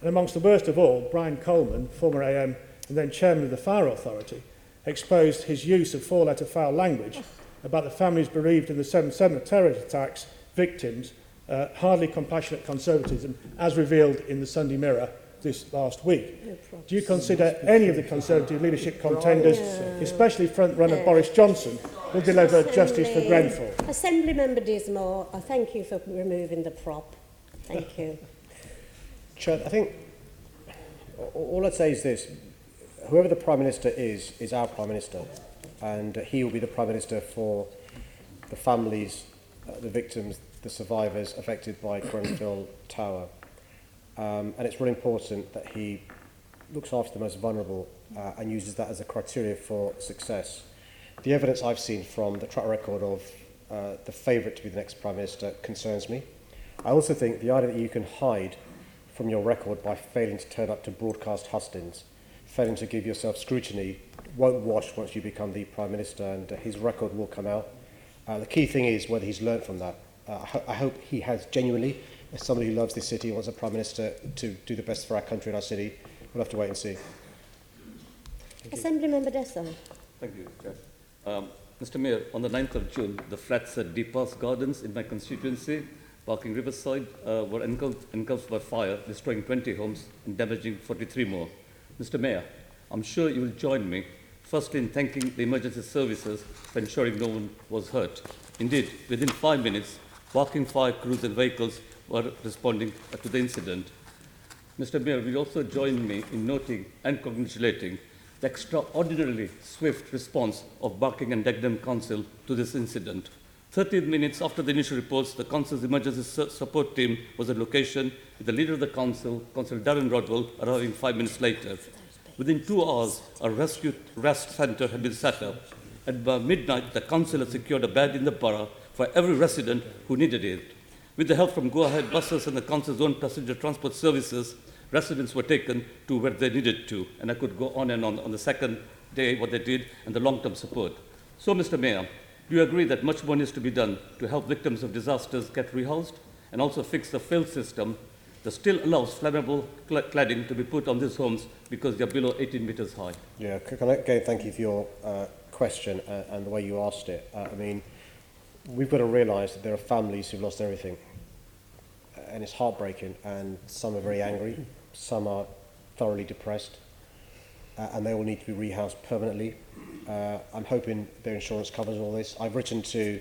Speaker 6: And amongst the worst of all, Brian Coleman, former AM and then chairman of the Fire Authority, exposed his use of four-letter foul language about the families bereaved in the 7/7 terror attacks, victims, hardly compassionate conservatism, as revealed in the Sunday Mirror this last week. Do you consider any of the Conservative leadership contenders, especially front-runner Boris Johnson, will deliver justice for Grenfell?
Speaker 1: Assembly Member Dismore, I thank you for removing the prop. Thank you.
Speaker 3: Chair, I think all I'd say is this. Whoever the Prime Minister is our Prime Minister, and he will be the Prime Minister for the families, the victims, the survivors affected by Grenfell Tower. And it's really important that he looks after the most vulnerable and uses that as a criteria for success. The evidence I've seen from the track record of the favourite to be the next Prime Minister concerns me. I also think the idea that you can hide from your record by failing to turn up to broadcast hustings, failing to give yourself scrutiny, won't wash once you become the Prime Minister, and his record will come out. The key thing is whether he's learned from that. I hope he has genuinely, as somebody who loves this city, wants a Prime Minister to do the best for our country and our city. We'll have to wait and see.
Speaker 1: Assembly Member Dessau.
Speaker 7: Thank you, Chair. Mr. Mayor, on the 9th of June, the flats at Deep Pass Gardens in my constituency, Barking Riverside, were engulfed by fire, destroying 20 homes and damaging 43 more. Mr. Mayor, I'm sure you will join me, firstly in thanking the emergency services for ensuring no one was hurt. Indeed, within 5 minutes, Barking fire crews and vehicles were responding to the incident. Mr. Mayor, will you also join me in noting and congratulating the extraordinarily swift response of Barking and Dagenham Council to this incident. 30 minutes after the initial reports, the Council's emergency support team was at location with the leader of the Council, Councillor Darren Rodwell, arriving 5 minutes later. Within 2 hours, a rescue rest centre had been set up. and by midnight, the council had secured a bed in the borough for every resident who needed it. With the help from go-ahead buses and the council's own passenger transport services, residents were taken to where they needed to. And I could go on and on the second day, what they did, and the long-term support. So, Mr. Mayor, do you agree that much more needs to be done to help victims of disasters get rehoused and also fix the fill system that still allows flammable cladding to be put on these homes because they're below 18 meters high?
Speaker 3: Yeah, can I again thank you for your question and the way you asked it. I mean, we've got to realise that there are families who've lost everything, and it's heartbreaking, and some are very angry, some are thoroughly depressed, and they all need to be rehoused permanently. I'm hoping their insurance covers all this. I've written to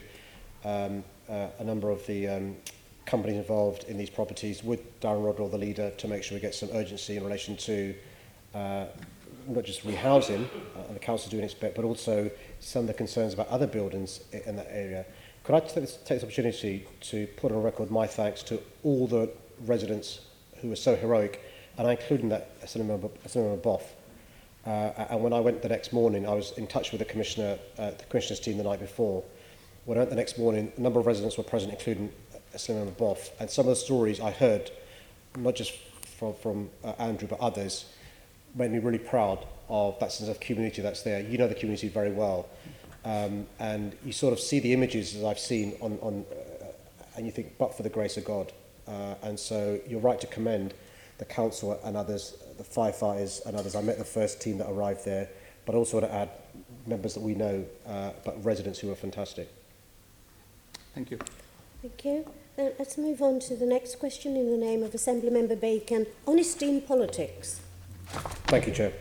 Speaker 3: a number of the companies involved in these properties with Darren Rodwell, the leader, to make sure we get some urgency in relation to not just rehousing, and the council doing its bit, but also some of the concerns about other buildings in that area. Could I take this opportunity to put on record my thanks to all the residents who were so heroic, and I include in that Assembly Member Boff. And when I went the next morning, I was in touch with the Commissioner's team the night before. When I went the next morning, a number of residents were present, including Assembly Member Boff, and some of the stories I heard, not just from Andrew, but others, made me really proud of that sense of community that's there. You know the community very well. And you sort of see the images that I've seen and you think, but for the grace of God. And so you're right to commend the council and others, the firefighters and others. I met the first team that arrived there, but also to add members that we know, but residents who are fantastic.
Speaker 7: Thank you.
Speaker 1: Thank you. Let's move on to the next question in the name of Assembly Member Bacon. Honesty in politics.
Speaker 3: Thank you, Chair.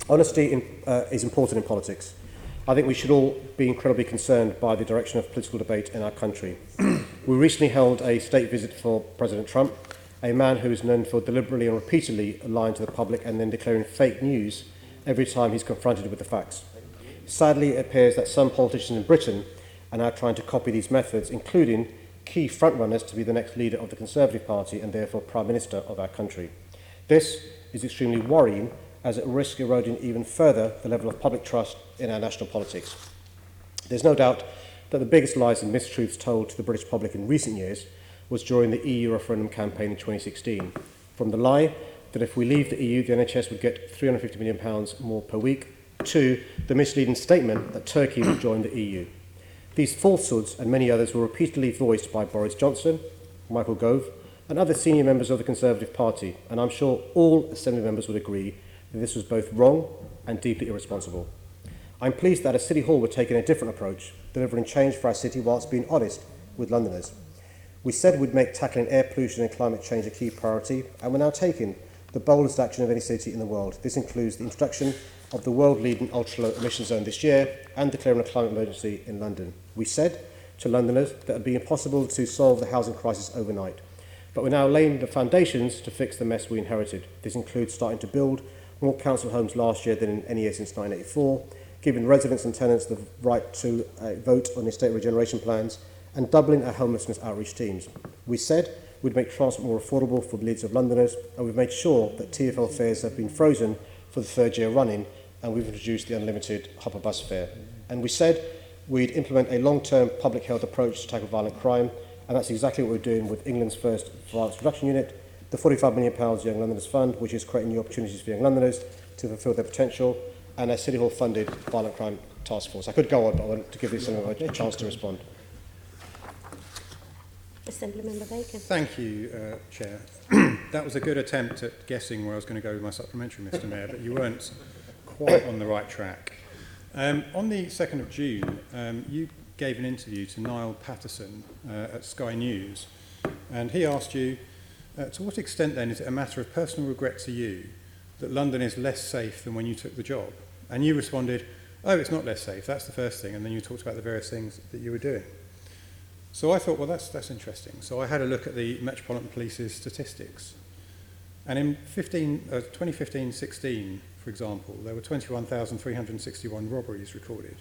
Speaker 3: Honesty is important in politics. I think we should all be incredibly concerned by the direction of political debate in our country. We recently held a state visit for President Trump, a man who is known for deliberately and repeatedly lying to the public and then declaring fake news every time he's confronted with the facts. Sadly, it appears that some politicians in Britain are now trying to copy these methods, including key frontrunners to be the next leader of the Conservative Party and therefore Prime Minister of our country. This is extremely worrying, as it risks eroding even further the level of public trust in our national politics. There's no doubt that the biggest lies and mistruths told to the British public in recent years was during the EU referendum campaign in 2016. From the lie that if we leave the EU, the NHS would get £350 million more per week, to the misleading statement that Turkey would join the EU. These falsehoods and many others were repeatedly voiced by Boris Johnson, Michael Gove, and other senior members of the Conservative Party, and I'm sure all Assembly members would agree that this was both wrong and deeply irresponsible. I'm pleased that at City Hall we're taking a different approach, delivering change for our city whilst being honest with Londoners. We said we'd make tackling air pollution and climate change a key priority, and we're now taking the boldest action of any city in the world. This includes the introduction of the world-leading ultra-low emission zone this year and declaring a climate emergency in London. We said to Londoners that it would be impossible to solve the housing crisis overnight, but we're now laying the foundations to fix the mess we inherited. This includes starting to build more council homes last year than in any year since 1984, giving residents and tenants the right to vote on estate regeneration plans, and doubling our homelessness outreach teams. We said we'd make transport more affordable for the needs of Londoners, and we've made sure that TfL fares have been frozen for the third year running, and we've introduced the unlimited hopper bus fare. And we said we'd implement a long-term public health approach to tackle violent crime, and that's exactly what we're doing with England's first violence reduction unit, the £45 million Young Londoners Fund, which is creating new opportunities for young Londoners to fulfil their potential, and a City Hall-funded violent crime task force. I could go on, but I want to give this a chance to respond.
Speaker 1: Assembly Member Bacon.
Speaker 8: Thank you, Chair. That was a good attempt at guessing where I was going to go with my supplementary, Mr Mayor, but you weren't quite on the right track. On the 2nd of June, you gave an interview to Niall Patterson at Sky News, and he asked you, to what extent then is it a matter of personal regret to you that London is less safe than when you took the job? And you responded, oh, it's not less safe, that's the first thing, and then you talked about the various things that you were doing. So I thought, well, that's interesting. So I had a look at the Metropolitan Police's statistics. And in 2015-16, for example, there were 21,361 robberies recorded.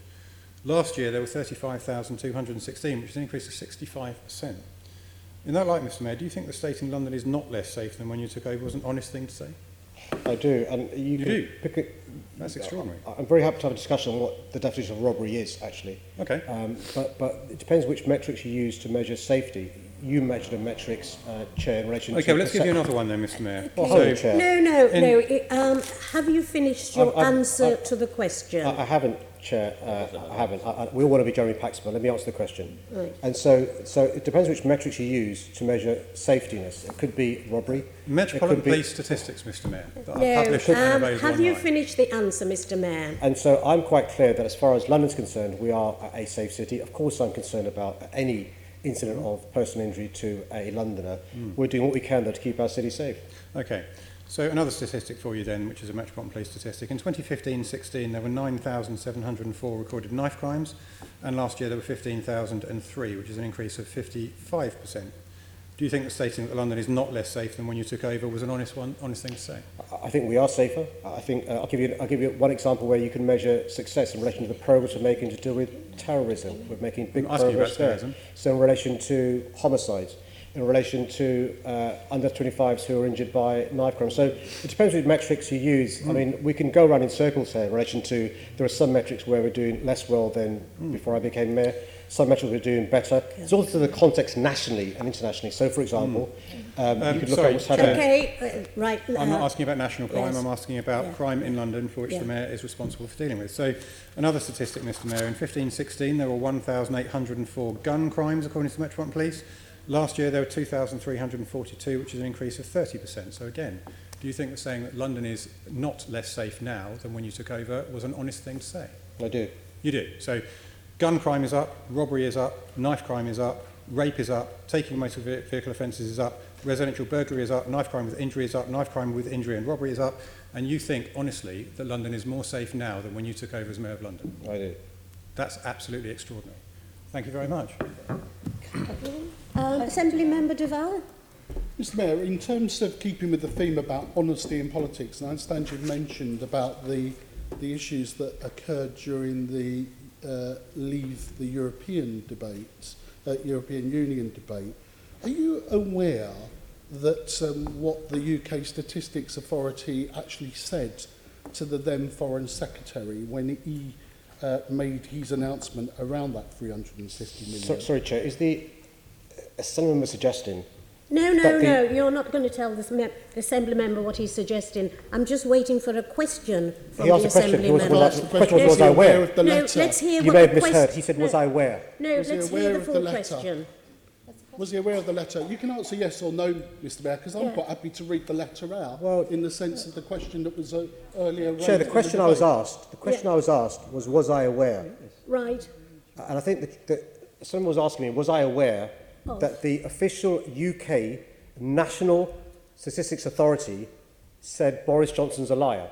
Speaker 8: Last year, there were 35,216, which is an increase of 65%. In that light, Mr Mayor, do you think the state in London is not less safe than when you took over? Was an honest thing to say?
Speaker 3: I do, and you
Speaker 8: That's extraordinary.
Speaker 3: I'm very happy to have a discussion on what the definition of robbery is, actually.
Speaker 8: Okay.
Speaker 3: But it depends which metrics you use to measure safety. You measured the metrics, Chair, in relation to...
Speaker 8: Okay, well, let's give you another one then, Mr Mayor.
Speaker 3: Well, hold on, Chair.
Speaker 1: No. Have you finished your answer to the question?
Speaker 3: I haven't, Chair. I haven't. We all want to be Jeremy Paxman. Let me answer the question.
Speaker 1: Right.
Speaker 3: And so it depends which metrics you use to measure safetiness. It could be robbery.
Speaker 8: Metropolitan Police statistics, Mr Mayor, that are
Speaker 1: No,
Speaker 8: published and available
Speaker 1: have you
Speaker 8: online.
Speaker 1: finished the answer, Mr Mayor?
Speaker 3: And so I'm quite clear that as far as London's concerned, we are a safe city. Of course, I'm concerned about any incident of personal injury to a Londoner. We're doing what we can, though, to keep our city safe.
Speaker 8: Okay. So another statistic for you then, which is a Metropolitan Police statistic. In 2015-16, there were 9,704 recorded knife crimes, and last year there were 15,003, which is an increase of 55%. Do you think that stating that London is not less safe than when you took over was an honest thing to say?
Speaker 3: I think we are safer. I think I'll give you one example where you can measure success in relation to the progress we're making to deal with terrorism. We're making big progress there. So in relation to homicides, in relation to under 25s who are injured by knife crime. So it depends which metrics you use. I mean, we can go around in circles here in relation to, there are some metrics where we're doing less well than before I became mayor. Some metrics we're doing better. It's also the context nationally and internationally. So, for example, you could look at what's happening.
Speaker 1: Okay, right.
Speaker 8: I'm not asking about national crime,
Speaker 1: yes.
Speaker 8: I'm asking about crime in London for which the Mayor is responsible for dealing with. So, another statistic, Mr Mayor, in 15-16 there were 1,804 gun crimes according to the Metropolitan Police. Last year there were 2,342, which is an increase of 30%. So again, do you think that saying that London is not less safe now than when you took over was an honest thing to say?
Speaker 3: I do.
Speaker 8: You do. So gun crime is up, robbery is up, knife crime is up, rape is up, taking motor vehicle offences is up, residential burglary is up, knife crime with injury is up, knife crime with injury and robbery is up, and you think, honestly, that London is more safe now than when you took over as Mayor of London?
Speaker 3: I do.
Speaker 8: That's absolutely extraordinary. Thank you very much.
Speaker 1: Assembly Member Duval.
Speaker 17: Mr Mayor, in terms of keeping with the theme about honesty in politics, and I understand you've mentioned about the issues that occurred during the Leave the European debate, European Union debate, are you aware that what the UK Statistics Authority actually said to the then Foreign Secretary when he made his announcement around that 350 million?
Speaker 3: Sorry, Chair, is the Assembly member suggesting...
Speaker 1: No, you're not going to tell the Assembly member what he's suggesting. I'm just waiting for a question from the Assembly member.
Speaker 3: The question was I aware of the
Speaker 1: letter? No, let's hear
Speaker 3: you
Speaker 1: what
Speaker 3: may
Speaker 1: the
Speaker 3: have misheard. He said, was I aware?
Speaker 1: No, let's hear the full question.
Speaker 17: Was he aware of the letter? You can answer yes or no, Mr Mayor, because I'm quite happy to read the letter out, in the sense of the question that was earlier raised.
Speaker 3: Chair, the question I was asked, was I aware?
Speaker 1: Right.
Speaker 3: And I think that someone was asking me, was I aware that the official UK National Statistics Authority said Boris Johnson's a liar?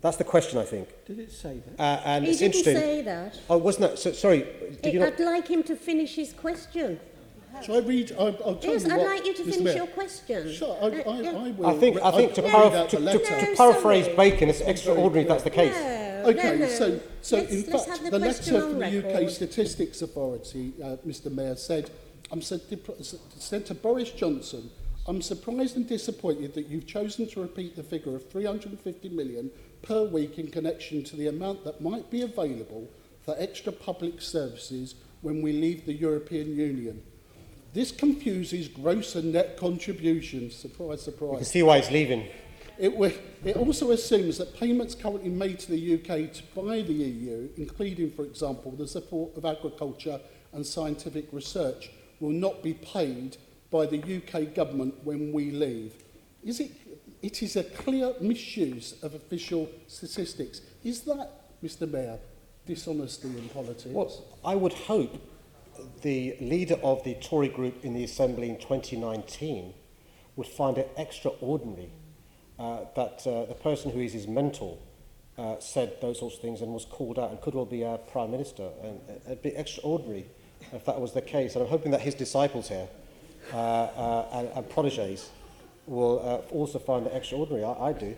Speaker 3: That's the question, I think.
Speaker 5: Did it say that?
Speaker 3: And
Speaker 1: he
Speaker 3: it's
Speaker 1: didn't
Speaker 3: interesting.
Speaker 1: say that.
Speaker 3: Oh, wasn't that? So, sorry, did you not?
Speaker 1: I'd like him to finish his question.
Speaker 17: Shall I read? I'll tell
Speaker 1: yes,
Speaker 17: you
Speaker 1: I'd
Speaker 17: what,
Speaker 1: like you to
Speaker 17: Mr.
Speaker 1: finish
Speaker 17: Mayor.
Speaker 1: your question.
Speaker 17: Sure, I will.
Speaker 3: I think to paraphrase Bacon, it's extraordinary if that's the case.
Speaker 17: Okay, so in fact, the letter from the UK Statistics Authority, Mr. Mayor, said to Boris Johnson, I'm surprised and disappointed that you've chosen to repeat the figure of 350 million per week in connection to the amount that might be available for extra public services when we leave the European Union. This confuses gross and net contributions. Surprise, surprise.
Speaker 3: You can see why he's leaving.
Speaker 17: It also assumes that payments currently made to the UK by the EU, including, for example, the support of agriculture and scientific research, will not be paid by the UK government when we leave. It is a clear misuse of official statistics. Is that, Mr. Mayor, dishonesty in politics?
Speaker 3: Well, I would hope the leader of the Tory group in the Assembly in 2019 would find it extraordinary that the person who is his mentor said those sorts of things and was called out and could well be our Prime Minister. And it'd be extraordinary if that was the case. And I'm hoping that his disciples here and protégés will also find it extraordinary. I do.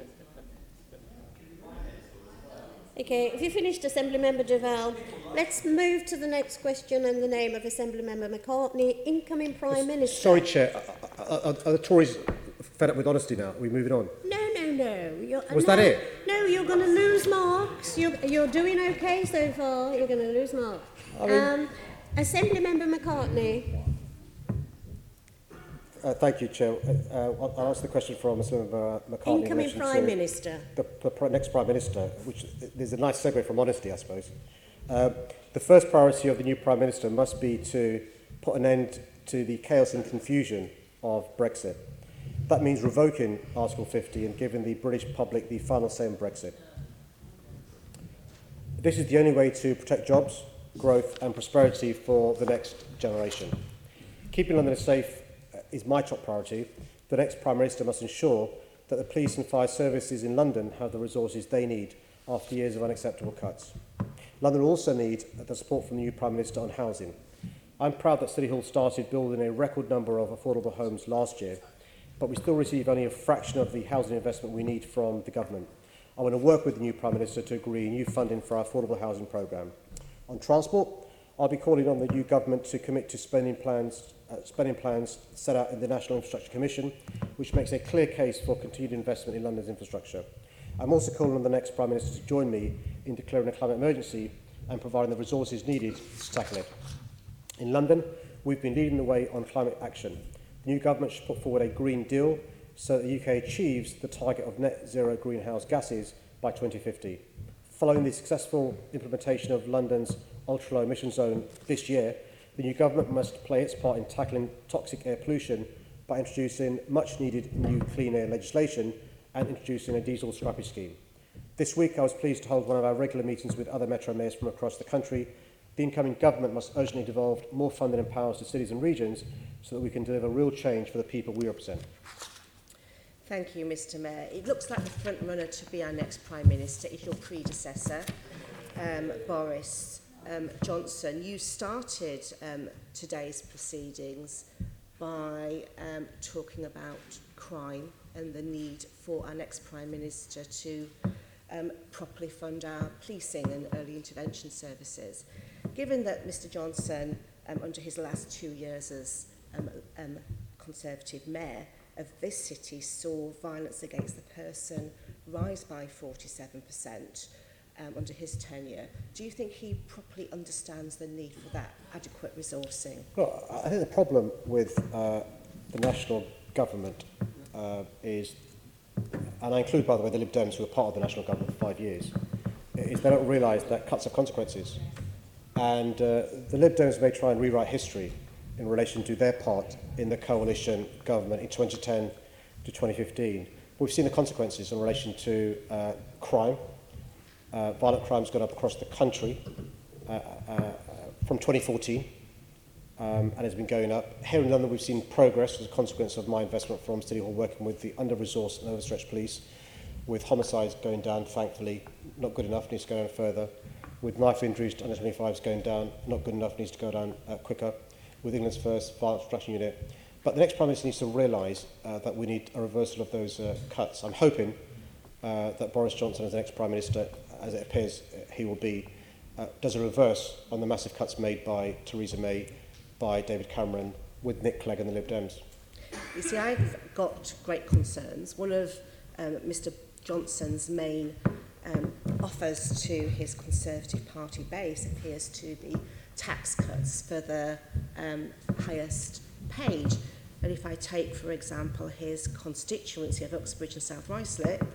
Speaker 1: Okay, if you finished, Assembly Member Duval, let's move to the next question in the name of Assembly Member McCartney, incoming Prime Minister.
Speaker 3: Sorry, Chair. Are the Tories fed up with honesty now? Are we moving on?
Speaker 1: No.
Speaker 3: Was that it?
Speaker 1: No, you're going to lose marks. You're doing okay so far. You're going to lose marks. Assembly Member McCartney.
Speaker 3: Thank you, Chair. I'll answer the question from Mr. Member McCartney.
Speaker 1: Incoming Prime Minister.
Speaker 3: The next Prime Minister, which there's a nice segue from honesty, I suppose. The first priority of the new Prime Minister must be to put an end to the chaos and confusion of Brexit. That means revoking Article 50 and giving the British public the final say on Brexit. This is the only way to protect jobs, growth and prosperity for the next generation. Keeping London safe is my top priority. The next Prime Minister must ensure that the police and fire services in London have the resources they need after years of unacceptable cuts. London also needs the support from the new Prime Minister on housing. I'm proud that City Hall started building a record number of affordable homes last year, but we still receive only a fraction of the housing investment we need from the government. I want to work with the new Prime Minister to agree new funding for our affordable housing programme. On transport, I'll be calling on the new government to commit to spending plans set out in the National Infrastructure Commission, which makes a clear case for continued investment in London's infrastructure. I'm also calling on the next Prime Minister to join me in declaring a climate emergency and providing the resources needed to tackle it. In London, we've been leading the way on climate action. The new government should put forward a Green Deal so that the UK achieves the target of net zero greenhouse gases by 2050. Following the successful implementation of London's ultra-low emission zone this year, the new government must play its part in tackling toxic air pollution by introducing much-needed new clean air legislation and introducing a diesel scrappage scheme. This week, I was pleased to hold one of our regular meetings with other metro mayors from across the country. The incoming government must urgently devolve more funding and powers to cities and regions so that we can deliver real change for the people we represent.
Speaker 18: Thank you, Mr. Mayor. It looks like the front runner to be our next Prime Minister is your predecessor, Boris Johnson. You started today's proceedings by talking about crime and the need for our next Prime Minister to properly fund our policing and early intervention services. Given that Mr Johnson, under his last 2 years as Conservative Mayor of this city, saw violence against the person rise by 47% under his tenure, do you think he properly understands the need for that adequate resourcing?
Speaker 3: Well, I think the problem with the national government is, and I include, by the way, the Lib Dems who were part of the national government for 5 years, is they don't realise that cuts have consequences. And the Lib Dems may try and rewrite history in relation to their part in the coalition government in 2010 to 2015. But we've seen the consequences in relation to crime. Violent crime has gone up across the country from 2014 and has been going up. Here in London, we've seen progress as a consequence of my investment from City Hall, working with the under-resourced and overstretched police, with homicides going down, thankfully, not good enough, needs to go down further, with knife injuries to under 25s going down, not good enough, needs to go down quicker, with England's first violence reduction unit. But the next Prime Minister needs to realise that we need a reversal of those cuts. I'm hoping that Boris Johnson, as the next Prime Minister, as it appears he will be, does a reverse on the massive cuts made by Theresa May, by David Cameron, with Nick Clegg and the Lib Dems.
Speaker 18: You see, I've got great concerns. One of Mr Johnson's main offers to his Conservative Party base appears to be tax cuts for the highest paid. And if I take, for example, his constituency of Uxbridge and South Ruislip,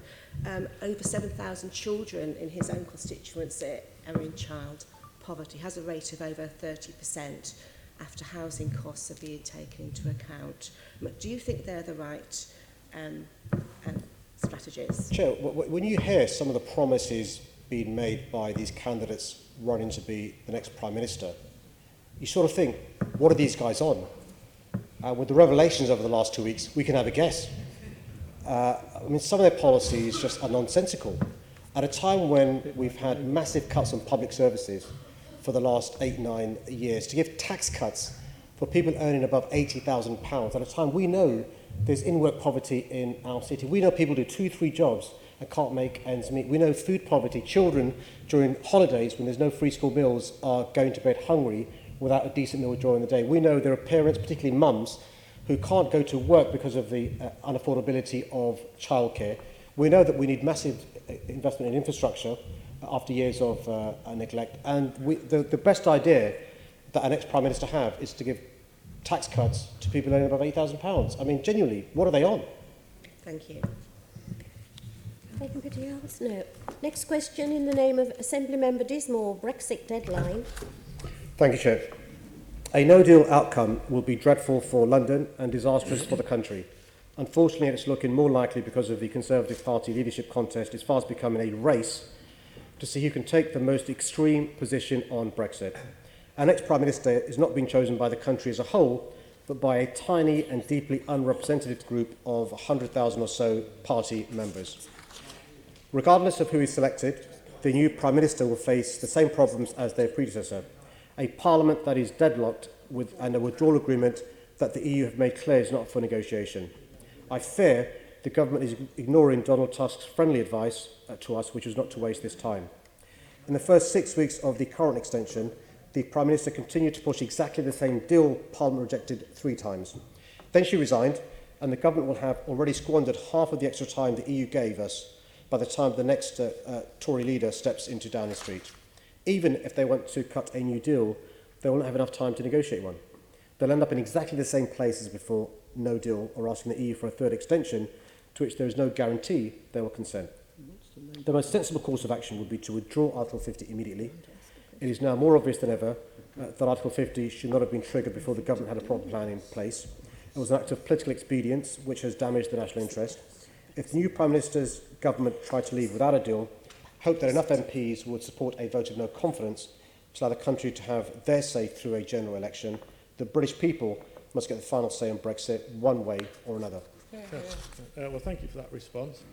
Speaker 18: over 7,000 children in his own constituency are in child poverty, has a rate of over 30% after housing costs are being taken into account. Do you think they're the right strategies?
Speaker 3: Chair, when you hear some of the promises being made by these candidates running to be the next Prime Minister, you sort of think, what are these guys on? With the revelations over the last 2 weeks, we can have a guess. I mean, some of their policies just are nonsensical. At a time when we've had massive cuts on public services for the last 8-9 years, to give tax cuts for people earning above £80,000, at a time we know there's in-work poverty in our city. We know people do 2-3 jobs and can't make ends meet. We know food poverty. Children during holidays, when there's no free school meals, are going to bed hungry without a decent meal during the day. We know there are parents, particularly mums, who can't go to work because of the unaffordability of childcare. We know that we need massive investment in infrastructure after years of neglect. And the best idea that our next Prime Minister have is to give tax cuts to people earning above £8,000. I mean, genuinely, what are they on?
Speaker 18: Thank you.
Speaker 1: Anybody else? No. Next question in the name of Assemblymember Dismore, Brexit deadline.
Speaker 3: Thank you, Chair. A no-deal outcome will be dreadful for London and disastrous for the country. Unfortunately, it's looking more likely because of the Conservative Party leadership contest is fast becoming a race to see who can take the most extreme position on Brexit. Our next Prime Minister is not being chosen by the country as a whole, but by a tiny and deeply unrepresentative group of 100,000 or so party members. Regardless of who is selected, the new Prime Minister will face the same problems as their predecessor, a parliament that is deadlocked and a withdrawal agreement that the EU have made clear is not up for negotiation. I fear the government is ignoring Donald Tusk's friendly advice to us, which was not to waste this time. In the first 6 weeks of the current extension, the Prime Minister continued to push exactly the same deal Parliament rejected 3 times. Then she resigned, and the government will have already squandered half of the extra time the EU gave us by the time the next Tory leader steps into Downing Street. Even if they want to cut a new deal, they won't have enough time to negotiate one. They'll end up in exactly the same place as before no deal, or asking the EU for a third extension, to which there is no guarantee they will consent. The most sensible course of action would be to withdraw Article 50 immediately. It is now more obvious than ever that Article 50 should not have been triggered before the government had a proper plan in place. It was an act of political expedience which has damaged the national interest. If the new Prime Minister's government tried to leave without a deal, hope that enough MPs would support a vote of no confidence to allow the country to have their say through a general election. The British people must get the final say on Brexit one way or another.
Speaker 6: Well, thank you for that response.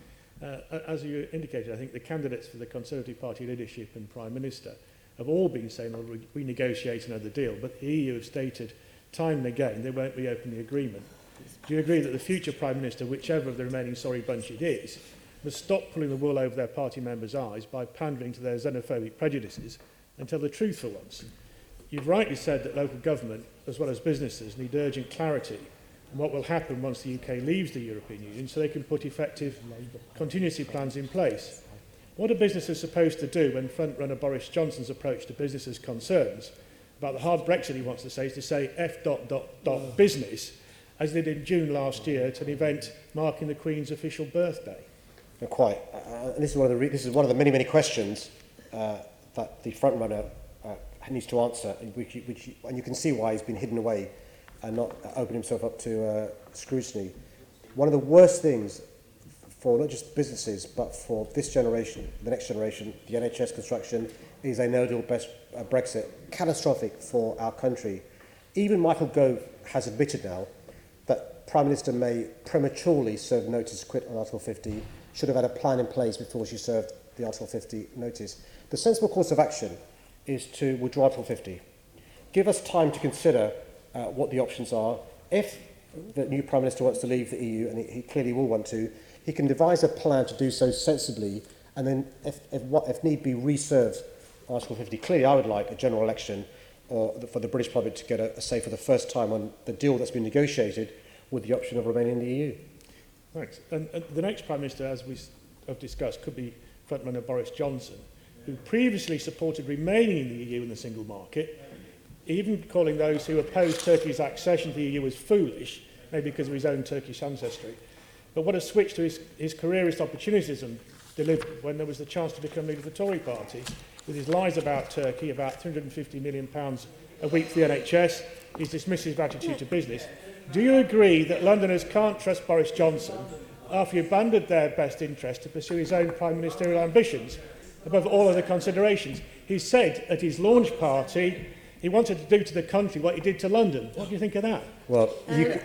Speaker 6: As you indicated, I think the candidates for the Conservative Party leadership and Prime Minister have all been saying they'll renegotiate another deal, but the EU have stated time and again they won't reopen the agreement. Do you agree that the future Prime Minister, whichever of the remaining sorry bunch it is, must stop pulling the wool over their party members' eyes by pandering to their xenophobic prejudices and tell the truth for once? You've rightly said that local government, as well as businesses, need urgent clarity on what will happen once the UK leaves the European Union so they can put effective contingency plans in place. What are businesses supposed to do when front-runner Boris Johnson's approach to businesses' concerns about the hard Brexit he wants to say is to say F.business, as they did in June last year at an event marking the Queen's official birthday?
Speaker 3: Quite. This is one of the many questions that the front-runner needs to answer, and you can see why he's been hidden away and not opened himself up to scrutiny. One of the worst things for not just businesses, but for this generation, the next generation, the NHS construction, is a no-deal Brexit, catastrophic for our country. Even Michael Gove has admitted now that Prime Minister May prematurely served notice to quit on Article 50, should have had a plan in place before she served the Article 50 notice. The sensible course of action is to withdraw Article 50. Give us time to consider what the options are. If the new Prime Minister wants to leave the EU, and he clearly will want to, he can devise a plan to do so sensibly, and then, if need be, reserve Article 50. Clearly, I would like a general election for the British public to get a say for the first time on the deal that's been negotiated with the option of remaining in the EU.
Speaker 6: Thanks. And the next Prime Minister, as we have discussed, could be frontrunner Boris Johnson, who previously supported remaining in the EU in the single market, even calling those who opposed Turkey's accession to the EU as foolish, maybe because of his own Turkish ancestry. But what a switch to his careerist opportunism delivered when there was the chance to become leader of the Tory party, with his lies about Turkey, about £350 million a week for the NHS, his dismissive attitude to business. Do you agree that Londoners can't trust Boris Johnson after he abandoned their best interest to pursue his own prime ministerial ambitions above all other considerations? He said at his launch party he wanted to do to the country what he did to London. What do you think of that?
Speaker 3: Well,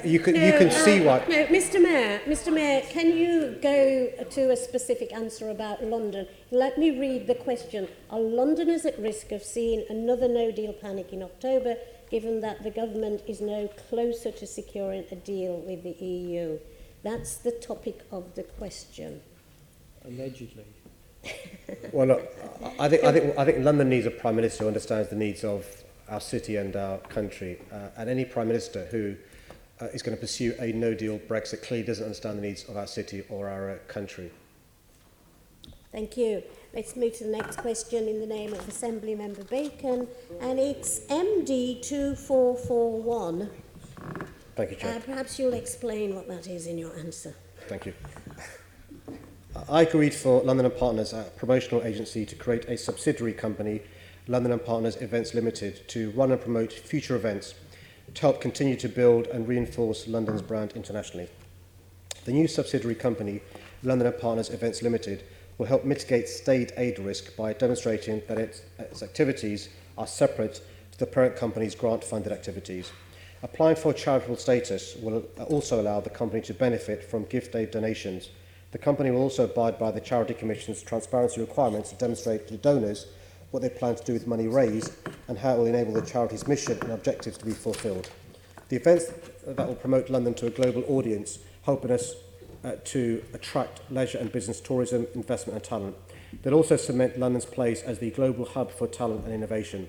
Speaker 3: you can see why.
Speaker 1: No, Mr. Mayor, can you go to a specific answer about London? Let me read the question. Are Londoners at risk of seeing another no-deal panic in October, given that the government is no closer to securing a deal with the EU? That's the topic of the question.
Speaker 5: Allegedly.
Speaker 3: Well, look, I think London needs a Prime Minister who understands the needs of our city and our country, and any Prime Minister who is going to pursue a no-deal Brexit clearly doesn't understand the needs of our city or our country.
Speaker 1: Thank you. Let's move to the next question in the name of Assembly Member Bacon, and it's MD2441.
Speaker 3: Thank you, Chair.
Speaker 1: Perhaps you'll explain what that is in your answer.
Speaker 3: Thank you. I agreed for London and Partners, a promotional agency, to create a subsidiary company, London and Partners Events Limited, to run and promote future events to help continue to build and reinforce London's brand internationally. The new subsidiary company, London and Partners Events Limited, will help mitigate state aid risk by demonstrating that its activities are separate to the parent company's grant-funded activities. Applying for charitable status will also allow the company to benefit from gift aid donations. The company will also abide by the Charity Commission's transparency requirements to demonstrate to donors what they plan to do with money raised and how it will enable the charity's mission and objectives to be fulfilled. The events that will promote London to a global audience, helping us to attract leisure and business tourism, investment and talent. They'll also cement London's place as the global hub for talent and innovation.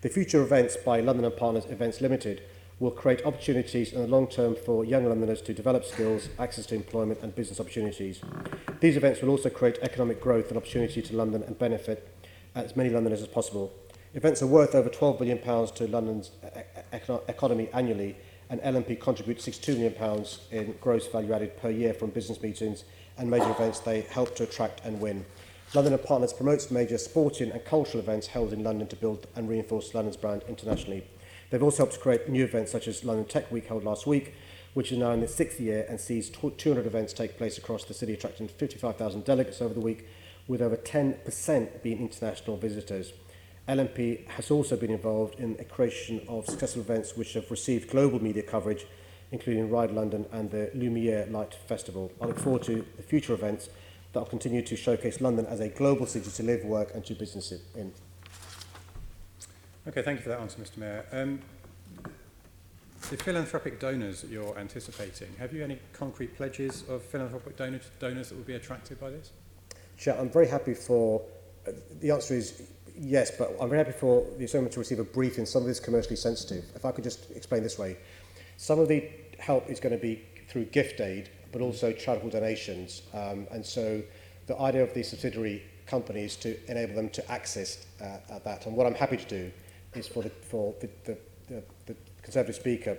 Speaker 3: The future events by London and Partners Events Limited will create opportunities in the long term for young Londoners to develop skills, access to employment and business opportunities. These events will also create economic growth and opportunity to London and benefit as many Londoners as possible. Events are worth over £12 billion to London's economy annually, and LNP contributes £62 million in gross value added per year from business meetings and major events they help to attract and win. London and Partners promotes major sporting and cultural events held in London to build and reinforce London's brand internationally. They've also helped to create new events such as London Tech Week held last week, which is now in its 6th year and sees 200 events take place across the city, attracting 55,000 delegates over the week, with over 10% being international visitors. LNP has also been involved in the creation of successful events which have received global media coverage, including Ride London and the Lumiere Light Festival. I look forward to the future events that will continue to showcase London as a global city to live, work and do business in.
Speaker 8: Okay, thank you for that answer, Mr. Mayor. The philanthropic donors that you're anticipating, have you any concrete pledges of philanthropic donors that will be attracted by this?
Speaker 3: Chair, I'm very happy for, the answer is yes, but I'm very happy for the Assembly to receive a briefing. Some of this is commercially sensitive. If I could just explain this way. Some of the help is going to be through gift aid, but also charitable donations. And so the idea of the subsidiary companies to enable them to access that. And what I'm happy to do is for the Conservative Speaker,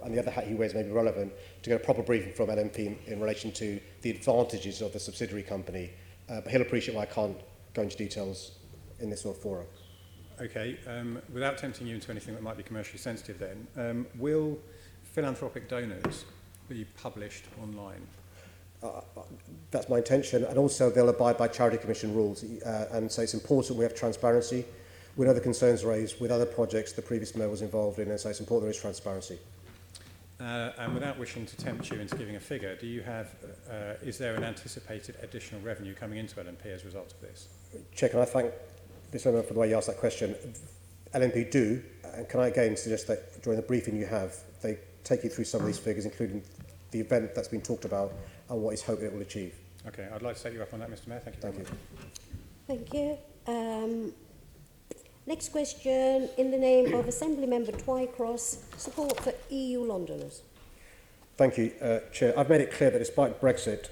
Speaker 3: and the other hat he wears may be relevant, to get a proper briefing from LNP in relation to the advantages of the subsidiary company. But he'll appreciate why I can't go into details in this sort of forum.
Speaker 8: Okay, without tempting you into anything that might be commercially sensitive then, will philanthropic donors be published online?
Speaker 3: That's my intention, and also they'll abide by Charity Commission rules, and so it's important we have transparency. We know the concerns raised with other projects the previous mayor was involved in, and so it's important there is transparency.
Speaker 8: And without wishing to tempt you into giving a figure, do you have, is there an anticipated additional revenue coming into LNP as a result of this? Chair,
Speaker 3: can I thank this member for the way you asked that question? LNP do, and can I again suggest that during the briefing you have, they take you through some of these figures, including the event that's been talked about and what is hoped it will achieve.
Speaker 8: Okay, I'd like to take you up on that, Mr. Mayor. Thank you very much.
Speaker 1: Thank you. Next question, in the name of Assembly Member Twycross, support for EU Londoners.
Speaker 3: Thank you, Chair. I've made it clear that despite Brexit,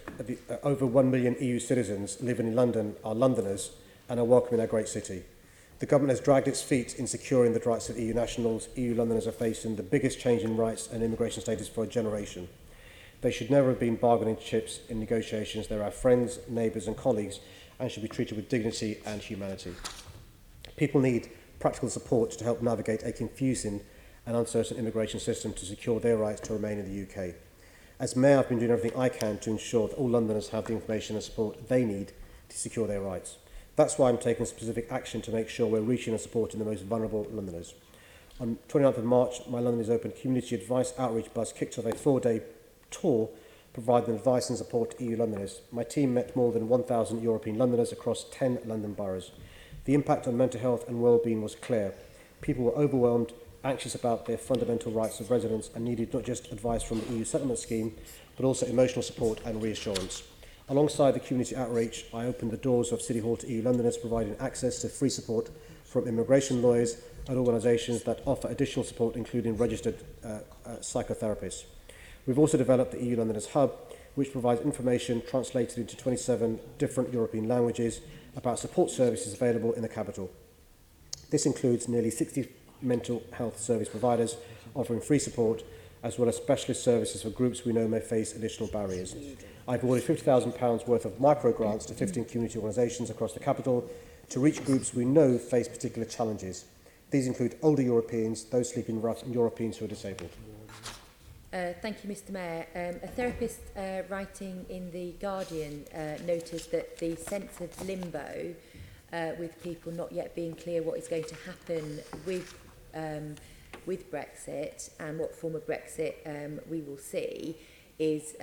Speaker 3: over 1 million EU citizens living in London are Londoners and are welcome in our great city. The government has dragged its feet in securing the rights of EU nationals. EU Londoners are facing the biggest change in rights and immigration status for a generation. They should never have been bargaining chips in negotiations. They're our friends, neighbours and colleagues and should be treated with dignity and humanity. People need practical support to help navigate a confusing and uncertain immigration system to secure their rights to remain in the UK. As Mayor, I've been doing everything I can to ensure that all Londoners have the information and support they need to secure their rights. That's why I'm taking specific action to make sure we're reaching and supporting the most vulnerable Londoners. On 29th of March, My London is Open community advice outreach bus kicked off a 4-day tour providing advice and support to EU Londoners. My team met more than 1,000 European Londoners across 10 London boroughs. The impact on mental health and well-being was clear. People were overwhelmed, anxious about their fundamental rights of residence and needed not just advice from the EU settlement scheme, but also emotional support and reassurance. Alongside the community outreach, I opened the doors of City Hall to EU Londoners, providing access to free support from immigration lawyers and organisations that offer additional support, including registered psychotherapists. We've also developed the EU Londoners Hub, which provides information translated into 27 different European languages about support services available in the capital. This includes nearly 60 mental health service providers offering free support, as well as specialist services for groups we know may face additional barriers. I've awarded £50,000 worth of micro grants to 15 community organisations across the capital to reach groups we know face particular challenges. These include older Europeans, those sleeping rough, and Europeans who are disabled.
Speaker 11: Thank you, Mr. Mayor. A therapist writing in The Guardian noted that the sense of limbo with people not yet being clear what is going to happen with Brexit and what form of Brexit we will see is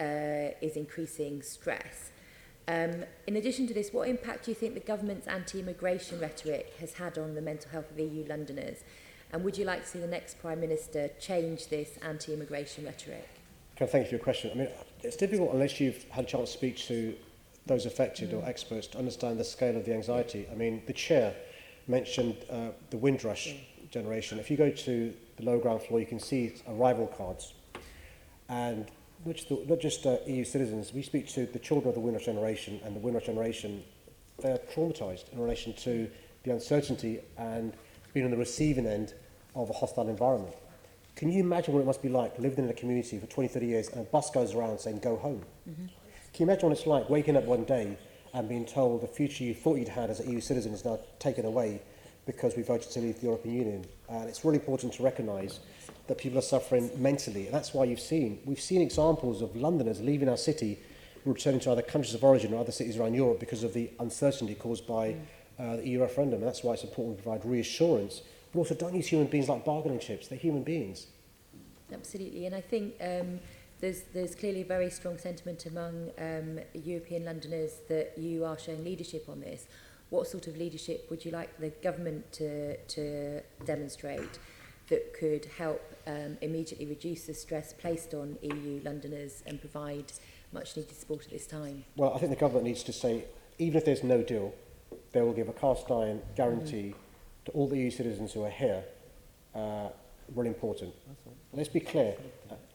Speaker 11: increasing stress. In addition to this, what impact do you think the government's anti-immigration rhetoric has had on the mental health of EU Londoners? And would you like to see the next Prime Minister change this anti-immigration rhetoric?
Speaker 3: Thank you for your question. I mean, it's difficult unless you've had a chance to speak to those affected or experts to understand the scale of the anxiety. I mean, the chair mentioned the Windrush generation. If you go to the lower ground floor, you can see arrival cards. And not just EU citizens, we speak to the children of the Windrush generation, and the Windrush generation, they're traumatised in relation to the uncertainty and being on the receiving end of a hostile environment. Can you imagine what it must be like living in a community for 20, 30 years and a bus goes around saying, go home? Mm-hmm. Can you imagine what it's like waking up one day and being told the future you thought you'd had as an EU citizen is now taken away because we voted to leave the European Union? And it's really important to recognise that people are suffering mentally. And that's why we've seen examples of Londoners leaving our city and returning to other countries of origin or other cities around Europe because of the uncertainty caused by the EU referendum. And that's why it's important to provide reassurance, but also don't use human beings like bargaining chips. They're human beings.
Speaker 11: Absolutely, and I think there's clearly a very strong sentiment among European Londoners that you are showing leadership on this. What sort of leadership would you like the government to demonstrate that could help immediately reduce the stress placed on EU Londoners and provide much needed support at this time?
Speaker 3: Well, I think the government needs to say, even if there's no deal, they will give a cast iron guarantee to all the EU citizens who are here. Really important. Let's be clear.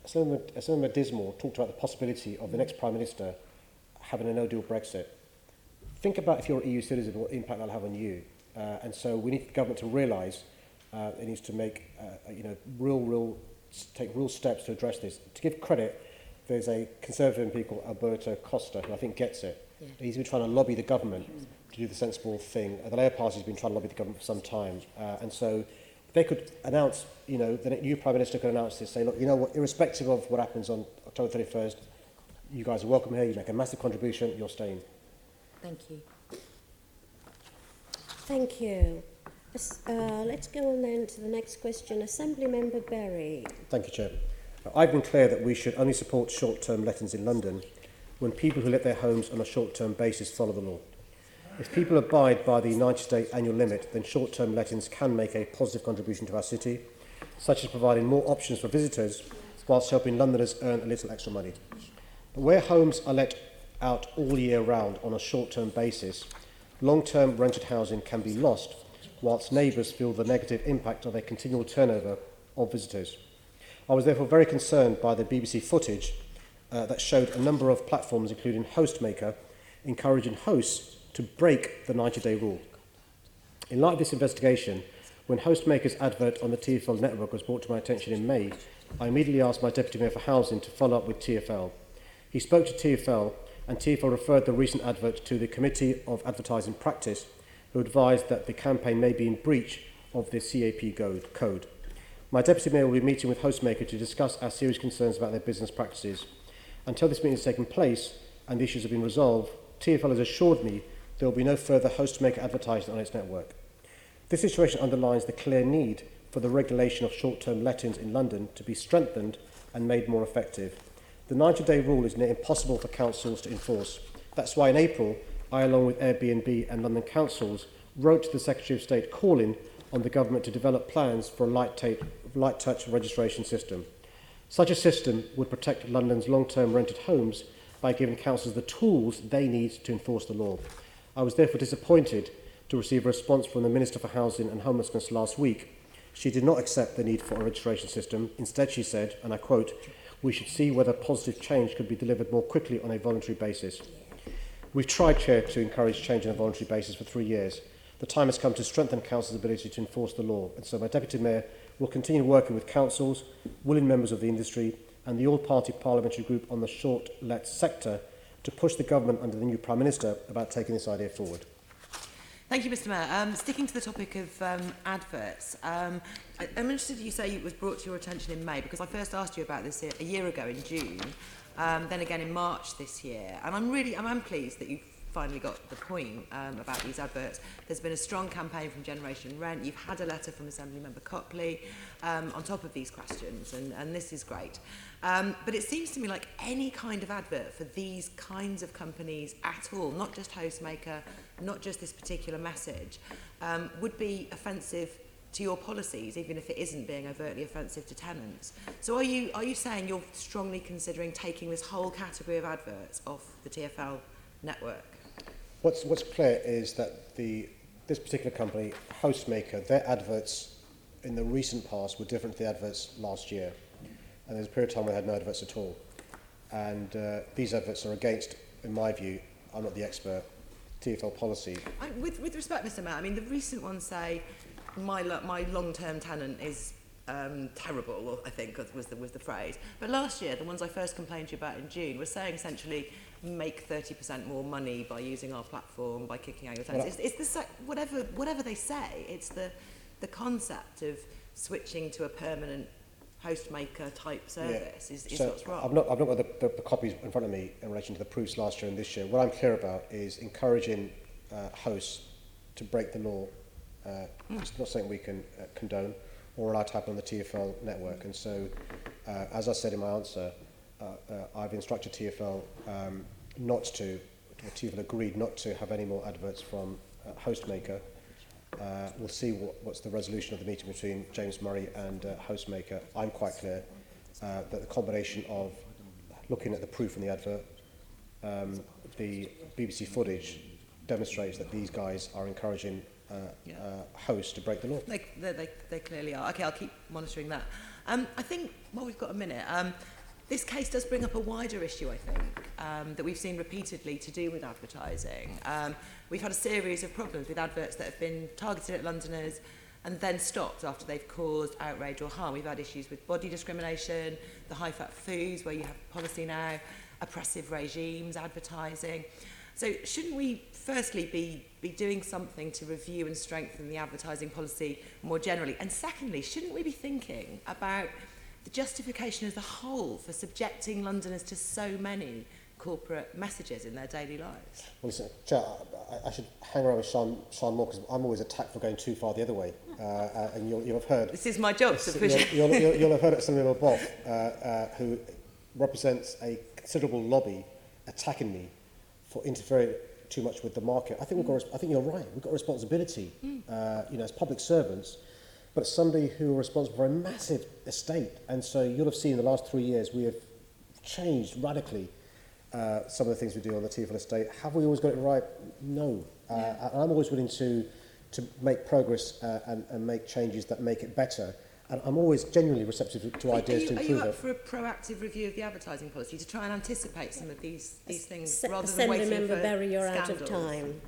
Speaker 3: Senator Dismore talked about the possibility of the next Prime Minister having a no-deal Brexit. Think about if you're an EU citizen, what impact that'll have on you. And so we need the government to realise it needs to make, take real steps to address this. To give credit, there's a Conservative MP called Alberto Costa who I think gets it. Yeah. He's been trying to lobby the government to do the sensible thing. The Labour Party's been trying to lobby the government for some time. And so they could announce, the new Prime Minister could announce this, say, look, you know what, irrespective of what happens on October 31st, you guys are welcome here, you make a massive contribution, you're staying.
Speaker 11: Thank you.
Speaker 1: Thank you. Let's go on then to the next question. Assembly Member Berry.
Speaker 3: Thank you, Chair. I've been clear that we should only support short-term lettings in London when people who let their homes on a short-term basis follow the law. If people abide by the 90-day annual limit, then short-term lettings can make a positive contribution to our city, such as providing more options for visitors whilst helping Londoners earn a little extra money. But where homes are let out all year round on a short-term basis, long-term rented housing can be lost whilst neighbours feel the negative impact of a continual turnover of visitors. I was therefore very concerned by the BBC footage that showed a number of platforms, including Hostmaker, encouraging hosts to break the 90-day rule. In light of this investigation, when Hostmaker's advert on the TfL network was brought to my attention in May, I immediately asked my Deputy Mayor for Housing to follow up with TfL. He spoke to TfL, and TfL referred the recent advert to the Committee of Advertising Practice, who advised that the campaign may be in breach of the CAP code. My Deputy Mayor will be meeting with Hostmaker to discuss our serious concerns about their business practices. Until this meeting has taken place and the issues have been resolved, TfL has assured me there will be no further Hostmaker advertising on its network. This situation underlines the clear need for the regulation of short-term lettings in London to be strengthened and made more effective. The 90-day rule is near impossible for councils to enforce. That's why in April, I, along with Airbnb and London councils, wrote to the Secretary of State calling on the government to develop plans for a light touch registration system. Such a system would protect London's long-term rented homes by giving councils the tools they need to enforce the law. I was therefore disappointed to receive a response from the Minister for Housing and Homelessness last week. She did not accept the need for a registration system. Instead, she said, and I quote, we should see whether positive change could be delivered more quickly on a voluntary basis. We've tried, Chair, to encourage change on a voluntary basis for 3 years. The time has come to strengthen Council's ability to enforce the law, and so my Deputy Mayor will continue working with councils, willing members of the industry and the all-party parliamentary group on the short-let sector to push the government under the new Prime Minister about taking this idea forward.
Speaker 19: Thank you, Mr Mayor. Sticking to the topic of adverts, I'm interested you say it was brought to your attention in May, because I first asked you about this a year ago in June, then again in March this year, and I'm pleased that you finally got the point about these adverts. There's been a strong campaign from Generation Rent. You've had a letter from Assemblymember Copley on top of these questions, and this is great. But it seems to me like any kind of advert for these kinds of companies at all, not just Hostmaker, not just this particular message, would be offensive to your policies, even if it isn't being overtly offensive to tenants. So are you saying you're strongly considering taking this whole category of adverts off the TfL network?
Speaker 3: What's clear is that this particular company, Hostmaker, their adverts in the recent past were different to the adverts last year. And there's a period of time where they had no adverts at all. And these adverts are against, in my view, I'm not the expert, TfL policy.
Speaker 19: With respect, Mr Mayor, I mean, the recent ones say, my long-term tenant is terrible, I think was the phrase. But last year, the ones I first complained to you about in June were saying essentially, make 30% more money by using our platform, by kicking out your tenants. It's whatever they say, it's the concept of switching to a permanent Hostmaker type service is
Speaker 3: so
Speaker 19: what's wrong.
Speaker 3: I've not got the copies in front of me in relation to the proofs last year and this year. What I'm clear about is encouraging hosts to break the law. It's not something we can condone or allow to happen on the TfL network. And so, as I said in my answer, I've instructed TfL not to, or TfL agreed not to have any more adverts from Hostmaker. We'll see what's the resolution of the meeting between James Murray and Hostmaker. I'm quite clear that the combination of looking at the proof in the advert, the BBC footage demonstrates that these guys are encouraging hosts to break the law.
Speaker 19: They clearly are. Okay, I'll keep monitoring that. I think, well, we've got a minute. This case does bring up a wider issue, I think, that we've seen repeatedly to do with advertising. We've had a series of problems with adverts that have been targeted at Londoners and then stopped after they've caused outrage or harm. We've had issues with body discrimination, the high-fat foods, where you have policy now, oppressive regimes, advertising. So shouldn't we firstly be doing something to review and strengthen the advertising policy more generally? And secondly, shouldn't we be thinking about the justification as a whole for subjecting Londoners to so many corporate messages in their daily lives?
Speaker 3: Well, listen, Chair, I should hang around with Sean more, because I'm always attacked for going too far the other way. And you'll have heard...
Speaker 19: This is my job to push it.
Speaker 3: You'll have heard Assemblymember Boff, who represents a considerable lobby, attacking me for interfering too much with the market. I think I think you're right. We've got a responsibility, as public servants, but somebody who are responsible for a massive estate. And so you'll have seen in the last 3 years we have changed radically some of the things we do on the TfL estate. Have we always got it right? No. I'm always willing to make progress and make changes that make it better. And I'm always genuinely receptive to ideas to improve it.
Speaker 19: Are you up for a proactive review of the advertising policy to try and anticipate some of these things rather than waiting for
Speaker 1: Assemblymember Berry, you're
Speaker 19: scandals?
Speaker 1: out of time.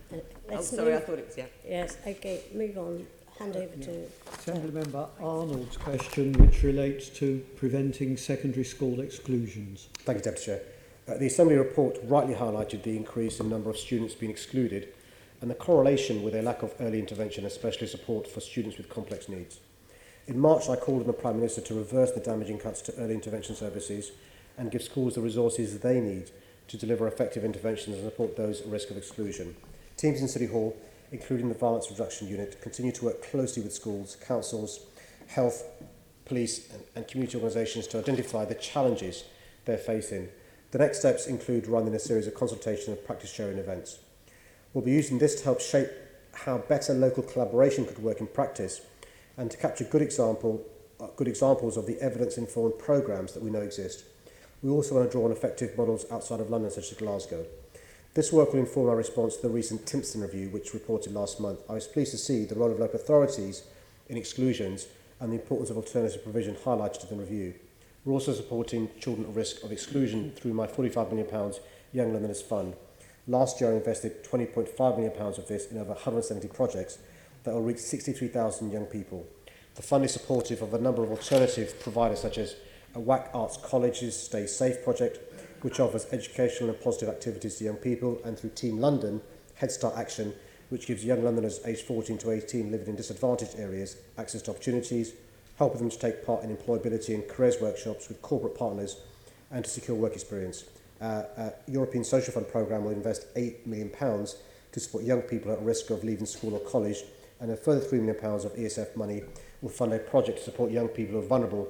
Speaker 19: I thought it was, yeah.
Speaker 1: Yes, okay, move on. Hand over to...
Speaker 5: Assemblymember Arnold's question, which relates to preventing secondary school exclusions.
Speaker 3: Thank you, Deputy Chair. The Assembly report rightly highlighted the increase in number of students being excluded and the correlation with a lack of early intervention and specialist support for students with complex needs. In March, I called on the Prime Minister to reverse the damaging cuts to early intervention services and give schools the resources they need to deliver effective interventions and support those at risk of exclusion. Teams in City Hall, including the Violence Reduction Unit, continue to work closely with schools, councils, health, police and community organisations to identify the challenges they're facing. The next steps include running a series of consultation and practice sharing events. We'll be using this to help shape how better local collaboration could work in practice and to capture good examples of the evidence-informed programmes that we know exist. We also want to draw on effective models outside of London, such as Glasgow. This work will inform our response to the recent Timpson review, which reported last month. I was pleased to see the role of local authorities in exclusions and the importance of alternative provision highlighted in the review. We're also supporting children at risk of exclusion through my £45 million Young Londoners Fund. Last year I invested £20.5 million of this in over 170 projects that will reach 63,000 young people. The fund is supportive of a number of alternative providers such as a WAC Arts College's Stay Safe project, which offers educational and positive activities to young people, and through Team London, Head Start Action, which gives young Londoners aged 14 to 18 living in disadvantaged areas access to opportunities, helping them to take part in employability and careers workshops with corporate partners and to secure work experience. European Social Fund programme will invest £8 million to support young people at risk of leaving school or college, and a further £3 million of ESF money will fund a project to support young people who are vulnerable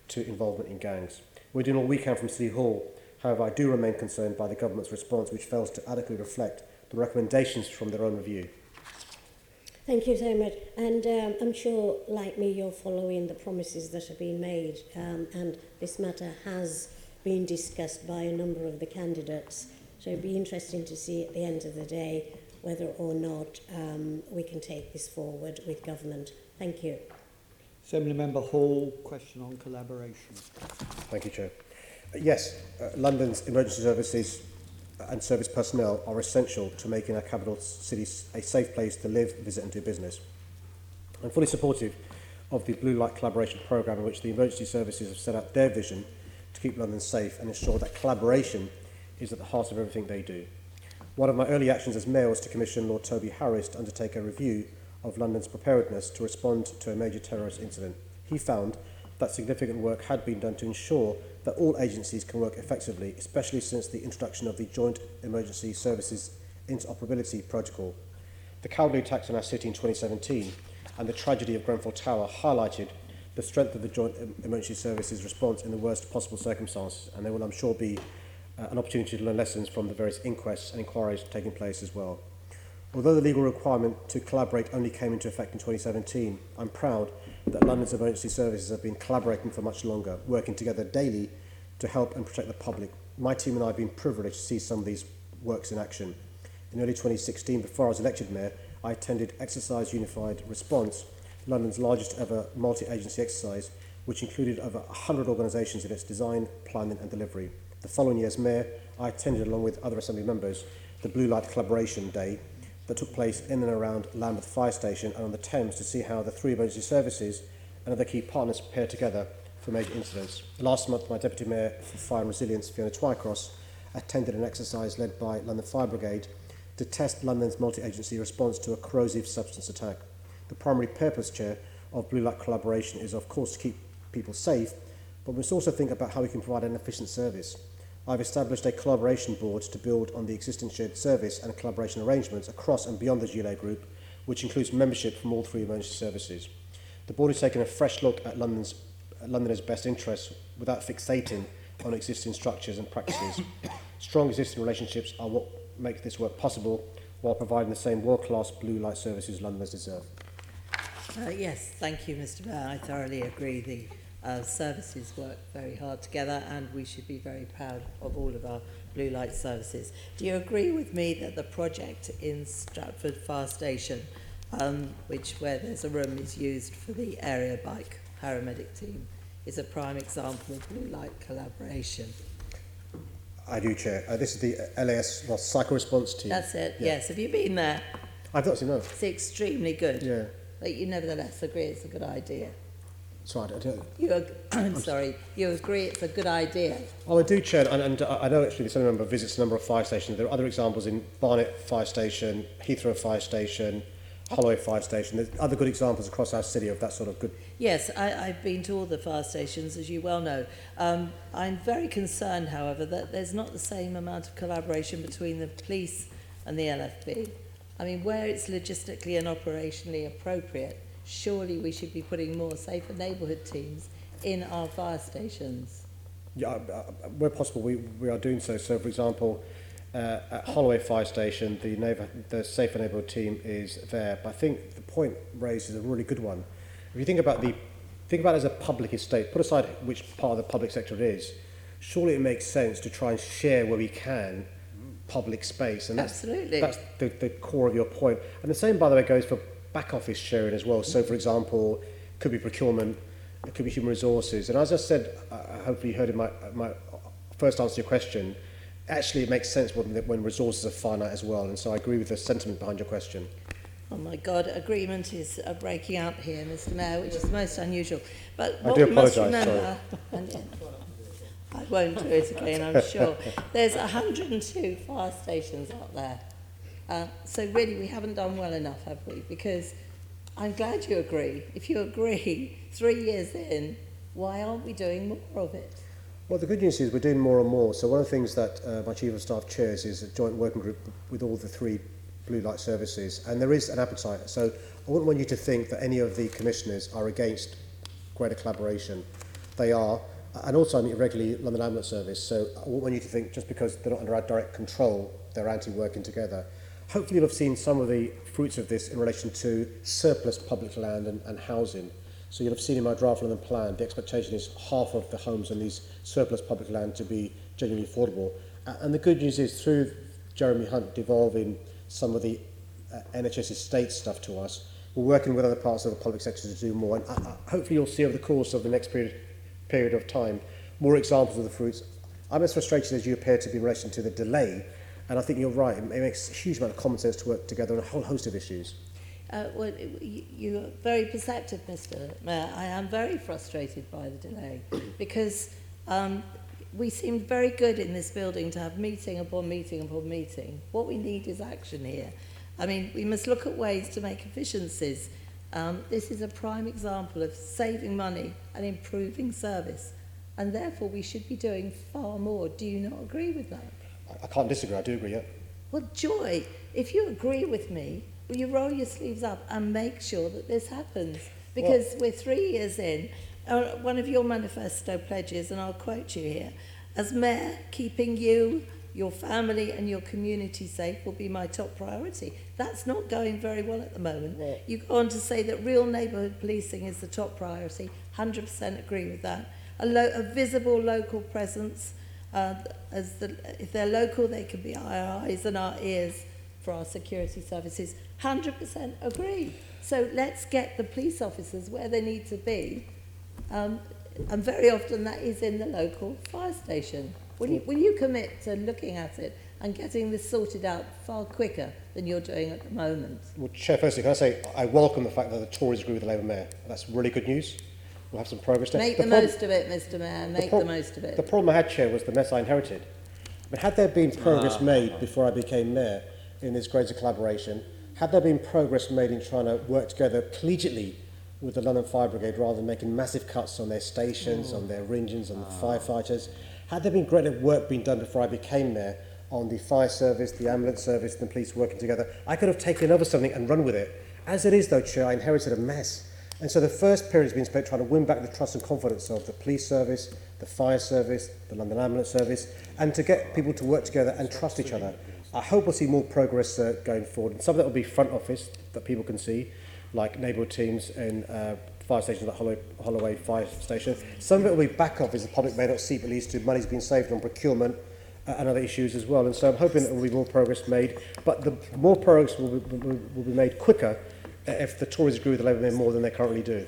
Speaker 3: to involvement in gangs. We're doing all we can from City Hall. However, I do remain concerned by the government's response, which fails to adequately reflect the recommendations from their own review.
Speaker 1: Thank you so much. And I'm sure, like me, you're following the promises that have been made, and this matter has been discussed by a number of the candidates. So it'd be interesting to see at the end of the day whether or not we can take this forward with government. Thank you.
Speaker 5: Assembly Member Hall, question on collaboration.
Speaker 3: Thank you, Chair. Yes, London's emergency services and service personnel are essential to making our capital city a safe place to live, visit and do business. I'm fully supportive of the Blue Light Collaboration Programme, in which the emergency services have set out their vision to keep London safe and ensure that collaboration is at the heart of everything they do. One of my early actions as Mayor was to commission Lord Toby Harris to undertake a review of London's preparedness to respond to a major terrorist incident. He found that significant work had been done to ensure that all agencies can work effectively, especially since the introduction of the Joint Emergency Services Interoperability Protocol. The cowardly attacks on our city in 2017 and the tragedy of Grenfell Tower highlighted the strength of the Joint Emergency Services response in the worst possible circumstances, and there will, I'm sure, be an opportunity to learn lessons from the various inquests and inquiries taking place as well. Although the legal requirement to collaborate only came into effect in 2017, I'm proud that London's emergency services have been collaborating for much longer, working together daily to help and protect the public. My team and I have been privileged to see some of these works in action. In early 2016, before I was elected Mayor, I attended Exercise Unified Response, London's largest ever multi-agency exercise, which included over 100 organisations in its design, planning and delivery. The following year as Mayor, I attended, along with other Assembly members, the Blue Light Collaboration Day that took place in and around Lambeth Fire Station and on the Thames to see how the three emergency services and other key partners prepare together for major incidents. Last month, my Deputy Mayor for Fire and Resilience, Fiona Twycross, attended an exercise led by London Fire Brigade to test London's multi-agency response to a corrosive substance attack. The primary purpose, Chair, of Blue Light Collaboration is, of course, to keep people safe, but we must also think about how we can provide an efficient service. I've established a collaboration board to build on the existing shared service and collaboration arrangements across and beyond the GLA group, which includes membership from all three emergency services. The board is taking a fresh look at Londoners' best interests without fixating on existing structures and practices. Strong existing relationships are what make this work possible, while providing the same world-class blue light services Londoners deserve.
Speaker 20: Yes, thank you, Mr. Mayor. I thoroughly agree. The services work very hard together, and we should be very proud of all of our blue light services. Do you agree with me that the project in Stratford Fire Station, where there's a room, is used for the area bike paramedic team, is a prime example of blue light collaboration?
Speaker 3: I do, Chair. This is the LAS Cycle Response Team.
Speaker 20: That's it,
Speaker 3: yeah.
Speaker 20: yes. Have you been there?
Speaker 3: I've not seen that.
Speaker 20: It's extremely good.
Speaker 3: Yeah.
Speaker 20: But you nevertheless agree it's a good idea.
Speaker 3: Sorry, I don't...
Speaker 20: I'm sorry, you agree it's a good idea?
Speaker 3: Oh, I do, Chair, and I know actually the Assembly member visits a number of fire stations. There are other examples in Barnet Fire Station, Heathrow Fire Station, Holloway Fire Station. There's other good examples across our city of that sort of good...
Speaker 20: Yes, I've been to all the fire stations, as you well know. I'm very concerned, however, that there's not the same amount of collaboration between the police and the LFB. I mean, where it's logistically and operationally appropriate, surely we should be putting more safer neighbourhood teams in our fire stations.
Speaker 3: Yeah, where possible, we are doing so. So, for example, at Holloway Fire Station, the Safer Neighbourhood team is there. But I think the point raised is a really good one. If you think about it as a public estate, put aside which part of the public sector it is, surely it makes sense to try and share where we can public space. And that's the core of your point. And the same, by the way, goes for back office sharing as well. So, for example, could be procurement, it could be human resources. And as I said, hopefully you heard in my first answer to your question, actually it makes sense when resources are finite as well. And so I agree with the sentiment behind your question.
Speaker 20: Oh my God, agreement is breaking out here, Mr. Mayor, which is most unusual. But
Speaker 3: I
Speaker 20: what
Speaker 3: do
Speaker 20: we must
Speaker 3: apologise,
Speaker 20: remember, and I won't do it again, I'm sure. There's 102 fire stations out there. So really, we haven't done well enough, have we? Because I'm glad you agree. If you agree, 3 years in, why aren't we doing more of it?
Speaker 3: Well, the good news is we're doing more and more. So one of the things that my Chief of Staff chairs is a joint working group with all the 3 blue light services, and there is an appetite. So I wouldn't want you to think that any of the commissioners are against greater collaboration. They are. And also I meet regularly London Ambulance Service, so I wouldn't want you to think just because they're not under our direct control, they're anti-working together. Hopefully you'll have seen some of the fruits of this in relation to surplus public land and housing. So you'll have seen in my draft London plan, the expectation is half of the homes on these surplus public land to be genuinely affordable. And the good news is through Jeremy Hunt devolving some of the NHS estate stuff to us, we're working with other parts of the public sector to do more. And hopefully you'll see over the course of the next period of time more examples of the fruits. I'm as frustrated as you appear to be in relation to the delay, and I think you're right. It makes a huge amount of common sense to work together on a whole host of issues.
Speaker 20: Well, you're very perceptive, Mr. Mayor. I am very frustrated by the delay because we seemed very good in this building to have meeting upon meeting upon meeting. What we need is action here. I mean, we must look at ways to make efficiencies. This is a prime example of saving money and improving service, and therefore we should be doing far more. Do you not agree with that?
Speaker 3: I can't disagree, I do agree, yeah.
Speaker 20: Well, Joy, if you agree with me, will you roll your sleeves up and make sure that this happens? Because we're 3 years in. One of your manifesto pledges, and I'll quote you here, as Mayor, keeping you, your family and your community safe will be my top priority. That's not going very well at the moment. Yeah. You go on to say that real neighbourhood policing is the top priority. 100% agree with that. A visible local presence. If they're local, they can be our eyes and our ears for our security services. 100% agree. So let's get the police officers where they need to be. And very often that is in the local fire station. Will you commit to looking at it and getting this sorted out far quicker than you're doing at the moment?
Speaker 3: Well, Chair, firstly, can I say I welcome the fact that the Tories agree with the Labour Mayor. That's really good news. We'll have some progress there.
Speaker 20: Make the most of it, Mr. Mayor. Make the most of it.
Speaker 3: The problem I had, Chair, was the mess I inherited. But had there been progress made before I became Mayor in this greater collaboration, had there been progress made in trying to work together collegiately with the London Fire Brigade rather than making massive cuts on their stations, on their engines, on the firefighters, had there been greater work being done before I became Mayor on the fire service, the ambulance service, and the police working together, I could have taken over something and run with it. As it is, though, Chair, I inherited a mess. And so the first period has been spent trying to win back the trust and confidence of the police service, the fire service, the London Ambulance Service, and to get people to work together and trust each other. I hope we'll see more progress going forward. And some of that will be front office that people can see, like neighbourhood teams in fire stations like Holloway Fire Station. Some of it will be back office the public may not see, but leads to money's being saved on procurement and other issues as well. And so I'm hoping that there will be more progress made, but the more progress will be made quicker if the Tories agree with the Labour Mayor more than they currently do.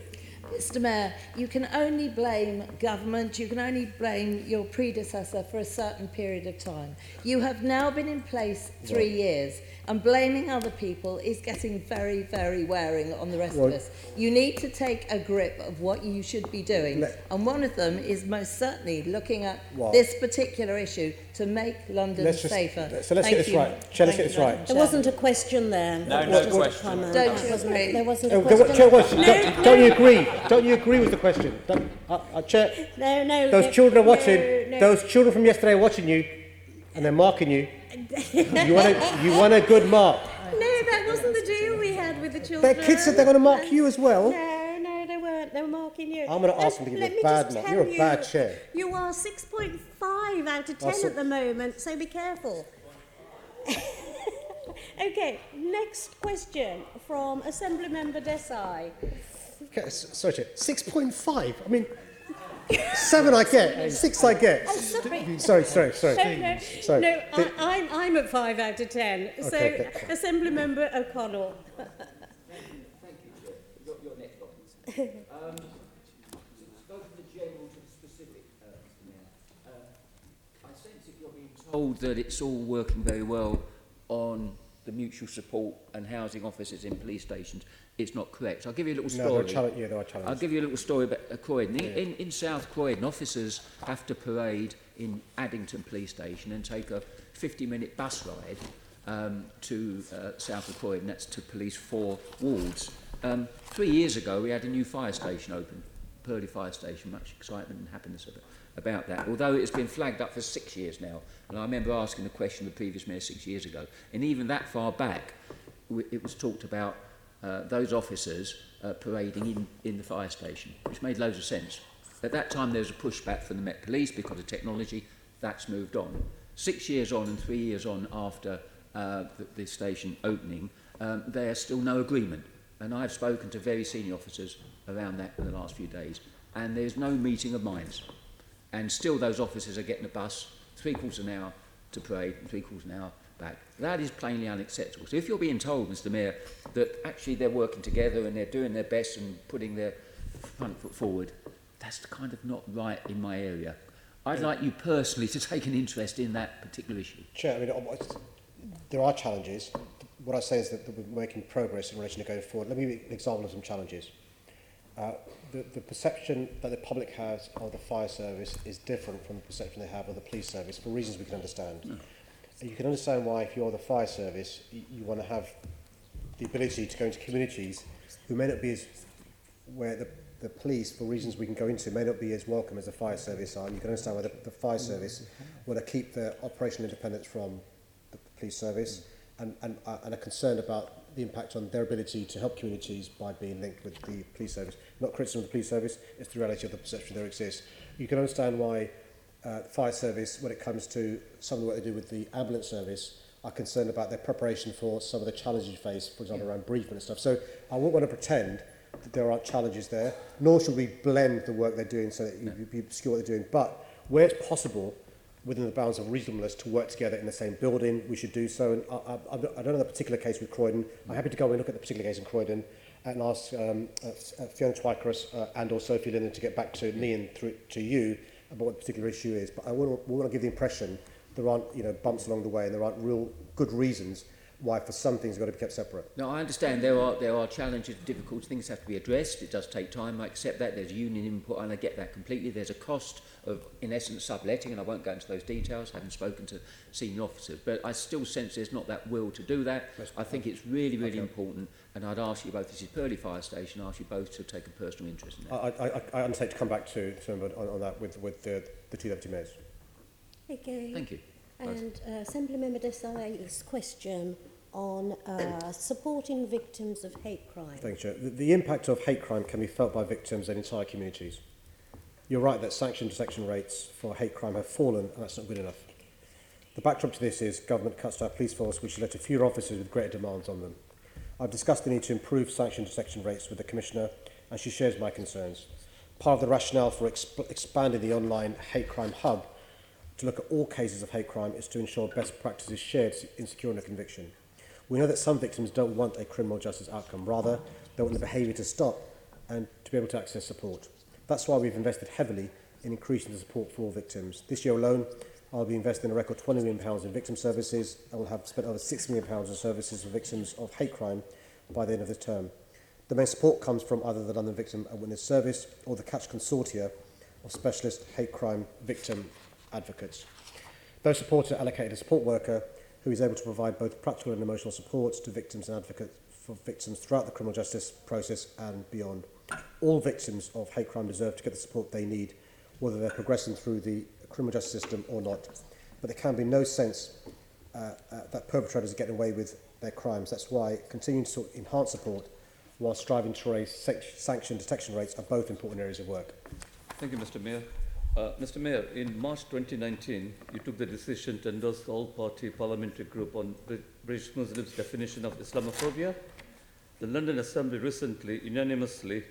Speaker 20: Mr. Mayor, you can only blame government, you can only blame your predecessor for a certain period of time. You have now been in place 3 years, and blaming other people is getting very, very wearing on the rest of us. You need to take a grip of what you should be doing, and one of them is most certainly looking at this particular issue to make London safer.
Speaker 3: So let's get this right. Chair, let's get this right.
Speaker 1: There wasn't a question there.
Speaker 15: No question.
Speaker 20: Don't you agree?
Speaker 1: There wasn't a question.
Speaker 3: Chair, don't you agree? Don't you agree with the question? Chair,
Speaker 1: no.
Speaker 3: Those children are watching. No. Those children from yesterday are watching you, and they're marking you. You want a good mark.
Speaker 1: No, that wasn't the deal we had with the children.
Speaker 3: Their kids said they're going to mark you as well.
Speaker 1: No, they weren't. They were marking you.
Speaker 3: I'm going to ask them to give you a bad mark. You're a bad chair.
Speaker 1: You are 6.5 out of 10 at the moment, so be careful. Okay, next question from Assembly Member Desai.
Speaker 3: Okay, sorry, Chair. 6.5. I mean, 7 I get, 6 I get.
Speaker 1: Oh,
Speaker 3: sorry.
Speaker 1: No, I'm at 5 out of 10.
Speaker 3: Okay,
Speaker 1: So,
Speaker 3: okay.
Speaker 1: Assembly Member O'Connell.
Speaker 21: Thank you. Your next one. you're being told that it's all working very well on the mutual support and housing officers in police stations, it's not correct. I'll give you a little story.
Speaker 3: There are challenges.
Speaker 21: I'll give you a little story about Croydon. In South Croydon, officers have to parade in Addington Police Station and take a 50-minute bus ride to south of Croydon. That's to police 4 wards. 3 years ago, we had a new fire station open, Purley Fire Station. Much excitement and happiness about that, although it's been flagged up for 6 years now. And I remember asking the question of the previous mayor 6 years ago. And even that far back, it was talked about those officers parading in the fire station, which made loads of sense. At that time, there was a pushback from the Met Police because of technology. That's moved on. 6 years on and 3 years on after the station opening, there's still no agreement. And I've spoken to very senior officers around that in the last few days, and there's no meeting of minds. And still those officers are getting a bus 3/4 an hour to parade and 3/4 an hour back. That is plainly unacceptable. So if you're being told, Mr Mayor, that actually they're working together and they're doing their best and putting their front foot forward, that's kind of not right in my area. I'd like you personally to take an interest in that particular issue.
Speaker 3: Chair, I mean, there are challenges. What I say is that we're making progress in relation to going forward. Let me give you an example of some challenges. The perception that the public has of the fire service is different from the perception they have of the police service for reasons we can understand. No. You can understand why, if you're the fire service, you want to have the ability to go into communities who may not be as, where the police, for reasons we can go into, may not be as welcome as the fire service are. And you can understand why the fire service want to keep their operational independence from the police service and are concerned about the impact on their ability to help communities by being linked with the police service. Not criticism of the police service, it's the reality of the perception there exists. You can understand why fire service, when it comes to some of the work they do with the ambulance service, are concerned about their preparation for some of the challenges you face, for example, around briefing and stuff. So I wouldn't want to pretend that there aren't challenges there, nor should we blend the work they're doing so that you obscure what they're doing. But where it's possible, within the bounds of reasonableness, to work together in the same building, we should do so. And I don't know the particular case with Croydon. I'm happy to go and look at the particular case in Croydon and ask Fiona Twycross and or Sophie Linden to get back to me and through to you about what the particular issue is. But I want to give the impression there aren't bumps along the way, and there aren't real good reasons why for some things have got to be kept separate.
Speaker 21: No, I understand there are challenges, difficult things have to be addressed. It does take time. I accept that. There's union input, and I get that completely. There's a cost of, in essence, subletting, and I won't go into those details, having spoken to senior officers. But I still sense there's not that will to do that. I think it's really, really important, and I'd ask you both, this is Purley Fire Station, ask you both to take a personal interest in that.
Speaker 3: I undertake to come back to on that with the two deputy mayors.
Speaker 1: Okay.
Speaker 21: Thank you.
Speaker 1: And Assembly Member Desai's question on supporting victims of hate crime.
Speaker 3: Thank you, Chair. The impact of hate crime can be felt by victims and entire communities. You're right that sanction detection rates for hate crime have fallen, and that's not good enough. The backdrop to this is government cuts to our police force, which has led to fewer officers with greater demands on them. I've discussed the need to improve sanction detection rates with the Commissioner, and she shares my concerns. Part of the rationale for expanding the online hate crime hub to look at all cases of hate crime is to ensure best practice is shared in securing a conviction. We know that some victims don't want a criminal justice outcome. Rather, they want the behaviour to stop and to be able to access support. That's why we've invested heavily in increasing the support for all victims. This year alone, I'll be investing a record £20 million in victim services and will have spent over £6 million on services for victims of hate crime by the end of this term. The main support comes from either the London Victim and Witness Service or the Catch Consortia of specialist hate crime victim advocates. Those supports are allocated a support worker who is able to provide both practical and emotional support to victims and advocates for victims throughout the criminal justice process and beyond. All victims of hate crime deserve to get the support they need, whether they're progressing through the criminal justice system or not. But there can be no sense that perpetrators are getting away with their crimes. That's why continuing to enhance support while striving to raise sanction detection rates are both important areas of work.
Speaker 7: Thank you, Mr. Mayor. Mr. Mayor, in March 2019, you took the decision to endorse the all-party parliamentary group on British Muslims' definition of Islamophobia. The London Assembly recently unanimously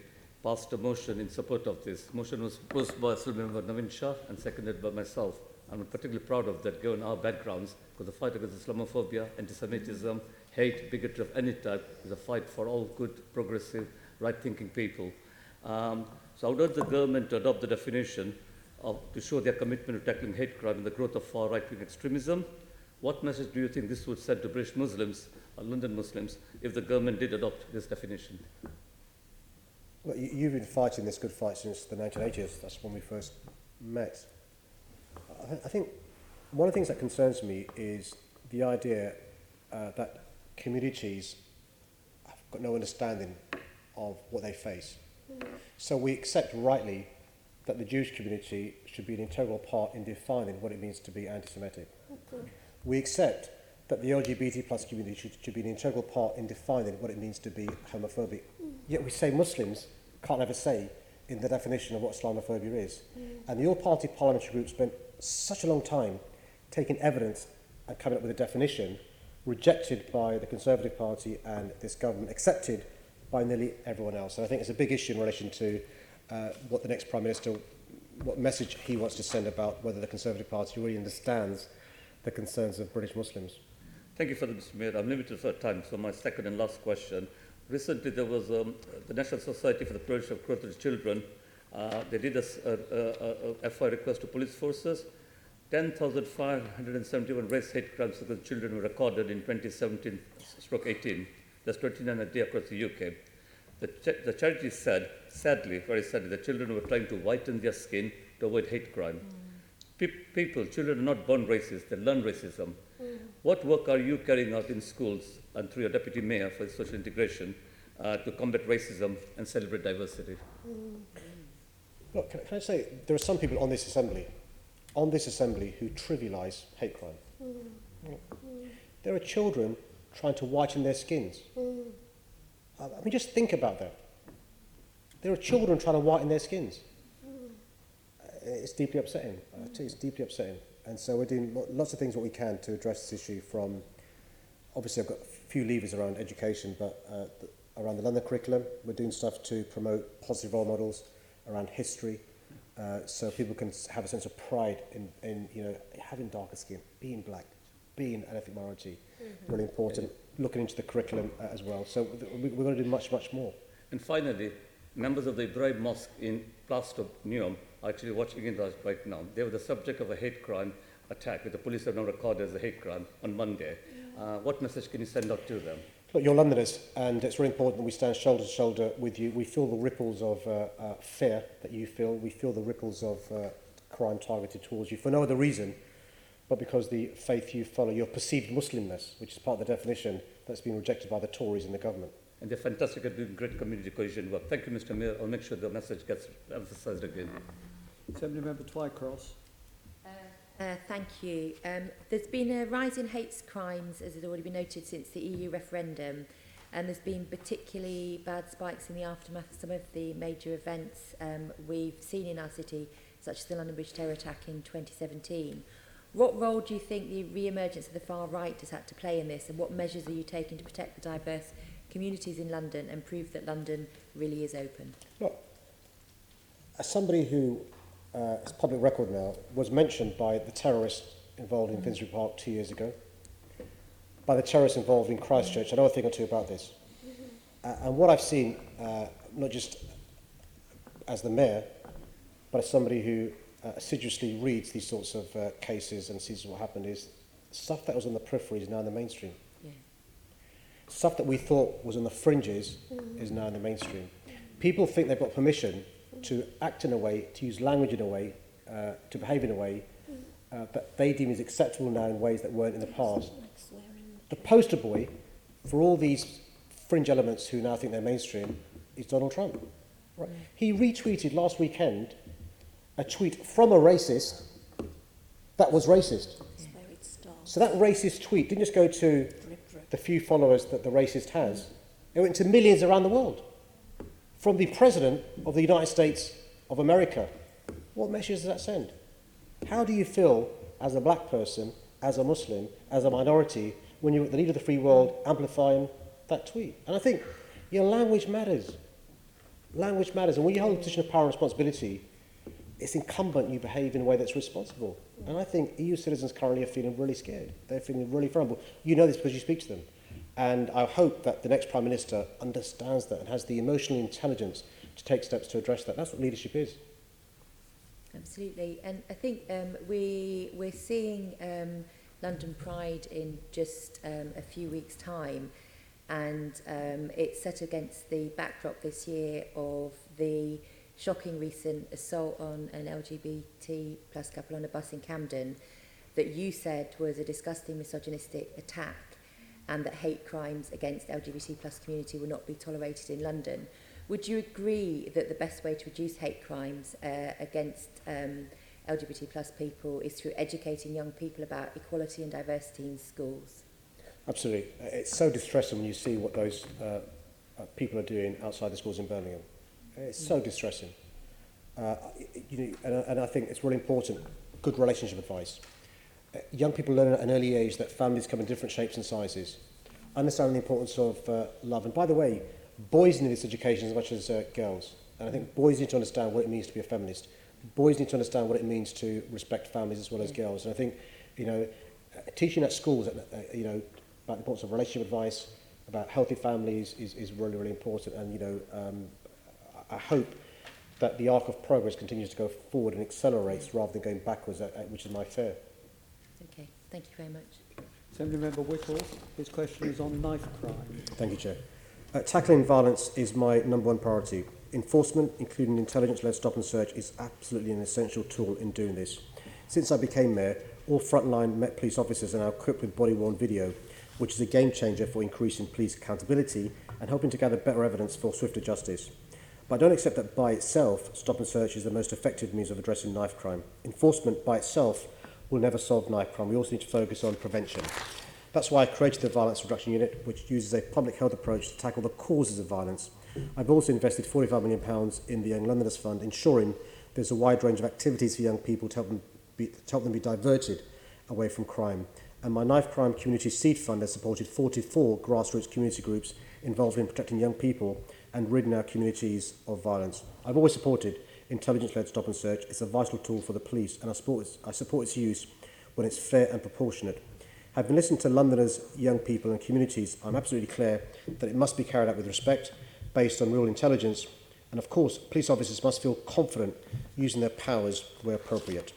Speaker 7: passed a motion in support of this. The motion was proposed by Assembly Member Navin Shah and seconded by myself. I'm particularly proud of that, given our backgrounds, because the fight against Islamophobia, anti-Semitism, hate, bigotry of any type is a fight for all good, progressive, right-thinking people. So I would urge the government to adopt the definition to show their commitment to tackling hate crime and the growth of far right-wing extremism. What message do you think this would send to British Muslims or London Muslims if the government did adopt this definition?
Speaker 3: Well, you've been fighting this good fight since the 1980s. That's when we first met. I think one of the things that concerns me is the idea that communities have got no understanding of what they face. So we accept rightly that the Jewish community should be an integral part in defining what it means to be anti-Semitic. We accept that the LGBT plus community should be an integral part in defining what it means to be homophobic. Yet we say Muslims can't have a say in the definition of what Islamophobia is. And the all-party parliamentary group spent such a long time taking evidence and coming up with a definition rejected by the Conservative Party and this government, accepted by nearly everyone else. And I think it's a big issue in relation to what the next Prime Minister, what message he wants to send about whether the Conservative Party really understands the concerns of British Muslims.
Speaker 7: Thank you for that, Mr. Mayor. I'm limited for time, so my second and last question. Recently, there was the National Society for the Prevention of Cruelty to Children. They did a FI request to police forces. 10,571 race hate crimes against children were recorded in 2017-18. That's 29 a day across the UK. The charity said, sadly, very sadly, the children were trying to whiten their skin to avoid hate crime. Children are not born racist, they learn racism. What work are you carrying out in schools and through your Deputy Mayor for social integration to combat racism and celebrate diversity?
Speaker 3: Look, can I say, there are some people on this assembly who trivialise hate crime. There are children trying to whiten their skins. I mean, just think about that. There are children trying to whiten their skins. It's deeply upsetting. I tell you, it's deeply upsetting. And so we're doing lots of things what we can to address this issue from, obviously I've got a few levers around education, but around the London curriculum, we're doing stuff to promote positive role models around history, so people can have a sense of pride in having darker skin, being black, being an ethnic minority, really important. Looking into the curriculum as well. So we're going to do much, much more.
Speaker 7: And finally, members of the Ibrahim Mosque in Plaster Neom are actually watching it right now. They were the subject of a hate crime attack, which the police have now recorded as a hate crime on Monday. What message can you send out to them?
Speaker 3: Look, you're Londoners, and it's really important that we stand shoulder to shoulder with you. We feel the ripples of fear that you feel. We feel the ripples of crime targeted towards you for no other reason but because the faith you follow, your perceived Muslimness, which is part of the definition that's been rejected by the Tories in the government.
Speaker 7: And they're fantastic at doing great community cohesion work. Thank you, Mr. Mayor. I'll make sure the message gets emphasised again.
Speaker 5: Assembly Member Twycross.
Speaker 11: Thank you. There's been a rise in hate crimes, as has already been noted, since the EU referendum, and there's been particularly bad spikes in the aftermath of some of the major events we've seen in our city, such as the London Bridge terror attack in 2017. What role do you think the re-emergence of the far right has had to play in this, and what measures are you taking to protect the diverse communities in London and prove that London really is open?
Speaker 3: Look, as somebody who is public record now, was mentioned by the terrorists involved in Finsbury Park 2 years ago, by the terrorists involved in Christchurch. I know a thing or two about this. And what I've seen, not just as the mayor, but as somebody who assiduously reads these sorts of cases and sees what happened, is stuff that was on the periphery is now in the mainstream. Yeah. Stuff that we thought was on the fringes is now in the mainstream. People think they've got permission to act in a way, to use language in a way, to behave in a way that they deem is acceptable now in ways that weren't in the past. The poster boy for all these fringe elements who now think they're mainstream is Donald Trump. Right? He retweeted last weekend a tweet from a racist that was racist. So that racist tweet didn't just go to the few followers that the racist has, it went to millions around the world. From the President of the United States of America. What message does that send? How do you feel as a black person, as a Muslim, as a minority, when you're at the leader of the free world amplifying that tweet? And I think your language matters. Language matters. And when you hold a position of power and responsibility, it's incumbent you behave in a way that's responsible. And I think EU citizens currently are feeling really scared. They're feeling really vulnerable. You know this because you speak to them. And I hope that the next Prime Minister understands that and has the emotional intelligence to take steps to address that. That's what leadership is.
Speaker 11: Absolutely, and I think we're seeing London Pride in just a few weeks' time, and it's set against the backdrop this year of the shocking recent assault on an LGBT plus couple on a bus in Camden that you said was a disgusting misogynistic attack, and that hate crimes against LGBT plus community will not be tolerated in London. Would you agree that the best way to reduce hate crimes against LGBT plus people is through educating young people about equality and diversity in schools?
Speaker 3: Absolutely. It's so distressing when you see what those people are doing outside the schools in Birmingham. It's so distressing. And I think it's really important, good relationship advice. Young people learn at an early age that families come in different shapes and sizes. Understand the importance of love. And by the way, boys need this education as much as girls. And I think boys need to understand what it means to be a feminist. Boys need to understand what it means to respect families as well as girls. And I think, teaching at schools, about the importance of relationship advice, about healthy families is really, really important. And, I hope that the arc of progress continues to go forward and accelerates rather than going backwards, which is my fear.
Speaker 11: Okay, thank you very much.
Speaker 5: Assembly Member Whittle, his question is on knife crime.
Speaker 3: Thank you, Chair. Tackling violence is my number one priority. Enforcement, including intelligence-led stop and search, is absolutely an essential tool in doing this. Since I became Mayor, all frontline Met Police officers are now equipped with body-worn video, which is a game changer for increasing police accountability and helping to gather better evidence for swifter justice. But I don't accept that by itself, stop and search is the most effective means of addressing knife crime. Enforcement by itself will never solve knife crime. We also need to focus on prevention. That's why I created the Violence Reduction Unit, which uses a public health approach to tackle the causes of violence. I've also invested £45 million in the Young Londoners Fund, ensuring there's a wide range of activities for young people to help them be diverted away from crime. And my Knife Crime Community Seed Fund has supported 44 grassroots community groups involved in protecting young people and ridding our communities of violence. I've always supported intelligence-led stop and search. It's a vital tool for the police, and I support its use when it's fair and proportionate. Having listened to Londoners, young people and communities, I'm absolutely clear that it must be carried out with respect, based on real intelligence, and of course, police officers must feel confident using their powers where appropriate.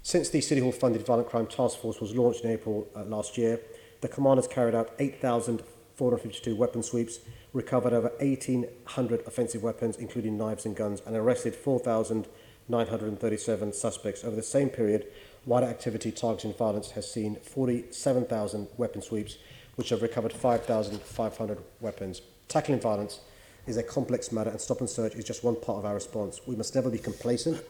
Speaker 3: Since the City Hall-funded Violent Crime Task Force was launched in April last year, the command has carried out 8,452 weapon sweeps, recovered over 1,800 offensive weapons, including knives and guns, and arrested 4,937 suspects. Over the same period, wider activity targeting violence has seen 47,000 weapon sweeps, which have recovered 5,500 weapons. Tackling violence is a complex matter, and stop and search is just one part of our response. We must never be complacent,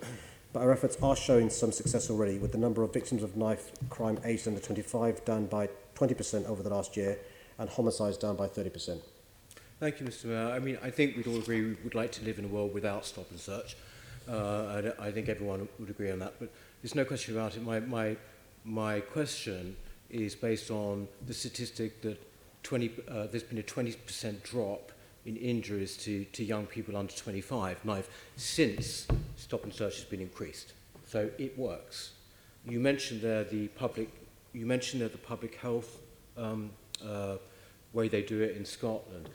Speaker 3: but our efforts are showing some success already, with the number of victims of knife crime aged under 25 down by 20% over the last year, and homicides down by 30%.
Speaker 4: Thank you, Mr. Mayor. I mean, I think we'd all agree we would like to live in a world without stop and search. I think everyone would agree on that, but there's no question about it. My question is based on the statistic that there's been a 20% drop in injuries to young people under 25 since stop and search has been increased. So it works. You mentioned there the public health way they do it in Scotland.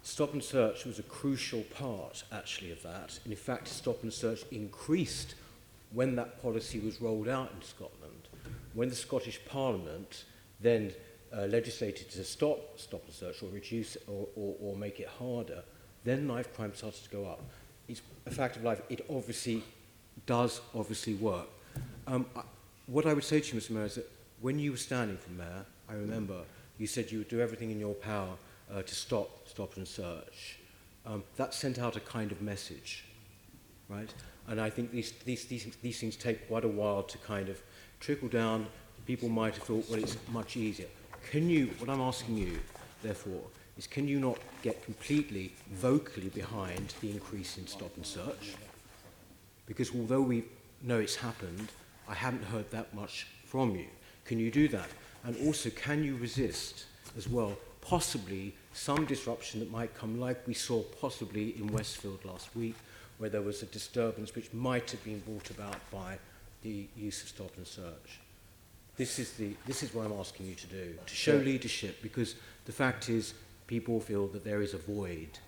Speaker 4: Stop and search was a crucial part, actually, of that. And in fact, stop and search increased when that policy was rolled out in Scotland. When the Scottish Parliament then legislated to stop and search or reduce it or make it harder, then knife crime started to go up. It's a fact of life. It does work. What I would say to you, Mr. Mayor, is that when you were standing for Mayor, I remember you said you would do everything in your power to stop and search. That sent out a kind of message, right? And I think these things take quite a while to kind of trickle down. People might have thought, well, it's much easier. What I'm asking you, therefore, is can you not get completely vocally behind the increase in stop and search? Because although we know it's happened, I haven't heard that much from you. Can you do that? And also, can you resist as well possibly some disruption that might come, like we saw possibly in Westfield last week, where there was a disturbance which might have been brought about by the use of stop and search? This is what I'm asking you to do, to show leadership, because the fact is people feel that there is a void.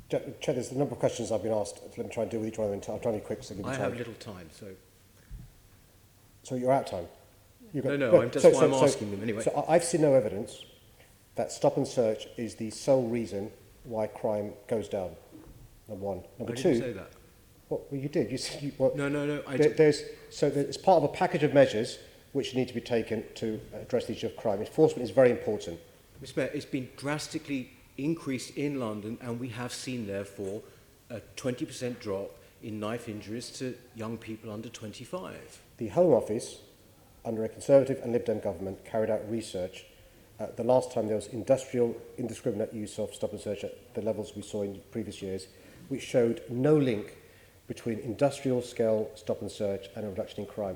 Speaker 3: Chair, there's a number of questions I've been asked. Let me try and deal with each one of them. I'll try and be quick. So give you
Speaker 4: I
Speaker 3: time.
Speaker 4: have little time, so...
Speaker 3: So you're out of time?
Speaker 4: That's why I'm asking them anyway.
Speaker 3: So I've seen no evidence that stop and search is the sole reason why crime goes down, number one. Number two...
Speaker 4: I didn't say that.
Speaker 3: Well, you did.
Speaker 4: No.
Speaker 3: It's part of a package of measures which need to be taken to address the issue of crime. Enforcement is very important.
Speaker 4: Mr. Mayor, it's been drastically increased in London, and we have seen, therefore, a 20% drop in knife injuries to young people under 25.
Speaker 3: The Home Office, under a Conservative and Lib Dem government, carried out research. The last time there was industrial indiscriminate use of stop and search at the levels we saw in previous years, which showed no link between industrial scale stop and search and a reduction in crime.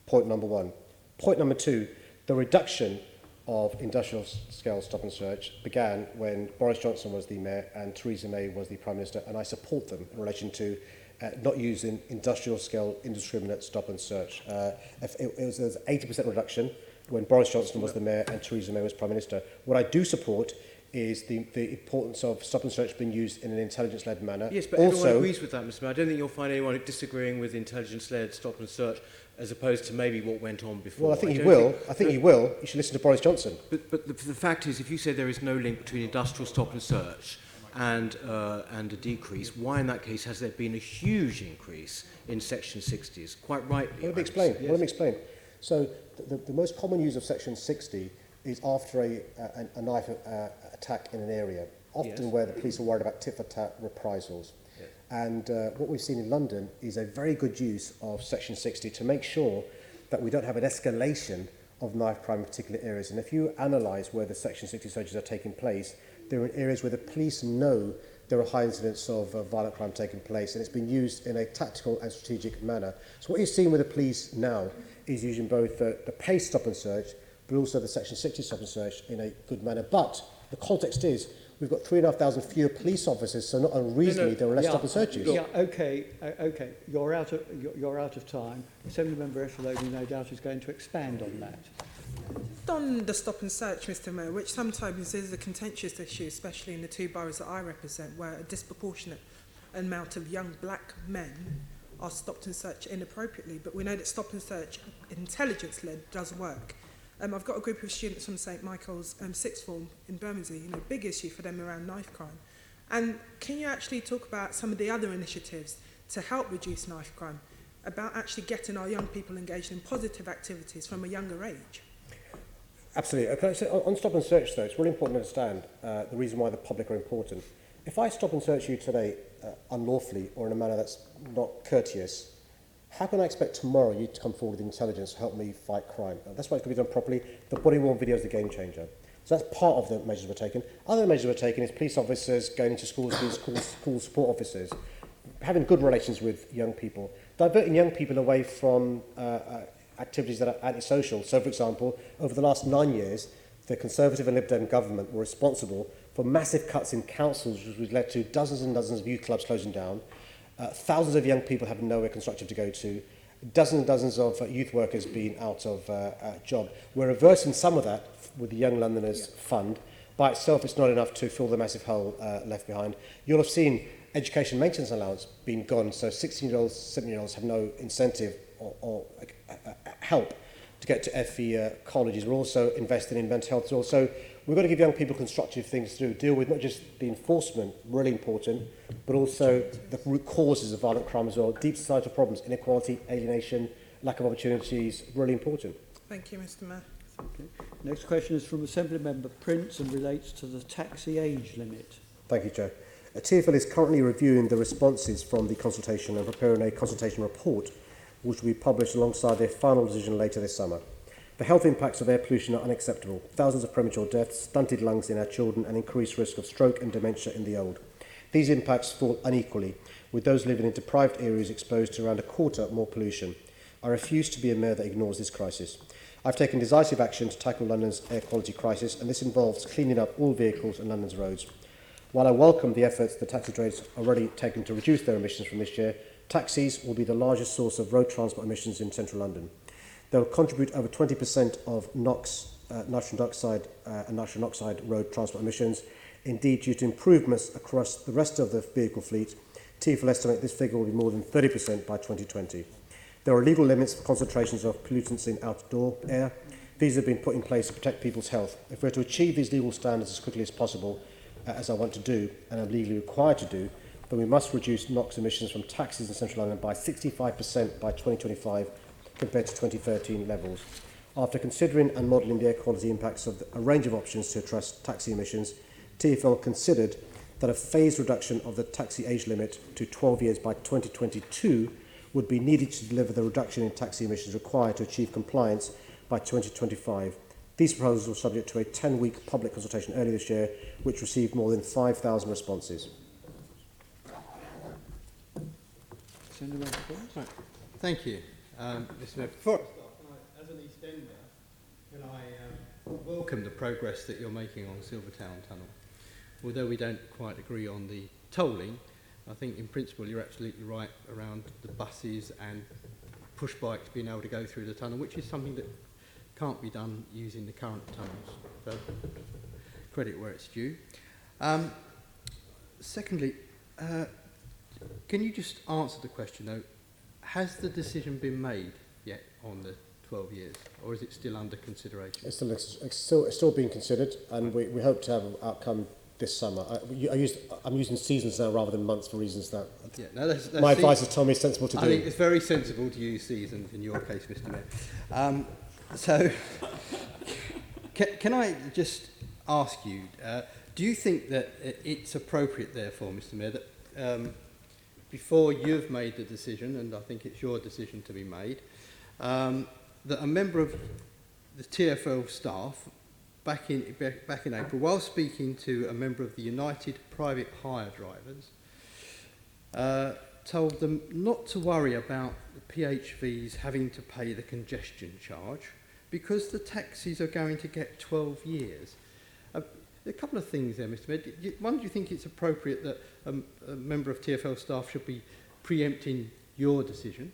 Speaker 3: Point number one. Point number two, the reduction of industrial scale stop and search began when Boris Johnson was the mayor and Theresa May was the Prime Minister, and I support them in relation to not using industrial scale indiscriminate stop and search. There was an 80% reduction when Boris Johnson was the mayor and Theresa May was Prime Minister. What I do support is the importance of stop and search being used in an intelligence-led manner.
Speaker 4: Yes, but everyone agrees with that, Mr. Mayor. I don't think you'll find anyone disagreeing with intelligence-led stop and search as opposed to maybe what went on before.
Speaker 3: Well, I think you will. You should listen to Boris Johnson.
Speaker 4: But the fact is, if you say there is no link between industrial stop and search and a decrease, why in that case has there been a huge increase in Section 60s? Quite rightly.
Speaker 3: Let me explain. So the most common use of Section 60 is after a knife attack in an area, often where the police are worried about tit-for-tat reprisals. Yes. And what we've seen in London is a very good use of Section 60 to make sure that we don't have an escalation of knife crime in particular areas. And if you analyse where the Section 60 searches are taking place, they're in areas where the police know there are high incidents of violent crime taking place, and it's been used in a tactical and strategic manner. So what you're seeing with the police now is using both the PACE stop and search, but also the Section 60 stop and search in a good manner. But the context is we've got 3,500 fewer police officers, so not unreasonably there are less stop and searches.
Speaker 5: Yeah, okay. You're out of time. Assemblymember Echeloni, no doubt, is going to expand on that.
Speaker 13: On the stop and search, Mr. Mayor, which sometimes is a contentious issue, especially in the two boroughs that I represent, where a disproportionate amount of young black men are stopped and searched inappropriately. But we know that stop and search, intelligence-led, does work. I've got a group of students from St Michael's sixth form in Bermondsey, big issue for them around knife crime. And can you actually talk about some of the other initiatives to help reduce knife crime, about actually getting our young people engaged in positive activities from a younger age?
Speaker 3: Absolutely. Can I say, on stop and search, though, it's really important to understand the reason why the public are important. If I stop and search you today unlawfully or in a manner that's not courteous, how can I expect tomorrow you to come forward with intelligence to help me fight crime? That's why it's going to be done properly. The body-worn video is the game changer. So that's part of the measures we're taking. Other measures we're taking is police officers going into schools, being school support officers, having good relations with young people, diverting young people away from activities that are antisocial. So, for example, over the last 9 years, the Conservative and Lib Dem government were responsible for massive cuts in councils, which led to dozens and dozens of youth clubs closing down, thousands of young people having nowhere constructive to go to, dozens and dozens of youth workers being out of job. We're reversing some of that with the Young Londoners Fund. By itself, it's not enough to fill the massive hole left behind. You'll have seen education maintenance allowance being gone, so 16-year-olds, 17-year-olds have no incentive or help to get to FE colleges. We're also investing in mental health. So we've got to give young people constructive things to do, deal with not just the enforcement, really important, but also the root causes of violent crime as well, deep societal problems, inequality, alienation, lack of opportunities, really important.
Speaker 13: Thank you, Mr. Mayor.
Speaker 5: Okay. Next question is from Assemblymember Prince and relates to the taxi age limit.
Speaker 3: Thank you, Chair. TfL is currently reviewing the responses from the consultation and preparing a consultation report which will be published alongside their final decision later this summer. The health impacts of air pollution are unacceptable. Thousands of premature deaths, stunted lungs in our children and increased risk of stroke and dementia in the old. These impacts fall unequally, with those living in deprived areas exposed to around a quarter more pollution. I refuse to be a mayor that ignores this crisis. I've taken decisive action to tackle London's air quality crisis, and this involves cleaning up all vehicles on London's roads. While I welcome the efforts the taxi trades are already taken to reduce their emissions from this year, taxis will be the largest source of road transport emissions in central London. They will contribute over 20% of NOx, nitrogen dioxide and nitrogen oxide road transport emissions. Indeed, due to improvements across the rest of the vehicle fleet, TfL estimate this figure will be more than 30% by 2020. There are legal limits for concentrations of pollutants in outdoor air. These have been put in place to protect people's health. If we're to achieve these legal standards as quickly as possible, as I want to do, and I'm legally required to do, then we must reduce NOx emissions from taxis in Central London by 65% by 2025 compared to 2013 levels. After considering and modelling the air quality impacts of a range of options to address taxi emissions, TfL considered that a phased reduction of the taxi age limit to 12 years by 2022 would be needed to deliver the reduction in taxi emissions required to achieve compliance by 2025. These proposals were subject to a 10-week public consultation earlier this year, which received more than 5,000 responses.
Speaker 10: Right. Thank you, Mr. Mayor. Before, as an East Ender, can I welcome the progress that you're making on Silvertown Tunnel. Although we don't quite agree on the tolling, I think in principle you're absolutely right around the buses and push bikes being able to go through the tunnel, which is something that can't be done using the current tunnels. So credit where it's due. Secondly, can you just answer the question though, has the decision been made yet on the 12 years, or is it still under consideration?
Speaker 3: It's still being considered, and we hope to have an outcome this summer. I'm using seasons now rather than months for reasons that
Speaker 10: that's
Speaker 3: my advisors told me it's sensible to do.
Speaker 10: I think it's very sensible to use seasons in your case, Mr. Mayor. So, can I just ask you, do you think that it's appropriate, therefore, Mr. Mayor, that before you've made the decision, and I think it's your decision to be made, that a member of the TfL staff back in April, while speaking to a member of the United Private Hire Drivers, told them not to worry about the PHVs having to pay the congestion charge because the taxis are going to get 12 years. A couple of things there, Mr. Mayor. One, do you think it's appropriate that a member of TfL staff should be preempting your decision?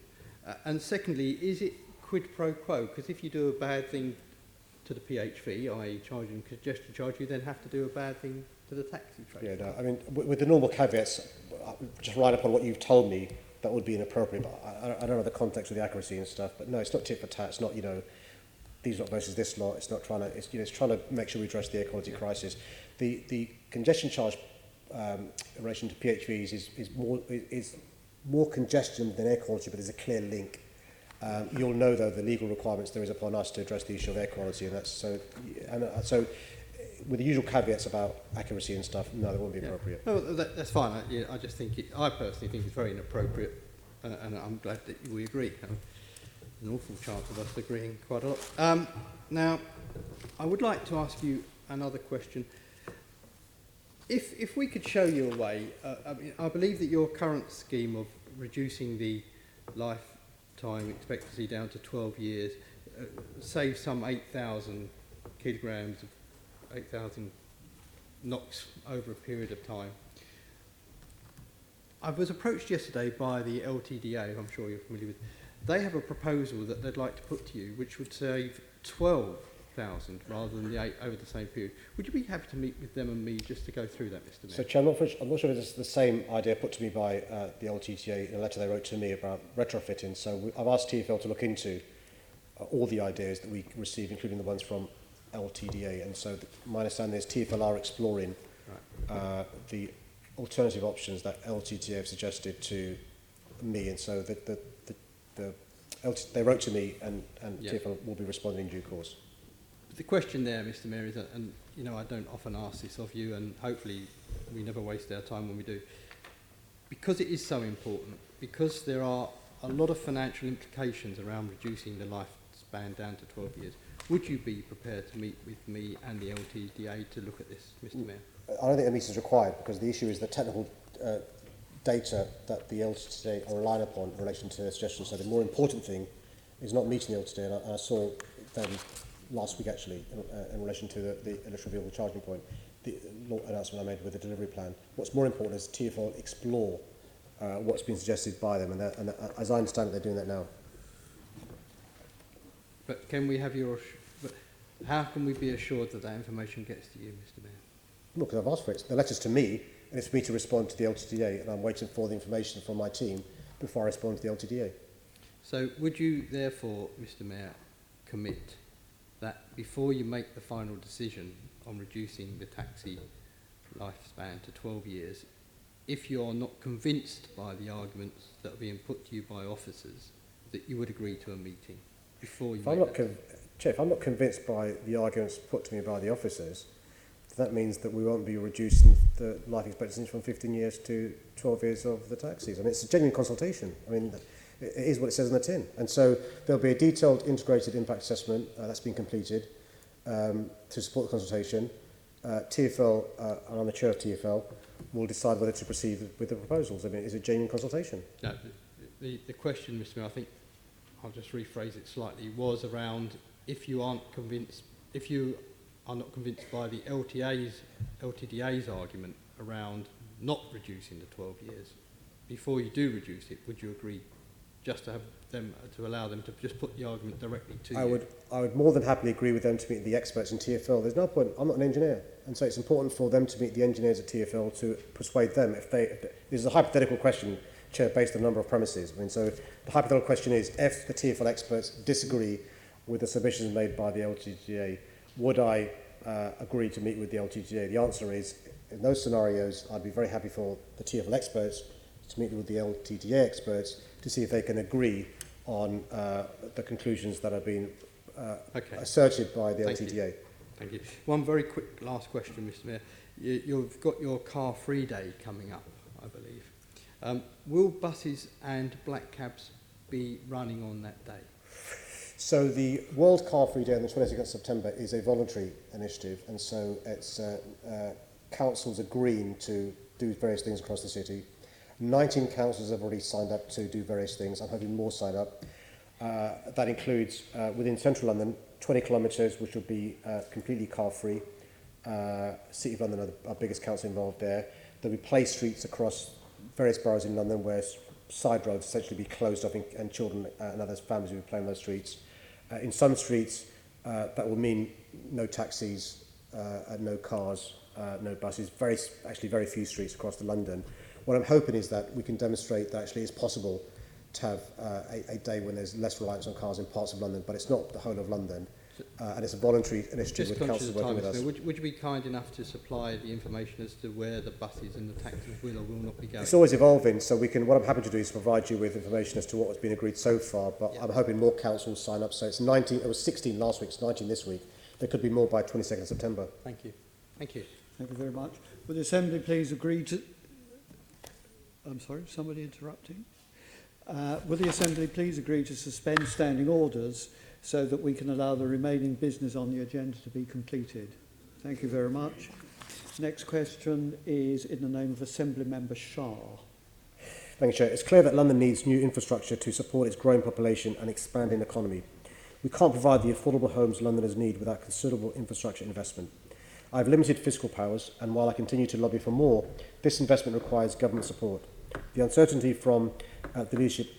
Speaker 10: And secondly, is it quid pro quo? Because if you do a bad thing to the PHV, i.e. charging congestion charge, you then have to do a bad thing to the taxi trade.
Speaker 3: Yeah, no, I mean, with the normal caveats, just right upon what you've told me, that would be inappropriate, but I don't know the context of the accuracy and stuff, but no, it's not tit for tat, it's not, these lot versus this lot, it's not trying to, it's trying to make sure we address the air quality crisis. The congestion charge in relation to PHVs is more congestion than air quality, but there's a clear link. You'll know, though, the legal requirements there is upon us to address the issue of air quality, and that's so. So, with the usual caveats about accuracy and stuff, no, that wouldn't be appropriate.
Speaker 10: No, that's fine. I just think I personally think it's very inappropriate, and I'm glad that we agree. An awful chance of us agreeing quite a lot. Now, I would like to ask you another question. If we could show you a way, I believe that your current scheme of reducing the lifetime expectancy down to 12 years saves some 8,000 kilograms of 8,000 NOx over a period of time. I was approached yesterday by the LTDA, I'm sure you're familiar with. They have a proposal that they'd like to put to you, which would save 12,000 rather than the 8 over the same period. Would you be happy to meet with them and me just to go through that, Mr. Mayor?
Speaker 3: So, Chair, I'm not sure if it's the same idea put to me by the LTTA in a letter they wrote to me about retrofitting. So I've asked TfL to look into all the ideas that we receive, including the ones from LTDA. And so my understanding is TfL are exploring the alternative options that LTTA have suggested to me. And so they wrote to me, and TfL will be responding in due course.
Speaker 10: The question there, Mr. Mayor, is that, and I don't often ask this of you, and hopefully we never waste our time when we do, because it is so important, because there are a lot of financial implications around reducing the lifespan down to 12 years. Would you be prepared to meet with me and the LTDA to look at this, Mr. Mayor?
Speaker 3: I don't think a meeting is required, because the issue is the technical data that the LTDA are relying upon in relation to their suggestions. So the more important thing is not meeting the LTDA, and I saw them last week actually in relation to the electric vehicle charging point, the announcement I made with the delivery plan. What's more important is TfL explore what's been suggested by them, and as I understand it, they're doing that now.
Speaker 10: But can we have how can we be assured that that information gets to you, Mr. Mayor?
Speaker 3: Not because I've asked for it. The letter's to me, and it's for me to respond to the LTDA, and I'm waiting for the information from my team before I respond to the LTDA.
Speaker 10: So would you therefore, Mr Mayor, commit that before you make the final decision on reducing the taxi lifespan to 12 years, if you're not convinced by the arguments that are being put to you by officers, that you would agree to a meeting before you
Speaker 3: Chair, if I'm not convinced by the arguments put to me by the officers, that means that we won't be reducing the life expectancy from 15 years to 12 years of the taxis. I mean, it's a genuine consultation. I mean, it is what it says on the tin. And so there'll be a detailed integrated impact assessment that's been completed to support the consultation. TfL, and I'm the chair of TfL, will decide whether to proceed with the proposals. I mean, it's a genuine consultation.
Speaker 10: No, the question, Mr Mayor, I think I'll just rephrase it slightly, was around if you aren't convinced, if you are not convinced by the LTDA's argument around not reducing the 12 years, before you do reduce it, would you agree just to have them, to allow them to just put the argument directly to you?
Speaker 3: I would more than happily agree with them to meet the experts in TfL. There's no point, I'm not an engineer, and so it's important for them to meet the engineers at TfL to persuade them. If this is a hypothetical question, Chair, based on a number of premises. I mean, so the hypothetical question is, if the TfL experts disagree with the submissions made by the LTDA, would I agree to meet with the LTDA? The answer is, in those scenarios, I'd be very happy for the TfL experts to meet with the LTDA experts to see if they can agree on the conclusions that have been asserted by the LTDA.
Speaker 10: Thank you. One very quick last question, Mr Mayor. You've got your car-free day coming up, I believe. Will buses and black cabs be running on that day?
Speaker 3: So the World Car Free Day on the 22nd of September is a voluntary initiative, and so it's councils agreeing to do various things across the city. 19 councils have already signed up to do various things. I'm hoping more sign up. That includes, within central London, 20 kilometres, which will be completely car-free. City of London are our biggest council involved there. There'll be play streets across various boroughs in London where side roads essentially be closed off and children and other families will be playing on those streets. In some streets, that will mean no taxis, no cars, no buses, actually very few streets across London. What I'm hoping is that we can demonstrate that actually it's possible to have a day when there's less reliance on cars in parts of London, but it's not the whole of London. And it's a voluntary initiative with councils working with us.
Speaker 10: Would you be kind enough to supply the information as to where the buses and the taxis will or will not be going?
Speaker 3: It's always evolving, so we can. What I'm happy to do is provide you with information as to what has been agreed so far. But I'm hoping more councils sign up. So it's 19. It was 16 last week. It's 19 this week. There could be more by 22nd of September.
Speaker 10: Thank you. Thank you.
Speaker 5: Thank you very much. Would the Assembly please agree to... I'm sorry, somebody interrupting? Will the Assembly please agree to suspend standing orders so that we can allow the remaining business on the agenda to be completed? Thank you very much. Next question is in the name of Assembly Member Shah.
Speaker 3: Thank you, Chair. It's clear that London needs new infrastructure to support its growing population and expanding economy. We can't provide the affordable homes Londoners need without considerable infrastructure investment. I have limited fiscal powers, and while I continue to lobby for more, this investment requires government support. The uncertainty from the leadership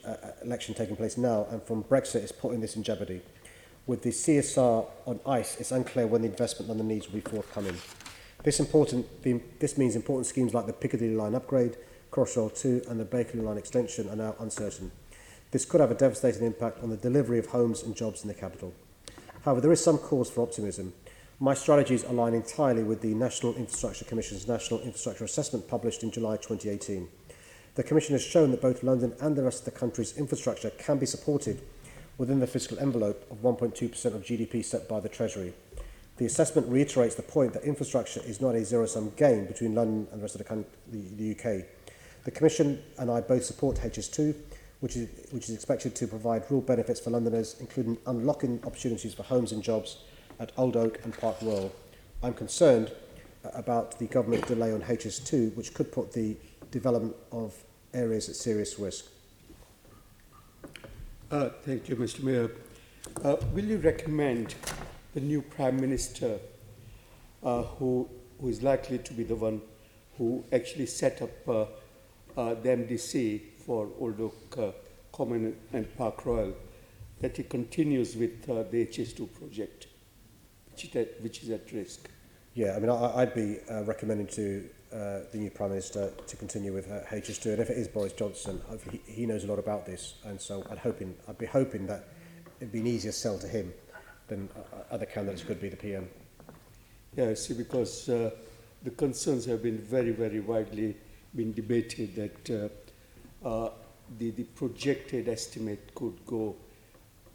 Speaker 3: election taking place now and from Brexit is putting this in jeopardy. With the CSR on ice, it's unclear when the investment London needs will be forthcoming. This means important schemes like the Piccadilly Line upgrade, Crossrail 2 and the Bakerloo Line extension are now uncertain. This could have a devastating impact on the delivery of homes and jobs in the capital. However, there is some cause for optimism. My strategies align entirely with the National Infrastructure Commission's National Infrastructure Assessment published in July 2018. The Commission has shown that both London and the rest of the country's infrastructure can be supported within the fiscal envelope of 1.2% of GDP set by the Treasury. The assessment reiterates the point that infrastructure is not a zero-sum game between London and the rest of the UK. The Commission and I both support HS2, which is expected to provide real benefits for Londoners, including unlocking opportunities for homes and jobs at Old Oak and Park Royal. I'm concerned about the government delay on HS2, which could put the development of areas at serious risk.
Speaker 12: Thank you, Mr. Mayor. Will you recommend the new Prime Minister, who is likely to be the one who actually set up the MDC for Old Oak Common and Park Royal, that he continues with the HS2 project, which is at risk?
Speaker 3: Yeah, I mean, I'd be recommending to the new Prime Minister to continue with HS2, and if it is Boris Johnson, he knows a lot about this, and so I'd be hoping that it'd be an easier sell to him than other candidates could be the PM.
Speaker 12: Yeah, I see, because the concerns have been very, very widely been debated that the projected estimate could go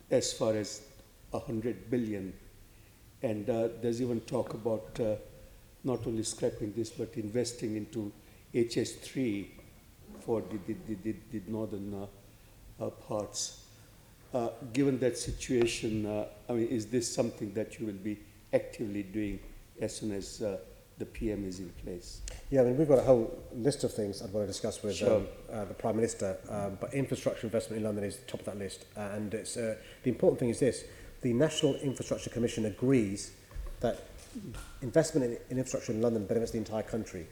Speaker 12: as far as 100 billion. And there's even talk about not only scrapping this, but investing into HS3 for the northern parts. Given that situation, I mean, is this something that you will be actively doing as soon as the PM is in place?
Speaker 3: Yeah, I mean, we've got a whole list of things I'd want to discuss with
Speaker 12: Sure.
Speaker 3: the Prime Minister, but infrastructure investment in London is top of that list. And it's, the important thing is this: the National Infrastructure Commission agrees that investment in infrastructure in London benefits the entire country.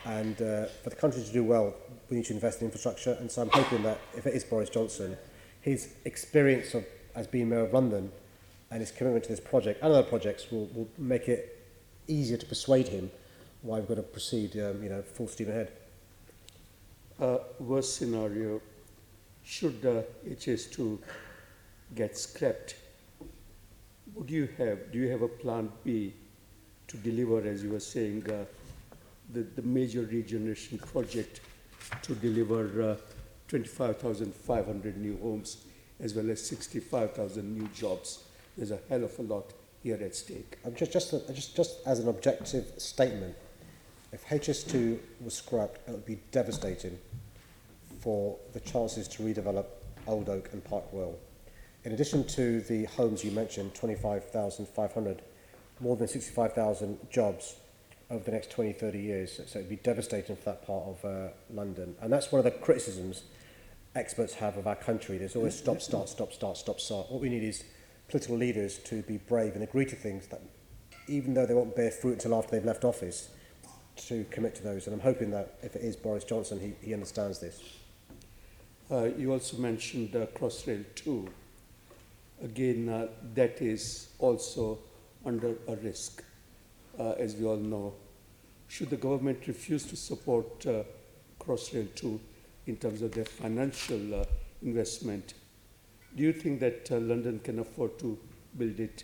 Speaker 3: And for the country to do well, we need to invest in infrastructure. And so I'm hoping that if it is Boris Johnson, his experience as being Mayor of London and his commitment to this project and other projects will make it easier to persuade him why we've got to proceed, full steam ahead.
Speaker 12: Worst scenario, should HS2 get scrapped, do you have a plan B to deliver, as you were saying, the major regeneration project to deliver 25,500 new homes as well as 65,000 new jobs? There's a hell of a lot here at stake.
Speaker 3: Just as an objective statement, if HS2 was scrapped, it would be devastating for the chances to redevelop Old Oak and Park Royal. In addition to the homes you mentioned, 25,500, more than 65,000 jobs over the next 20, 30 years. So it'd be devastating for that part of London. And that's one of the criticisms experts have of our country. There's always stop, start, stop, start, stop, start. What we need is political leaders to be brave and agree to things that, even though they won't bear fruit until after they've left office, to commit to those. And I'm hoping that if it is Boris Johnson, he understands this.
Speaker 12: You also mentioned Crossrail 2. Again, that is also under a risk, as we all know. Should the government refuse to support Crossrail 2 in terms of their financial investment, do you think that London can afford to build it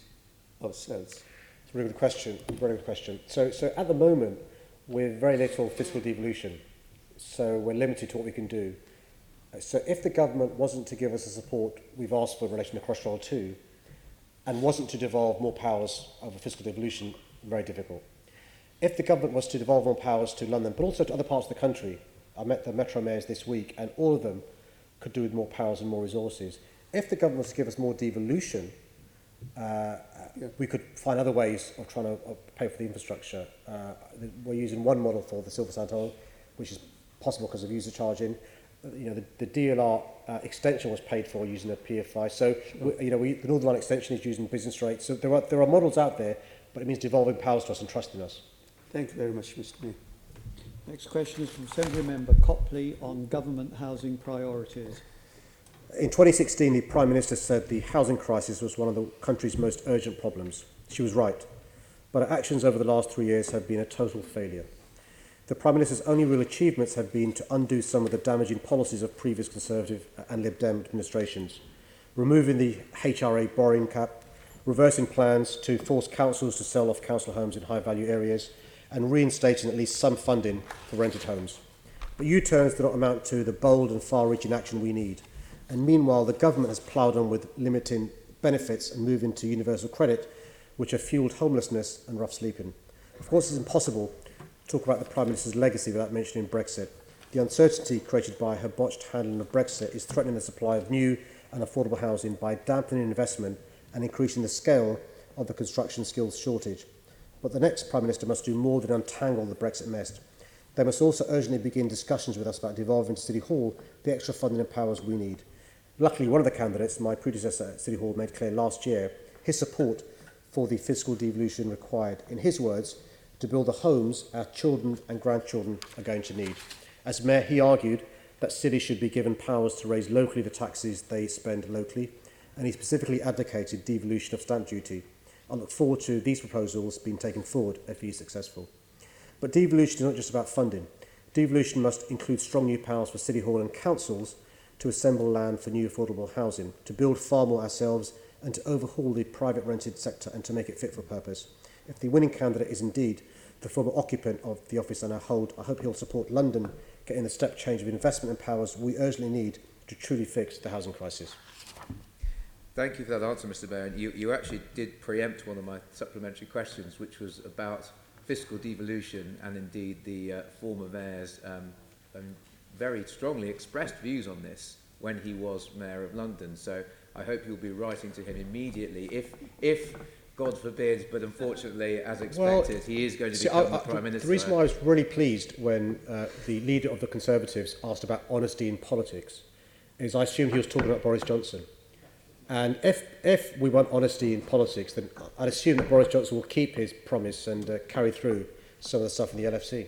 Speaker 12: ourselves?
Speaker 3: It's a really good question. Very good question. So at the moment, we're very little fiscal devolution, so we're limited to what we can do. So if the government wasn't to give us the support we've asked for in relation to Crossrail 2, and wasn't to devolve more powers over fiscal devolution, very difficult. If the government was to devolve more powers to London, but also to other parts of the country, I met the Metro mayors this week, and all of them could do with more powers and more resources. If the government was to give us more devolution, we could find other ways of trying to pay for the infrastructure. We're using one model for the Silvertown Tunnel, which is possible because of user charging. The DLR extension was paid for using a PFI. So, the Northern Line extension is using business rates. So there are models out there, but it means devolving powers to us and trusting us.
Speaker 12: Thank you very much, Mr. Mayor.
Speaker 5: Next question is from Assembly Member Copley on government housing priorities.
Speaker 3: In 2016, the Prime Minister said the housing crisis was one of the country's most urgent problems. She was right, but her actions over the last 3 years have been a total failure. The Prime Minister's only real achievements have been to undo some of the damaging policies of previous Conservative and Lib Dem administrations, removing the HRA borrowing cap, reversing plans to force councils to sell off council homes in high-value areas, and reinstating at least some funding for rented homes. But U-turns do not amount to the bold and far-reaching action we need. And meanwhile, the government has ploughed on with limiting benefits and moving to universal credit, which have fuelled homelessness and rough sleeping. Of course, it's impossible to talk about the Prime Minister's legacy without mentioning Brexit. The uncertainty created by her botched handling of Brexit is threatening the supply of new and affordable housing by dampening investment and increasing the scale of the construction skills shortage. But the next Prime Minister must do more than untangle the Brexit mess. They must also urgently begin discussions with us about devolving to City Hall the extra funding and powers we need. Luckily, one of the candidates, my predecessor at City Hall, made clear last year his support for the fiscal devolution required, in his words, to build the homes our children and grandchildren are going to need. As Mayor, he argued that cities should be given powers to raise locally the taxes they spend locally, and he specifically advocated devolution of stamp duty. I look forward to these proposals being taken forward if he is successful. But devolution is not just about funding. Devolution must include strong new powers for City Hall and councils to assemble land for new affordable housing, to build far more ourselves and to overhaul the private rented sector and to make it fit for purpose. If the winning candidate is indeed the former occupant of the office I now hold, I hope he'll support London getting the step change of investment and powers we urgently need to truly fix the housing crisis.
Speaker 14: Thank you for that answer, Mr. Mayor. And you actually did preempt one of my supplementary questions, which was about fiscal devolution and indeed the former mayor's very strongly expressed views on this when he was Mayor of London. So I hope you'll be writing to him immediately if God forbid, but unfortunately, as expected, he is going to become the Prime Minister.
Speaker 3: The reason why I was really pleased when the leader of the Conservatives asked about honesty in politics is I assumed he was talking about Boris Johnson. And if we want honesty in politics, then I'd assume that Boris Johnson will keep his promise and carry through some of the stuff in the LFC.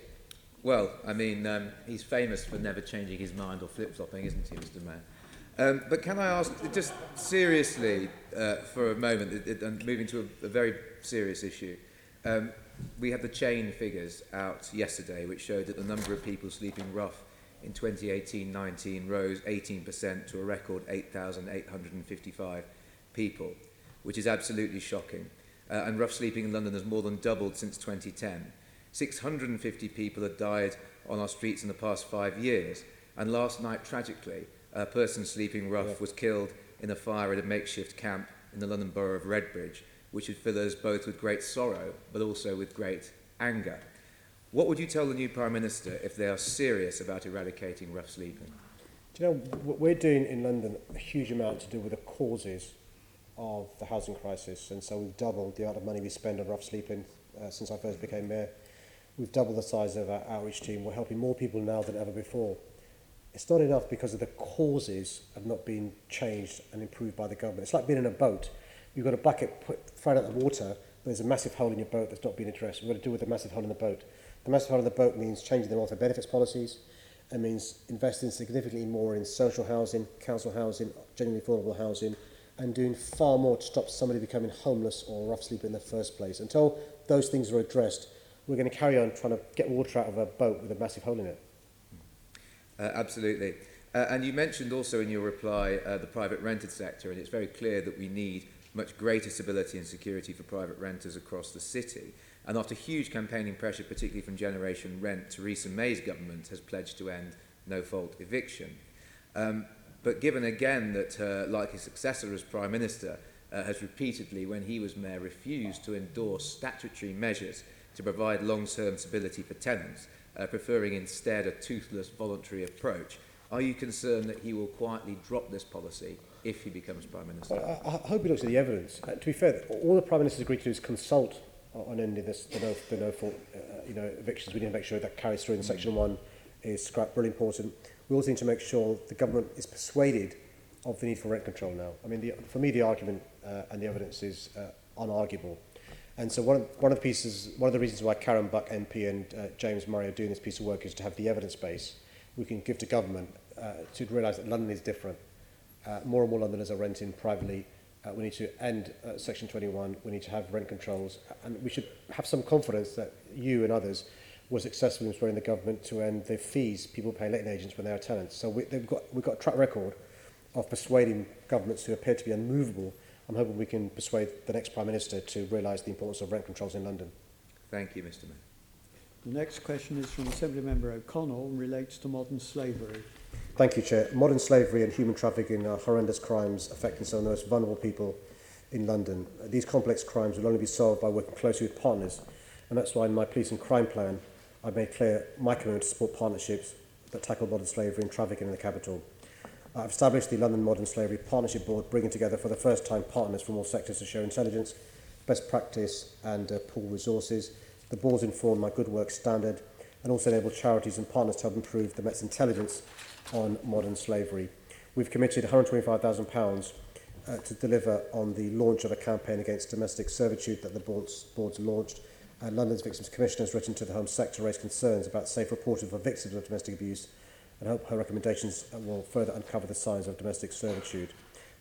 Speaker 14: Well, I mean, he's famous for never changing his mind or flip-flopping, isn't he, Mr. Mayor? But can I ask, just seriously, for a moment, and moving to a very serious issue, we had the chain figures out yesterday, which showed that the number of people sleeping rough in 2018-19 rose 18% to a record 8,855 people, which is absolutely shocking. And rough sleeping in London has more than doubled since 2010. 650 people have died on our streets in the past 5 years. And last night, tragically, a person sleeping rough was killed in a fire at a makeshift camp in the London borough of Redbridge, which should fill us both with great sorrow, but also with great anger. What would you tell the new Prime Minister if they are serious about eradicating rough sleeping?
Speaker 3: Do you know, we're doing in London a huge amount to do with the causes of the housing crisis, and so we've doubled the amount of money we spend on rough sleeping since I first became mayor. We've doubled the size of our outreach team. We're helping more people now than ever before. It's not enough because of the causes have not been changed and improved by the government. It's like being in a boat. You've got a bucket thrown out the water, but there's a massive hole in your boat that's not been addressed. We've got to deal with the massive hole in the boat. The massive hole in the boat means changing the welfare benefits policies. It means investing significantly more in social housing, council housing, genuinely affordable housing, and doing far more to stop somebody becoming homeless or rough sleeping in the first place. Until those things are addressed, we're going to carry on trying to get water out of a boat with a massive hole in it.
Speaker 14: Absolutely. And you mentioned also in your reply the private rented sector, and it's very clear that we need much greater stability and security for private renters across the city. And after huge campaigning pressure, particularly from Generation Rent, Theresa May's government has pledged to end no-fault eviction. But given again that her likely successor as Prime Minister has repeatedly, when he was Mayor, refused to endorse statutory measures to provide long-term stability for tenants, preferring instead a toothless voluntary approach, are you concerned that he will quietly drop this policy if he becomes Prime Minister?
Speaker 3: Well, I hope he looks at the evidence. To be fair, all the Prime Minister's agreed to do is consult on ending this, the no-fault evictions. We need to make sure that carries through in Section 1 is scrapped, really important. We also need to make sure the government is persuaded of the need for rent control now. I mean, for me, the argument and the evidence is unarguable. And so one of the reasons why Karen Buck MP and James Murray are doing this piece of work is to have the evidence base we can give to government to realise that London is different. More and more Londoners are renting privately. We need to end Section 21. We need to have rent controls. And we should have some confidence that you and others were successful in persuading the government to end the fees people pay letting agents when they are tenants. So we've got a track record of persuading governments who appear to be unmovable. I'm hoping we can persuade the next Prime Minister to realise the importance of rent controls in London.
Speaker 14: Thank you, Mr. Mayor.
Speaker 5: The next question is from Assemblymember O'Connell and relates to modern slavery.
Speaker 3: Thank you, Chair. Modern slavery and human trafficking are horrendous crimes affecting some of the most vulnerable people in London. These complex crimes will only be solved by working closely with partners, and that's why in my police and crime plan I've made clear my commitment to support partnerships that tackle modern slavery and trafficking in the capital. I've established the London Modern Slavery Partnership Board, bringing together for the first time partners from all sectors to share intelligence, best practice and pool resources. The board's informed my good work standard and also enable charities and partners to help improve the Met's intelligence on modern slavery. We've committed £125,000 to deliver on the launch of a campaign against domestic servitude that the board's launched. London's Victims Commissioner has written to the Home Sector to raise concerns about safe reporting for victims of domestic abuse, and hope her recommendations will further uncover the signs of domestic servitude.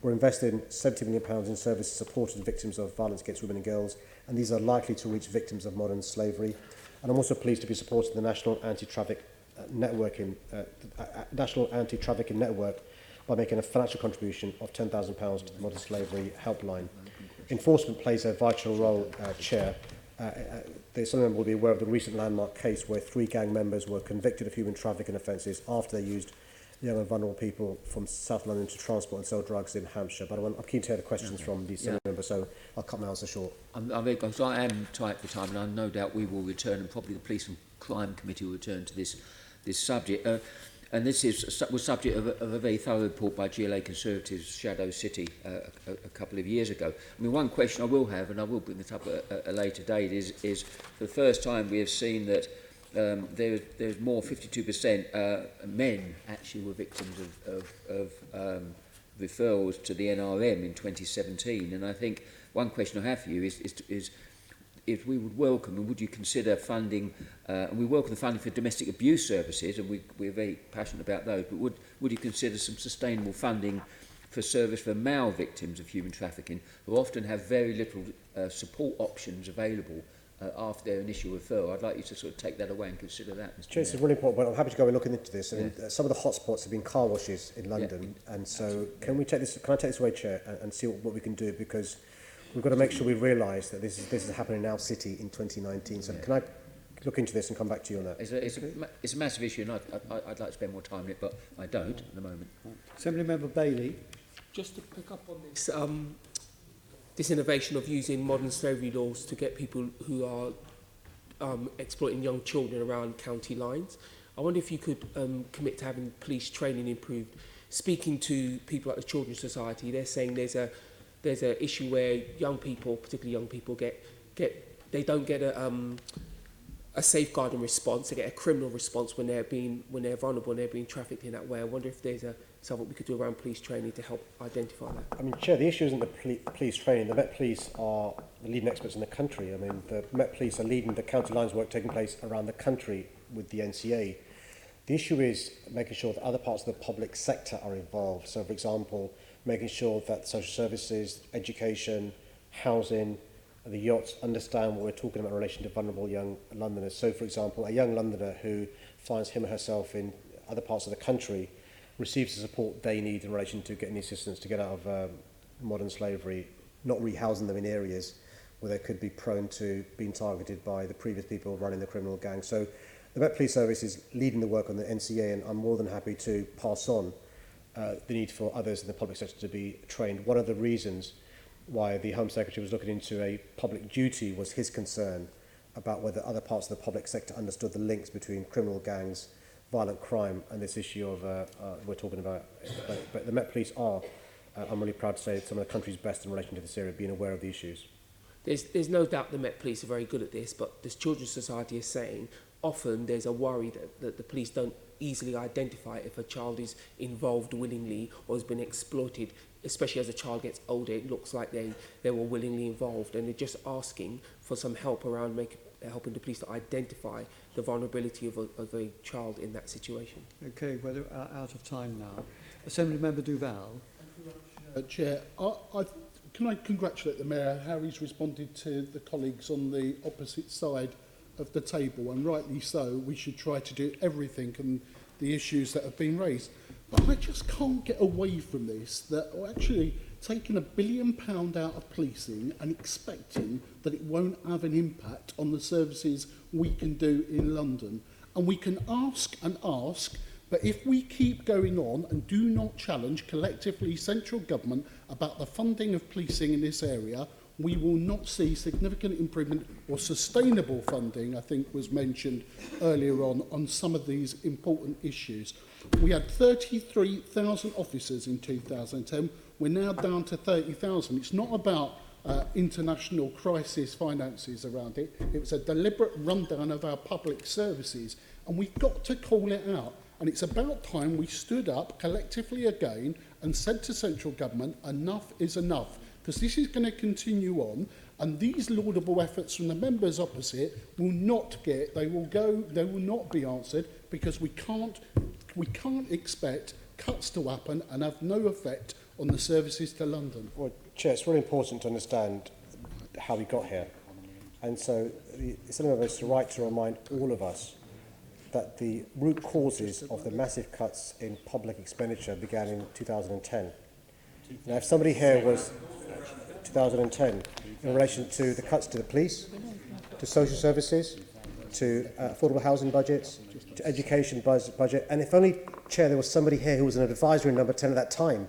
Speaker 3: We're investing £70 million in services supporting victims of violence against women and girls, and these are likely to reach victims of modern slavery. And I'm also pleased to be supporting the National Anti-Trafficking Network by making a financial contribution of £10,000 to the Modern Slavery Helpline. Enforcement plays a vital role, Chair. Some of them will be aware of the recent landmark case where 3 gang members were convicted of human trafficking offences after they used young and vulnerable people from South London to transport and sell drugs in Hampshire. But I'm keen to hear the questions from the Assembly members, so I'll cut my answer short.
Speaker 21: I am tight for time, and I no doubt we will return, and probably the Police and Crime Committee will return to this subject. And this was subject of a very thorough report by GLA Conservatives Shadow City a couple of years ago. I mean, one question I will have, and I will bring it up at a later date, is for the first time we have seen that there's more, 52% men actually were victims of referrals to the NRM in 2017. And I think one question I have for you is if we would welcome, and would you consider funding, and we welcome the funding for domestic abuse services, and we're very passionate about those, but would you consider some sustainable funding for service for male victims of human trafficking, who often have very little support options available after their initial referral? I'd like you to sort of take that away and consider that, Mr.
Speaker 3: Chair, it's really important, but I'm happy to go and look into this. I mean, some of the hotspots have been car washes in London, and so can I take this away, Chair, and see what we can do, because we've got to make sure we realise that this is happening in our city in 2019. So can I look into this and come back to you on that?
Speaker 21: It's a massive issue, and I'd like to spend more time on it, but I don't at the moment.
Speaker 5: Assemblymember Bailey.
Speaker 9: Just to pick up on this, this innovation of using modern slavery laws to get people who are exploiting young children around county lines. I wonder if you could commit to having police training improved. Speaking to people at the Children's Society, they're saying there's an issue where young people, particularly young people, they don't get a safeguarding response. They get a criminal response when they're vulnerable and they're being trafficked in that way. I wonder if there's something we could do around police training to help identify that.
Speaker 3: I mean, Chair, the issue isn't the police training. The Met Police are the leading experts in the country. I mean, the Met Police are leading the county lines work taking place around the country with the NCA. The issue is making sure that other parts of the public sector are involved. So, for example, making sure that social services, education, housing, the yachts understand what we're talking about in relation to vulnerable young Londoners. So, for example, a young Londoner who finds him or herself in other parts of the country receives the support they need in relation to getting the assistance to get out of modern slavery, not rehousing them in areas where they could be prone to being targeted by the previous people running the criminal gang. So the Met Police Service is leading the work on the NCA, and I'm more than happy to pass on the need for others in the public sector to be trained. One of the reasons why the Home Secretary was looking into a public duty was his concern about whether other parts of the public sector understood the links between criminal gangs, violent crime, and this issue of we're talking about. But the Met Police are, I'm really proud to say, some of the country's best in relation to this area, being aware of the issues.
Speaker 9: There's no doubt the Met Police are very good at this, but the Children's Society is saying often there's a worry that the police don't easily identify if a child is involved willingly or has been exploited, especially as a child gets older. It looks like they were willingly involved, and they're just asking for some help around helping the police to identify the vulnerability of a child in that situation.
Speaker 5: Okay, we're out of time now. Assemblymember Duval.
Speaker 17: Chair, can I congratulate the Mayor how he's responded to the colleagues on the opposite side of the table, and rightly so. We should try to do everything and the issues that have been raised. But I just can't get away from this, that we're actually taking £1 billion out of policing and expecting that it won't have an impact on the services we can do in London. And we can ask and ask, but if we keep going on and do not challenge collectively central government about the funding of policing in this area, we will not see significant improvement or sustainable funding, I think was mentioned earlier on some of these important issues. We had 33,000 officers in 2010. We're now down to 30,000. It's not about international crisis finances around it. It was a deliberate rundown of our public services, and we've got to call it out. And it's about time we stood up collectively again and said to central government, enough is enough. Because this is going to continue on, and these laudable efforts from the members opposite will not be answered, because we can't expect cuts to happen and have no effect on the services to London?
Speaker 3: Well, Chair, it's really important to understand how we got here. And so it's something of us right to remind all of us that the root causes of the massive cuts in public expenditure began in 2010. Now, if somebody here was 2010 in relation to the cuts to the police, to social services, to affordable housing budgets, to education budget, and if only, Chair, there was somebody here who was an advisor in number 10 at that time,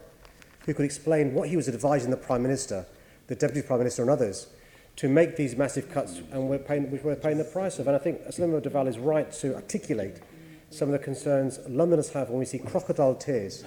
Speaker 3: who could explain what he was advising the Prime Minister, the Deputy Prime Minister and others, to make these massive cuts, and we're paying the price of. And I think Senator Deval is right to articulate some of the concerns Londoners have when we see crocodile tears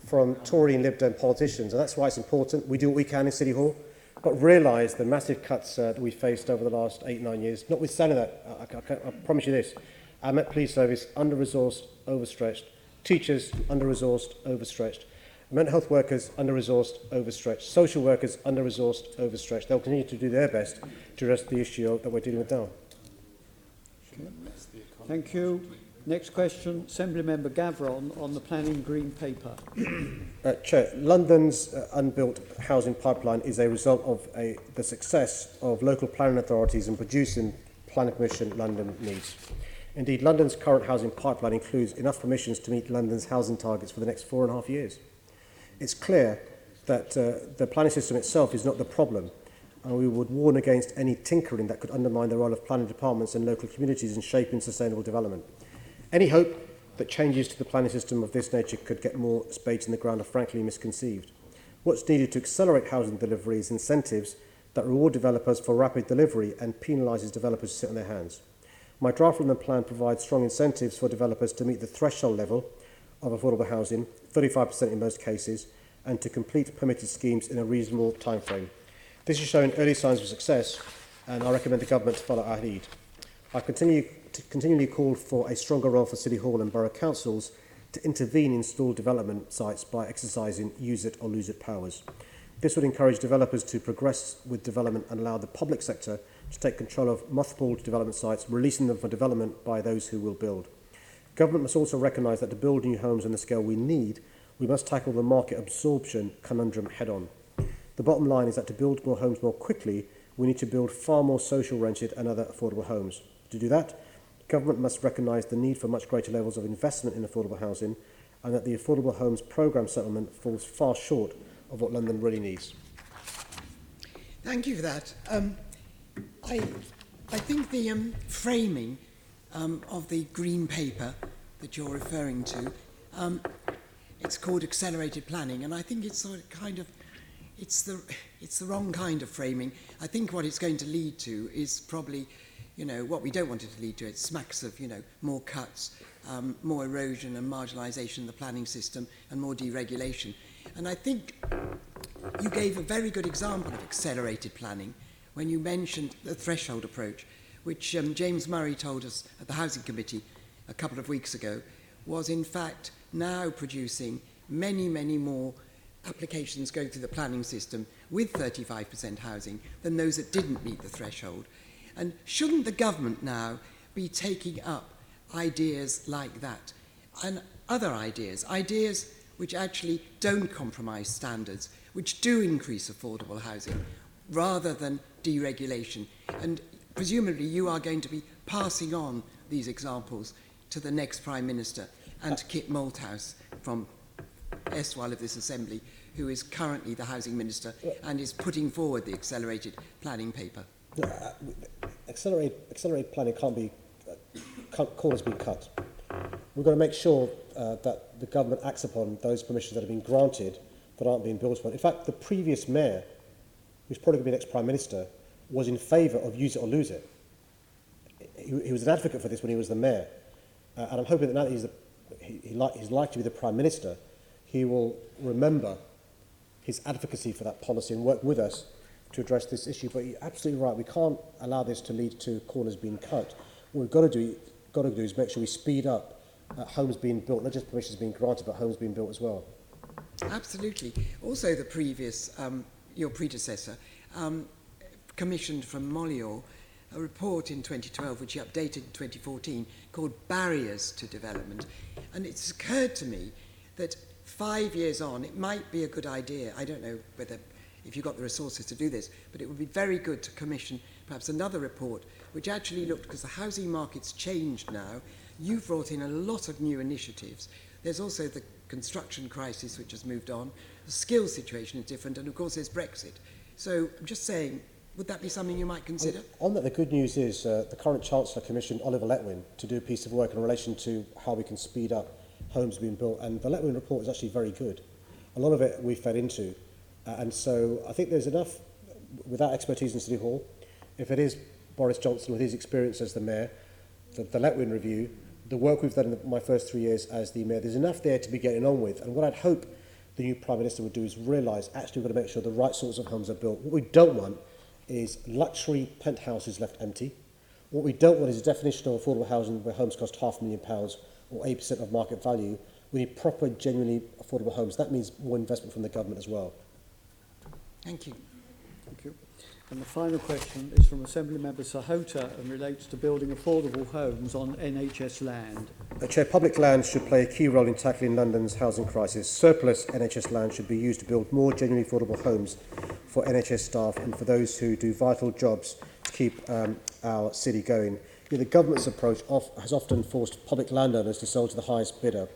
Speaker 3: from Tory and Lib Dem politicians, and that's why it's important. We do what we can in City Hall, but realise the massive cuts that we faced over the last 8-9 years. Notwithstanding that, I promise you this, our Met Police Service, under-resourced, overstretched, teachers, under-resourced, overstretched, mental health workers, under-resourced, overstretched, social workers, under-resourced, overstretched. They'll continue to do their best to address the issue that we're dealing with now.
Speaker 5: Thank you. Next question, Assembly Member Gavron on the Planning Green Paper.
Speaker 3: Chair, London's unbuilt housing pipeline is a result of the success of local planning authorities in producing planning permission London needs. Indeed, London's current housing pipeline includes enough permissions to meet London's housing targets for the next 4.5 years. It's clear that the planning system itself is not the problem, and we would warn against any tinkering that could undermine the role of planning departments and local communities in shaping sustainable development. Any hope that changes to the planning system of this nature could get more spades in the ground are frankly misconceived. What's needed to accelerate housing delivery is incentives that reward developers for rapid delivery and penalises developers who sit on their hands. My draft London plan provides strong incentives for developers to meet the threshold level of affordable housing, 35% in most cases, and to complete permitted schemes in a reasonable timeframe. This is showing early signs of success, and I recommend the government to follow our lead. I continually call for a stronger role for City Hall and Borough Councils to intervene in stalled development sites by exercising use it or lose it powers. This would encourage developers to progress with development and allow the public sector to take control of mothballed development sites, releasing them for development by those who will build. Government must also recognise that to build new homes on the scale we need, we must tackle the market absorption conundrum head-on. The bottom line is that to build more homes more quickly, we need to build far more social rented and other affordable homes. To do that, government must recognise the need for much greater levels of investment in affordable housing, and that the Affordable Homes Programme settlement falls far short of what London really needs.
Speaker 2: Thank you for that. I think the framing of the green paper that you're referring to, it's called accelerated planning, and I think it's sort of kind of it's the wrong kind of framing. I think what it's going to lead to is probably, what we don't want it to lead to. It smacks of, more cuts, more erosion and marginalisation in the planning system, and more deregulation. And I think you gave a very good example of accelerated planning when you mentioned the threshold approach, which James Murray told us at the Housing Committee a couple of weeks ago, was in fact now producing many, many more applications going through the planning system with 35% housing than those that didn't meet the threshold. And shouldn't the government now be taking up ideas like that and other ideas which actually don't compromise standards, which do increase affordable housing, rather than deregulation? And presumably you are going to be passing on these examples to the next Prime Minister and to Kit Malthouse from erstwhile of this Assembly, who is currently the Housing Minister and is putting forward the accelerated planning paper.
Speaker 3: Accelerated planning corners be cut. We've got to make sure that the government acts upon those permissions that have been granted that aren't being built upon. In fact, the previous mayor, who's probably going to be the next Prime Minister, was in favour of use it or lose it. He was an advocate for this when he was the mayor. And I'm hoping that now that he's likely to be the Prime Minister, he will remember his advocacy for that policy and work with us to address this issue. But you're absolutely right, we can't allow this to lead to corners being cut. What we've got to do is make sure we speed up homes being built, not just permissions being granted, but homes being built as well.
Speaker 2: Absolutely. Also, the previous, your predecessor, commissioned from Molior a report in 2012, which he updated in 2014, called Barriers to Development. And it's occurred to me that 5 years on, it might be a good idea. I don't know whether if you've got the resources to do this, but it would be very good to commission perhaps another report which actually looked, because the housing market's changed now. You've brought in a lot of new initiatives. There's also the construction crisis which has moved on. The skills situation is different, and of course there's Brexit. So I'm just saying, would that be something you might consider?
Speaker 3: On that, the good news is the current Chancellor commissioned Oliver Letwin to do a piece of work in relation to how we can speed up homes being built, and the Letwin report is actually very good. A lot of it we fed into, and so I think there's enough, without expertise in City Hall, if it is Boris Johnson with his experience as the Mayor, the Letwin review, the work we've done in my first 3 years as the Mayor, there's enough there to be getting on with. And what I'd hope the new Prime Minister would do is realise actually we've got to make sure the right sorts of homes are built. What we don't want is luxury penthouses left empty. What we don't want is a definition of affordable housing where homes cost £500,000 or 8% of market value. We need proper, genuinely affordable homes. That means more investment from the government as well.
Speaker 2: Thank you.
Speaker 5: Thank you. And the final question is from Assembly Member Sahota and relates to building affordable homes on NHS land.
Speaker 3: Chair, public land should play a key role in tackling London's housing crisis. Surplus NHS land should be used to build more genuinely affordable homes for NHS staff and for those who do vital jobs to keep our city going. The government's approach has often forced public landowners to sell to the highest bidder.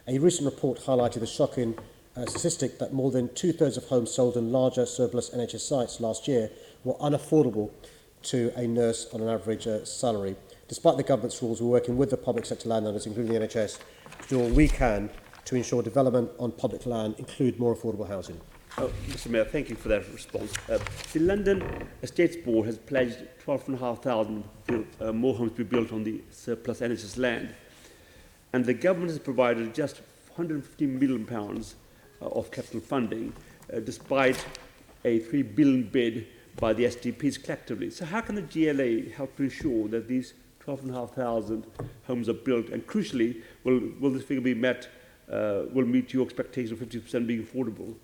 Speaker 3: A recent report highlighted the shocking statistic that more than two-thirds of homes sold in larger surplus NHS sites last year were unaffordable to a nurse on an average salary. Despite the government's rules, we're working with the public sector landowners, including the NHS, to do all we can to ensure development on public land include more affordable housing.
Speaker 16: Mr Mayor, thank you for that response. The London Estates Board has pledged 12,500 more homes to be built on the surplus NHS land, and the government has provided just £150 million of capital funding, despite a £3 billion bid by the SDPs collectively. So how can the GLA help to ensure that these 12,500 homes are built, and crucially, will this figure be met, will meet your expectation of 50% being affordable?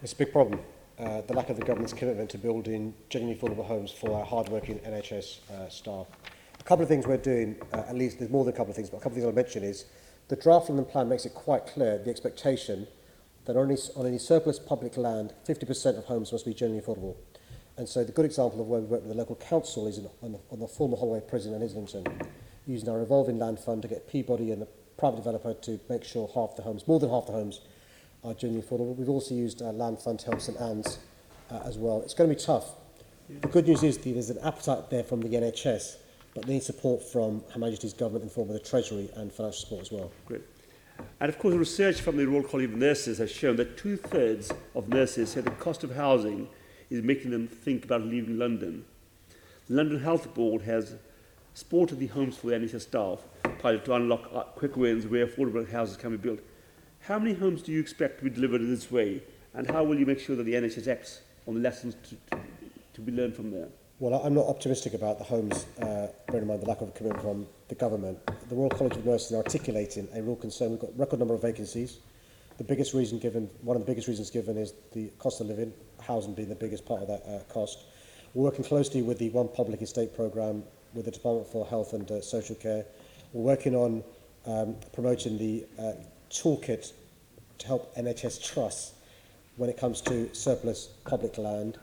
Speaker 3: It's a big problem, the lack of the government's commitment to building genuinely affordable homes for our hard-working NHS staff. A couple of things we're doing, at least there's more than a couple of things, but a couple of things I'll mention is the draft London plan makes it quite clear the expectation that on any surplus public land, 50% of homes must be genuinely affordable. And so the good example of where we work with the local council is on the former Holloway prison in Islington, using our revolving land fund to get Peabody and the private developer to make sure more than half the homes are genuinely affordable. We've also used our land fund to help St Anne's as well. It's going to be tough. The good news is there's an appetite there from the NHS, but they need support from Her Majesty's government in form of the Treasury and financial support as well.
Speaker 16: Great. And of course, research from the Royal College of Nurses has shown that two-thirds of nurses say the cost of housing is making them think about leaving London. The London Health Board has supported the Homes for the NHS staff pilot to unlock quick wins where affordable houses can be built. How many homes do you expect to be delivered in this way, and how will you make sure that the NHS acts on the lessons to be learned from there?
Speaker 3: Well, I'm not optimistic about the homes, bearing in mind the lack of commitment from the government. The Royal College of Nurses are articulating a real concern. We've got a record number of vacancies. One of the biggest reasons given is the cost of living, housing being the biggest part of that cost. We're working closely with the One Public Estate programme, with the Department for Health and Social Care. We're working on promoting the toolkit to help NHS trusts when it comes to surplus public land.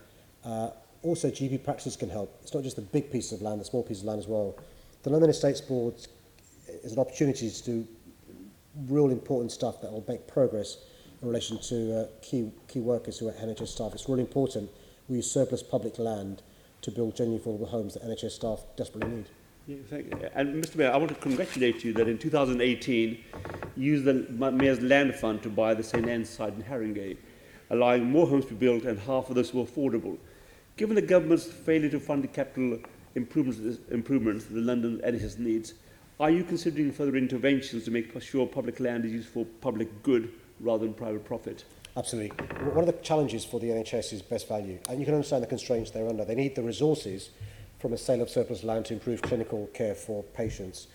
Speaker 3: Also, GP practices can help. It's not just the big pieces of land, the small pieces of land as well. The London Estates Board is an opportunity to do real important stuff that will make progress in relation to key workers who are NHS staff. It's really important we use surplus public land to build genuinely affordable homes that NHS staff desperately need.
Speaker 16: Yeah, thank you. And Mr Mayor, I want to congratulate you that in 2018 you used the Mayor's Land Fund to buy the St Anne's site in Haringey, allowing more homes to be built and half of those were affordable. Given the government's failure to fund the capital improvements the London NHS needs, are you considering further interventions to make sure public land is used for public good rather than private profit?
Speaker 3: Absolutely. One of the challenges for the NHS is best value, and you can understand the constraints they're under. They need the resources from a sale of surplus land to improve clinical care for patients.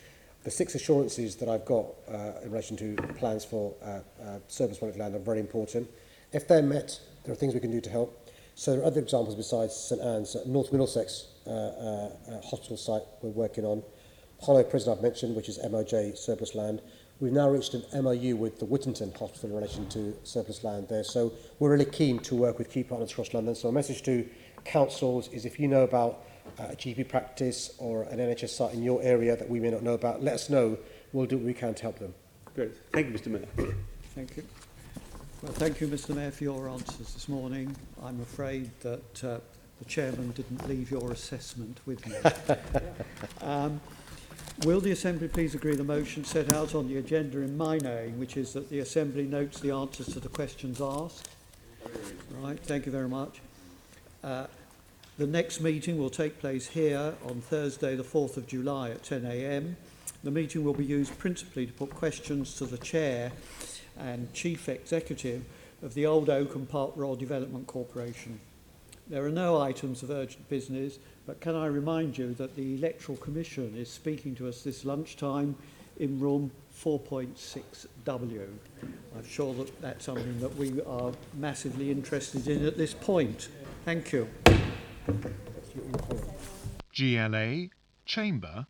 Speaker 3: The 6 assurances that I've got in relation to plans for surplus public land are very important. If they're met, there are things we can do to help. So there are other examples besides St Anne's. North Middlesex hospital site we're working on. Holloway Prison I've mentioned, which is MOJ surplus land. We've now reached an MOU with the Whittington Hospital in relation to surplus land there. So we're really keen to work with key partners across London. So a message to councils is if you know about a GP practice or an NHS site in your area that we may not know about, let us know. We'll do what we can to help them.
Speaker 16: Great. Thank you, Mr. Mayor.
Speaker 5: Thank you. Well, thank you, Mr. Mayor, for your answers this morning. I'm afraid that the chairman didn't leave your assessment with me. Will the Assembly please agree the motion set out on the agenda in my name, which is that the Assembly notes the answers to the questions asked? Right, thank you very much. The next meeting will take place here on Thursday, the 4th of July at 10 a.m. The meeting will be used principally to put questions to the Chair and Chief Executive of the Old Oakham Park Royal Development Corporation. There are no items of urgent business, but can I remind you that the Electoral Commission is speaking to us this lunchtime in room 4.6W. I'm sure that that's something that we are massively interested in at this point. Thank you.
Speaker 18: GLA Chamber